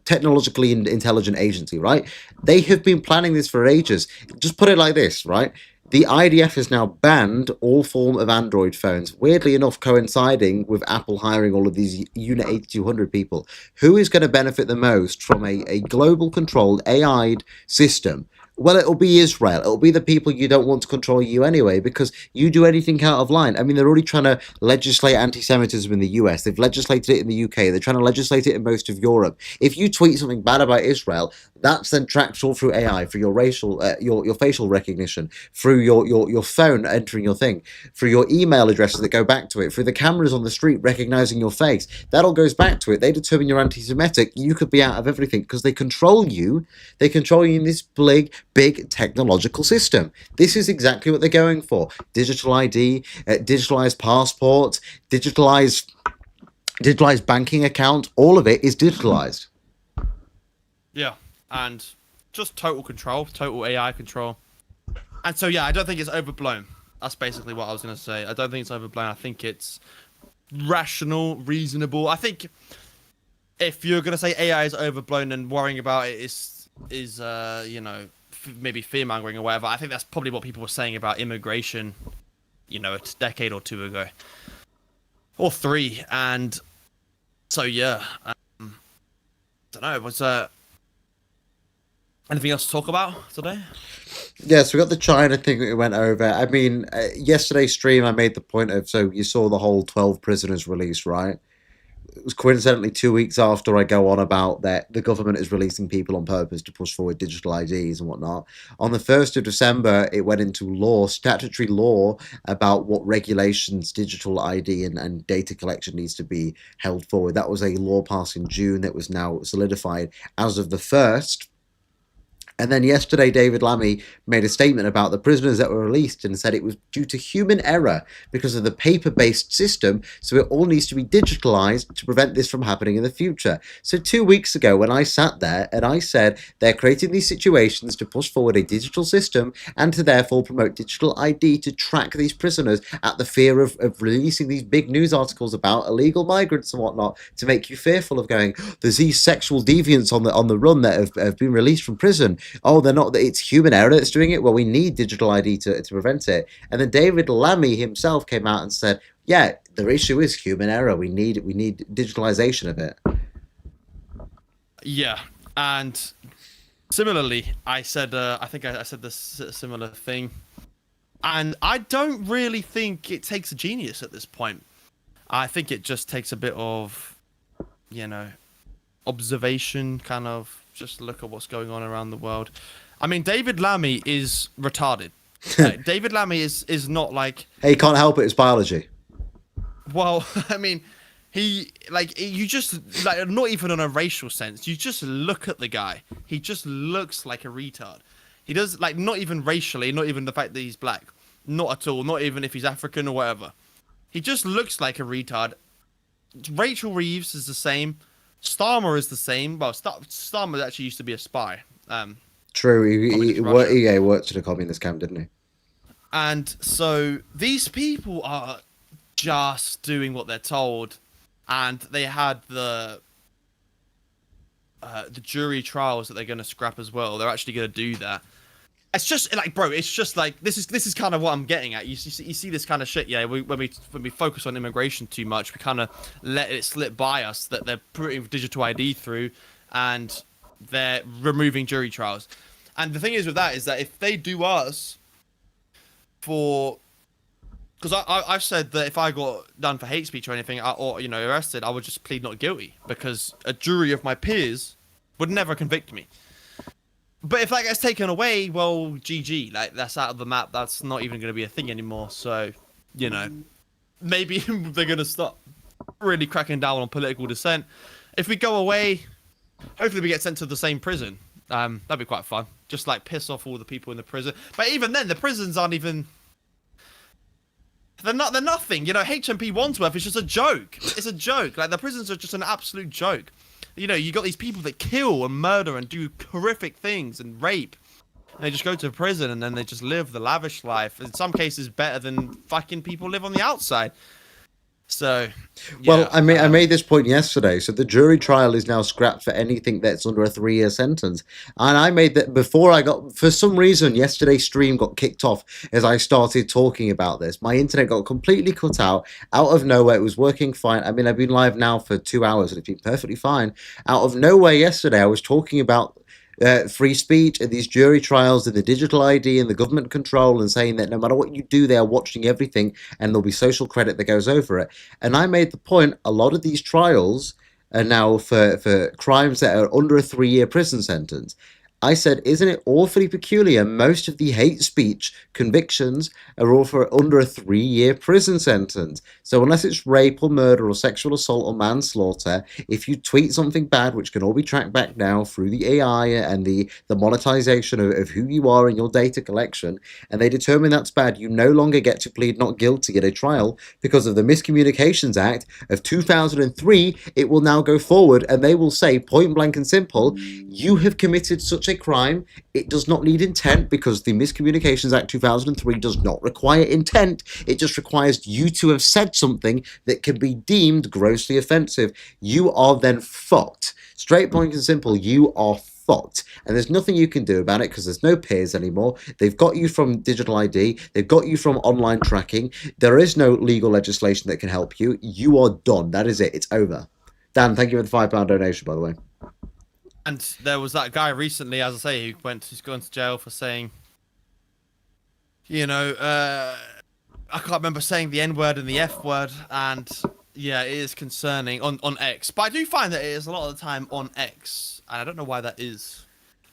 technologically intelligent agency, right? They have been planning this for ages. Just put it like this, right? The IDF has now banned all form of Android phones, weirdly enough coinciding with Apple hiring all of these Unit 8200 people. Who is going to benefit the most from a global controlled AI'd system? Well, it'll be Israel. It'll be the people you don't want to control you anyway, because you do anything out of line. I mean, they're already trying to legislate anti-Semitism in the US. They've legislated it in the UK. They're trying to legislate it in most of Europe. If you tweet something bad about Israel, that's then tracked all through AI, for your racial, your facial recognition, through your phone entering your thing, through your email addresses that go back to it, through the cameras on the street recognizing your face. That all goes back to it. They determine you're anti-Semitic. You could be out of everything because they control you. They control you in this big technological system. This is exactly what they're going for. Digital ID, digitalized passports, digitalized banking account. All of it is digitalized. Yeah, and just total control, total AI control. And so, yeah, I don't think it's overblown. That's basically what I was going to say. I don't think it's overblown. I think it's rational, reasonable. I think if you're going to say AI is overblown and worrying about it is you know, maybe fear-mongering or whatever, I think that's probably what people were saying about immigration, you know, a decade or two ago. Or three. And so, yeah. I don't know. Was anything else to talk about today? Yeah, so we got the China thing that we went over. I mean, yesterday's stream, I made the point of, so you saw the whole 12 prisoners released, right? It was coincidentally 2 weeks after I go on about that the government is releasing people on purpose to push forward digital IDs and whatnot. On the 1st of December, it went into law, statutory law, about what regulations digital ID and data collection needs to be held forward. That was a law passed in June that was now solidified as of the 1st. And then yesterday, David Lammy made a statement about the prisoners that were released and said it was due to human error because of the paper-based system, so it all needs to be digitalized to prevent this from happening in the future. So 2 weeks ago, when I sat there and I said they're creating these situations to push forward a digital system and to therefore promote digital ID to track these prisoners at the fear of releasing these big news articles about illegal migrants and whatnot to make you fearful of going, there's these sexual deviants on the run that have been released from prison. Oh, they're not, it's human error that's doing it. Well, we need digital ID to prevent it. And then David Lammy himself came out and said, yeah, the issue is human error. We need digitalization of it. Yeah, and similarly, I said, I think I said this similar thing. And I don't really think it takes a genius at this point. I think it just takes a bit of, you know, observation, kind of just look at what's going on around the world. I mean, David Lammy is retarded. David Lammy is not like... Hey, can't help it, it's biology. Well, I mean, he, like, you just, like, not even on a racial sense, you just look at the guy. He just looks like a retard. He does, like, not even racially, not even the fact that he's black. Not at all, not even if he's African or whatever. He just looks like a retard. Rachel Reeves is the same. Starmer is the same. Well, Starmer actually used to be a spy. True, he worked at a communist camp, didn't he? And so these people are just doing what they're told, and they had the jury trials that they're going to scrap as well. They're actually going to do that. It's just like, bro, it's just like this is kind of what I'm getting at. You see this kind of shit, yeah. When we focus on immigration too much, we kind of let it slip by us that they're putting digital ID through, and they're removing jury trials. And the thing is with that is that if they do us for, because I've said that if I got done for hate speech or anything, or you know, arrested, I would just plead not guilty because a jury of my peers would never convict me. But if that gets taken away, well, GG. Like, that's out of the map. That's not even going to be a thing anymore. So, you know, maybe they're going to stop really cracking down on political dissent. If we go away, hopefully we get sent to the same prison. That'd be quite fun. Just, like, piss off all the people in the prison. But even then, the prisons aren't even... They're nothing. You know, HMP Wandsworth is just a joke. It's a joke. Like, the prisons are just an absolute joke. You know, you got these people that kill and murder and do horrific things and rape. And they just go to prison and then they just live the lavish life. In some cases, better than fucking people live on the outside. So, Well, yeah, I made this point yesterday. So the jury trial is now scrapped for anything that's under a 3-year sentence. And I made that before I got, for some reason, yesterday's stream got kicked off as I started talking about this. My internet got completely cut out of nowhere. It was working fine. I mean, I've been live now for 2 hours and it's been perfectly fine. Out of nowhere yesterday, I was talking about free speech and these jury trials and the digital ID and the government control and saying that no matter what you do, they are watching everything and there'll be social credit that goes over it. And I made the point a lot of these trials are now for crimes that are under a 3-year prison sentence. I said, isn't it awfully peculiar? Most of the hate speech convictions are all for under a 3-year prison sentence. So unless it's rape or murder or sexual assault or manslaughter, if you tweet something bad, which can all be tracked back now through the AI and the monetization of who you are and your data collection, and they determine that's bad, you no longer get to plead not guilty at a trial because of the Miscommunications Act of 2003. It will now go forward and they will say point blank and simple, you have committed such a crime. It does not need intent because the Miscommunications Act 2003 does not require intent. It just requires you to have said something that can be deemed grossly offensive. You are then fucked. Straight point and simple, you are fucked. And there's nothing you can do about it because there's no peers anymore. They've got you from digital ID. They've got you from online tracking. There is no legal legislation that can help you. You are done. That is it. It's over. Dan, thank you for the £5 donation, by the way. and there was that guy recently, as I say, who's gone to jail for saying, I can't remember saying the N word and the F word, and yeah, it is concerning on X. But I do find that it is a lot of the time on X, and I don't know why that is.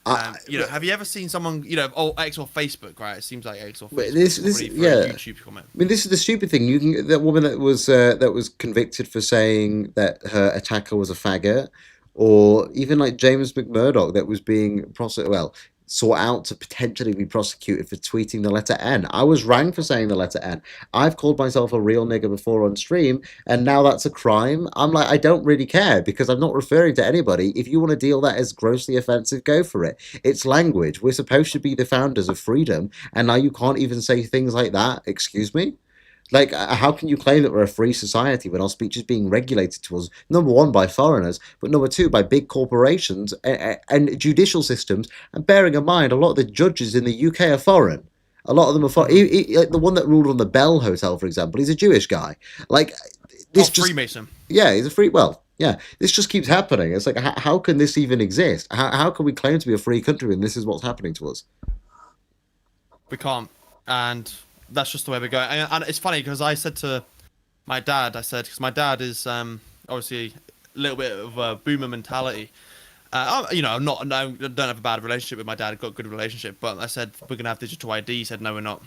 Have you ever seen someone, X or Facebook, right? It seems like X or Facebook. This YouTube comment. I mean, this is the stupid thing. That woman that was convicted for saying that her attacker was a faggot, or even like James McMurdoch that was being sought out to potentially be prosecuted for tweeting the letter N. I was rang for saying the letter N. I've called myself a real nigger before on stream, and now that's a crime. I'm like, I don't really care because I'm not referring to anybody. If you want to deal that as grossly offensive, go for it. It's language. We're supposed to be the founders of freedom, and now you can't even say things like that. Excuse me? Like, how can you claim that we're a free society when our speech is being regulated to us, number one, by foreigners, but number two, by big corporations and judicial systems? And bearing in mind, a lot of the judges in the UK are foreign. A lot of them are foreign. Like the one that ruled on the Bell Hotel, for example, he's a Jewish guy. Like, this Freemason. Yeah, he's a this just keeps happening. It's like, how can this even exist? How can we claim to be a free country when this is what's happening to us? We can't. And that's just the way we're going. And it's funny because I said to my dad, because my dad is obviously a little bit of a boomer mentality. I don't have a bad relationship with my dad. I've got a good relationship. But I said, we're going to have digital ID. He said, no, we're not.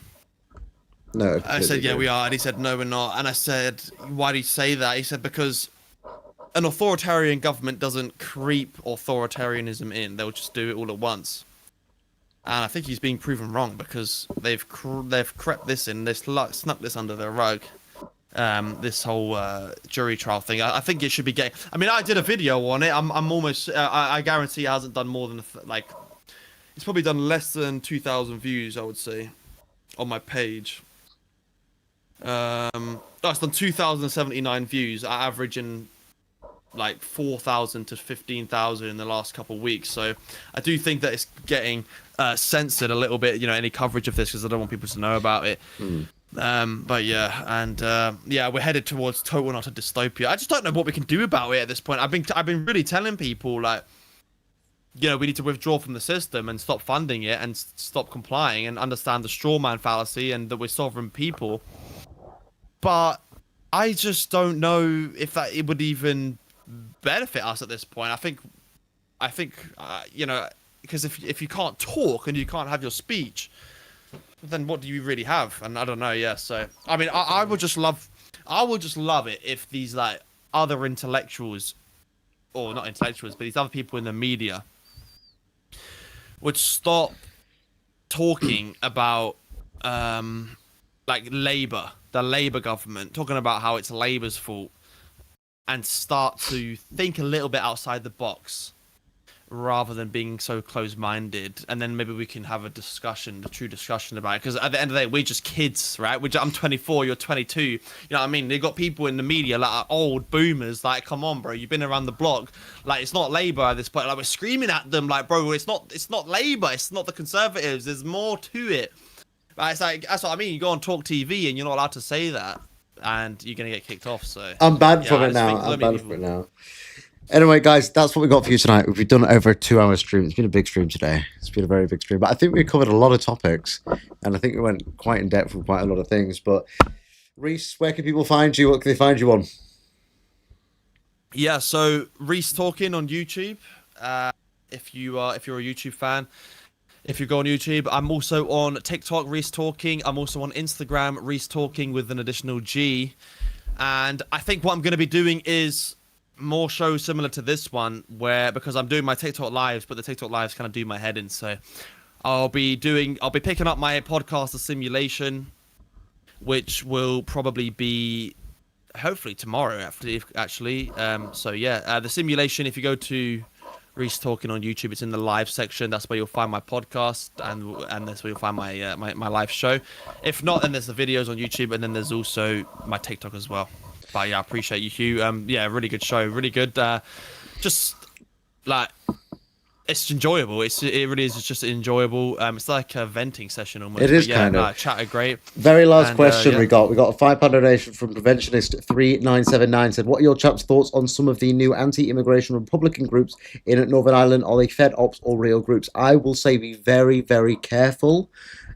No. I said, yeah, we are. And he said, no, we're not. And I said, why do you say that? He said, because an authoritarian government doesn't creep authoritarianism in. They'll just do it all at once. And I think he's being proven wrong because they've crept this in, snuck this under their rug. This whole jury trial thing. I think it should be getting. I mean, I did a video on it. I'm almost. I guarantee it hasn't done more than it's probably done less than 2,000 views. I would say, on my page. It's done 2,079 views, averaging like 4,000 to 15,000 in the last couple of weeks. So I do think that it's getting censored a little bit, any coverage of this, because I don't want people to know about it. But yeah, and we're headed towards total and utter dystopia. I just don't know what we can do about it at this point. I've been really telling people we need to withdraw from the system and stop funding it and stop complying and understand the straw man fallacy and that we're sovereign people. But I just don't know if it would even benefit us at this point. I think because if you can't talk and you can't have your speech, then what do you really have? And I don't know. Yeah. So I mean, I would just love it if these other intellectuals, or not intellectuals, but these other people in the media would stop talking about Labour, the Labour government, talking about how it's Labour's fault, and start to think a little bit outside the box. rather than being so close-minded, and then maybe we can have a discussion, a true discussion about it. Because at the end of the day, we're just kids, right? I'm 24, you're 22. You know what I mean? They got people in the media like old boomers. Like, come on, bro, you've been around the block. Like, it's not Labour at this point. Like, we're screaming at them, like, bro, it's not Labour. It's not the Conservatives. There's more to it. Right? It's like, that's what I mean. You go on Talk TV and you're not allowed to say that, and you're gonna get kicked off. So I'm banned from it now. I'm banned from it now. Anyway, guys, that's what we got for you tonight. We've done over a 2-hour stream. It's been a big stream today. It's been a very big stream. But I think we covered a lot of topics. And I think we went quite in depth with quite a lot of things. But, Reece, where can people find you? What can they find you on? Yeah, so ReeceTalking on YouTube. If you're a YouTube fan. If you go on YouTube, I'm also on TikTok, ReeceTalking. I'm also on Instagram, ReeceTalking with an additional G. And I think what I'm going to be doing is more shows similar to this one, where because I'm doing my TikTok lives, but the TikTok lives kind of do my head in. So I'll be picking up my podcast, The Simulation, which will probably be hopefully tomorrow actually. So yeah, The Simulation. If you go to ReeceTalking on YouTube, it's in the live section. That's where you'll find my podcast, and that's where you'll find my my live show. If not, then there's the videos on YouTube, and then there's also my TikTok as well. But yeah, I appreciate you, Hugh. Yeah, really good show, really good. Just like it's enjoyable. It really is just enjoyable. It's like a venting session almost. It is kind of. Chat are great. Very last question we got. We got a £5 donation from Preventionist 3979. Said, "What are your chaps' thoughts on some of the new anti-immigration Republican groups in Northern Ireland? Are they Fed ops or real groups?" I will say, be very, very careful,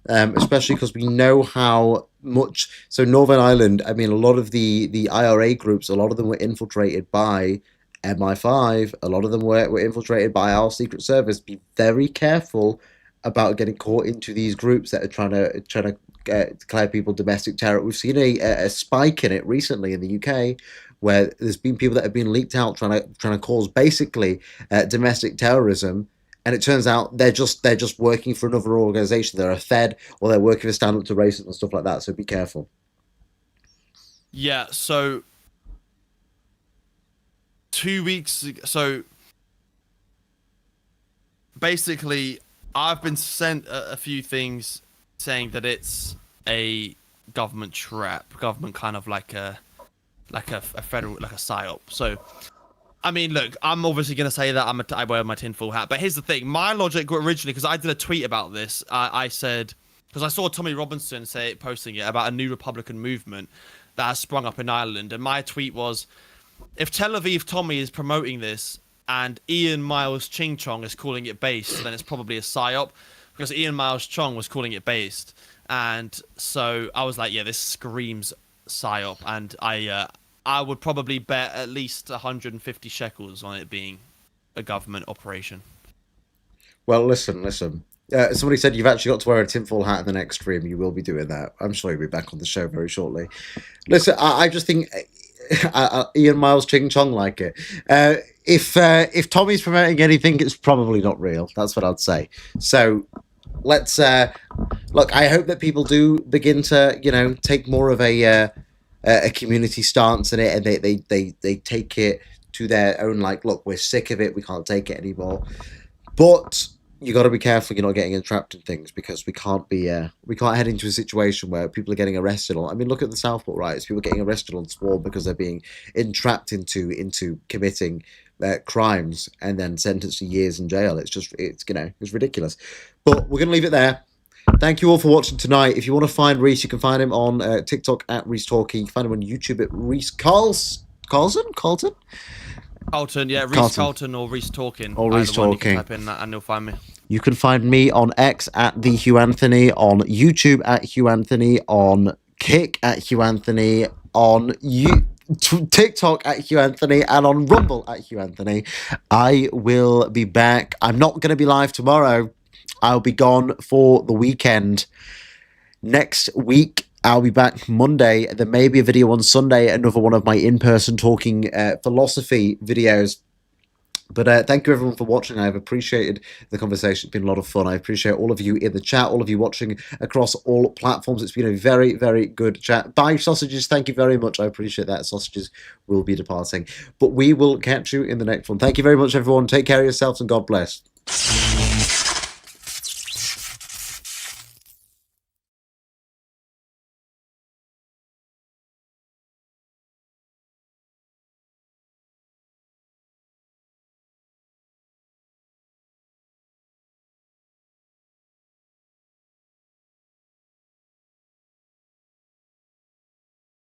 especially because we know how much. So Northern Ireland, I mean, a lot of the IRA groups, a lot of them were infiltrated by MI5. A lot of them were infiltrated by our Secret Service. Be very careful about getting caught into these groups that are trying to declare people domestic terror. We've seen a spike in it recently in the UK, where there's been people that have been leaked out trying to cause basically domestic terrorism. And it turns out they're just working for another organization. They're a Fed, or they're working to stand up to racism and stuff like that. So be careful. Yeah. So 2 weeks ago, so basically, I've been sent a few things saying that it's a government trap, government kind of like a federal, like a psyop. So. I mean, look, I'm obviously going to say that I wear my tinfoil hat. But here's the thing. My logic originally, because I did a tweet about this, I said, because I saw Tommy Robinson posting it about a new Republican movement that has sprung up in Ireland. And my tweet was, if Tel Aviv Tommy is promoting this and Ian Miles Ching Chong is calling it based, then it's probably a psyop, because Ian Miles Chong was calling it based. And so I was like, yeah, this screams psyop. And I would probably bet at least 150 shekels on it being a government operation. Well, listen. Somebody said you've actually got to wear a tinfoil hat in the next stream. You will be doing that. I'm sure you'll be back on the show very shortly. Listen, I just think Ian Miles Ching Chong like it. If Tommy's promoting anything, it's probably not real. That's what I'd say. So let's look. I hope that people do begin to take more of a community stance in it, and they take it to their own, like, look, we're sick of it, we can't take it anymore. But you got to be careful you're not getting entrapped in things, because we can't head into a situation where people are getting arrested on. I mean, look at the Southport riots, people getting arrested on Swarm because they're being entrapped into committing crimes and then sentenced to years in jail. It's ridiculous. But we're gonna leave it there. Thank you all for watching tonight. If you want to find Reece, you can find him on TikTok at ReeceTalking. You can find him on YouTube at Reece Carlton, yeah, Reece Carlton or ReeceTalking. Or ReeceTalking. You can type in that and you'll find me. You can find me on X at the Hugh Anthony, on YouTube at Hugh Anthony, on Kick at Hugh Anthony, on TikTok at Hugh Anthony, and on Rumble at Hugh Anthony. I will be back. I'm not going to be live tomorrow. I'll be gone for the weekend. Next week, I'll be back Monday. There may be a video on Sunday, another one of my in-person talking philosophy videos. But thank you everyone for watching. I've appreciated the conversation. It's been a lot of fun. I appreciate all of you in the chat, all of you watching across all platforms. It's been a very, very good chat. Bye, sausages. Thank you very much. I appreciate that. Sausages will be departing. But we will catch you in the next one. Thank you very much, everyone. Take care of yourselves and God bless.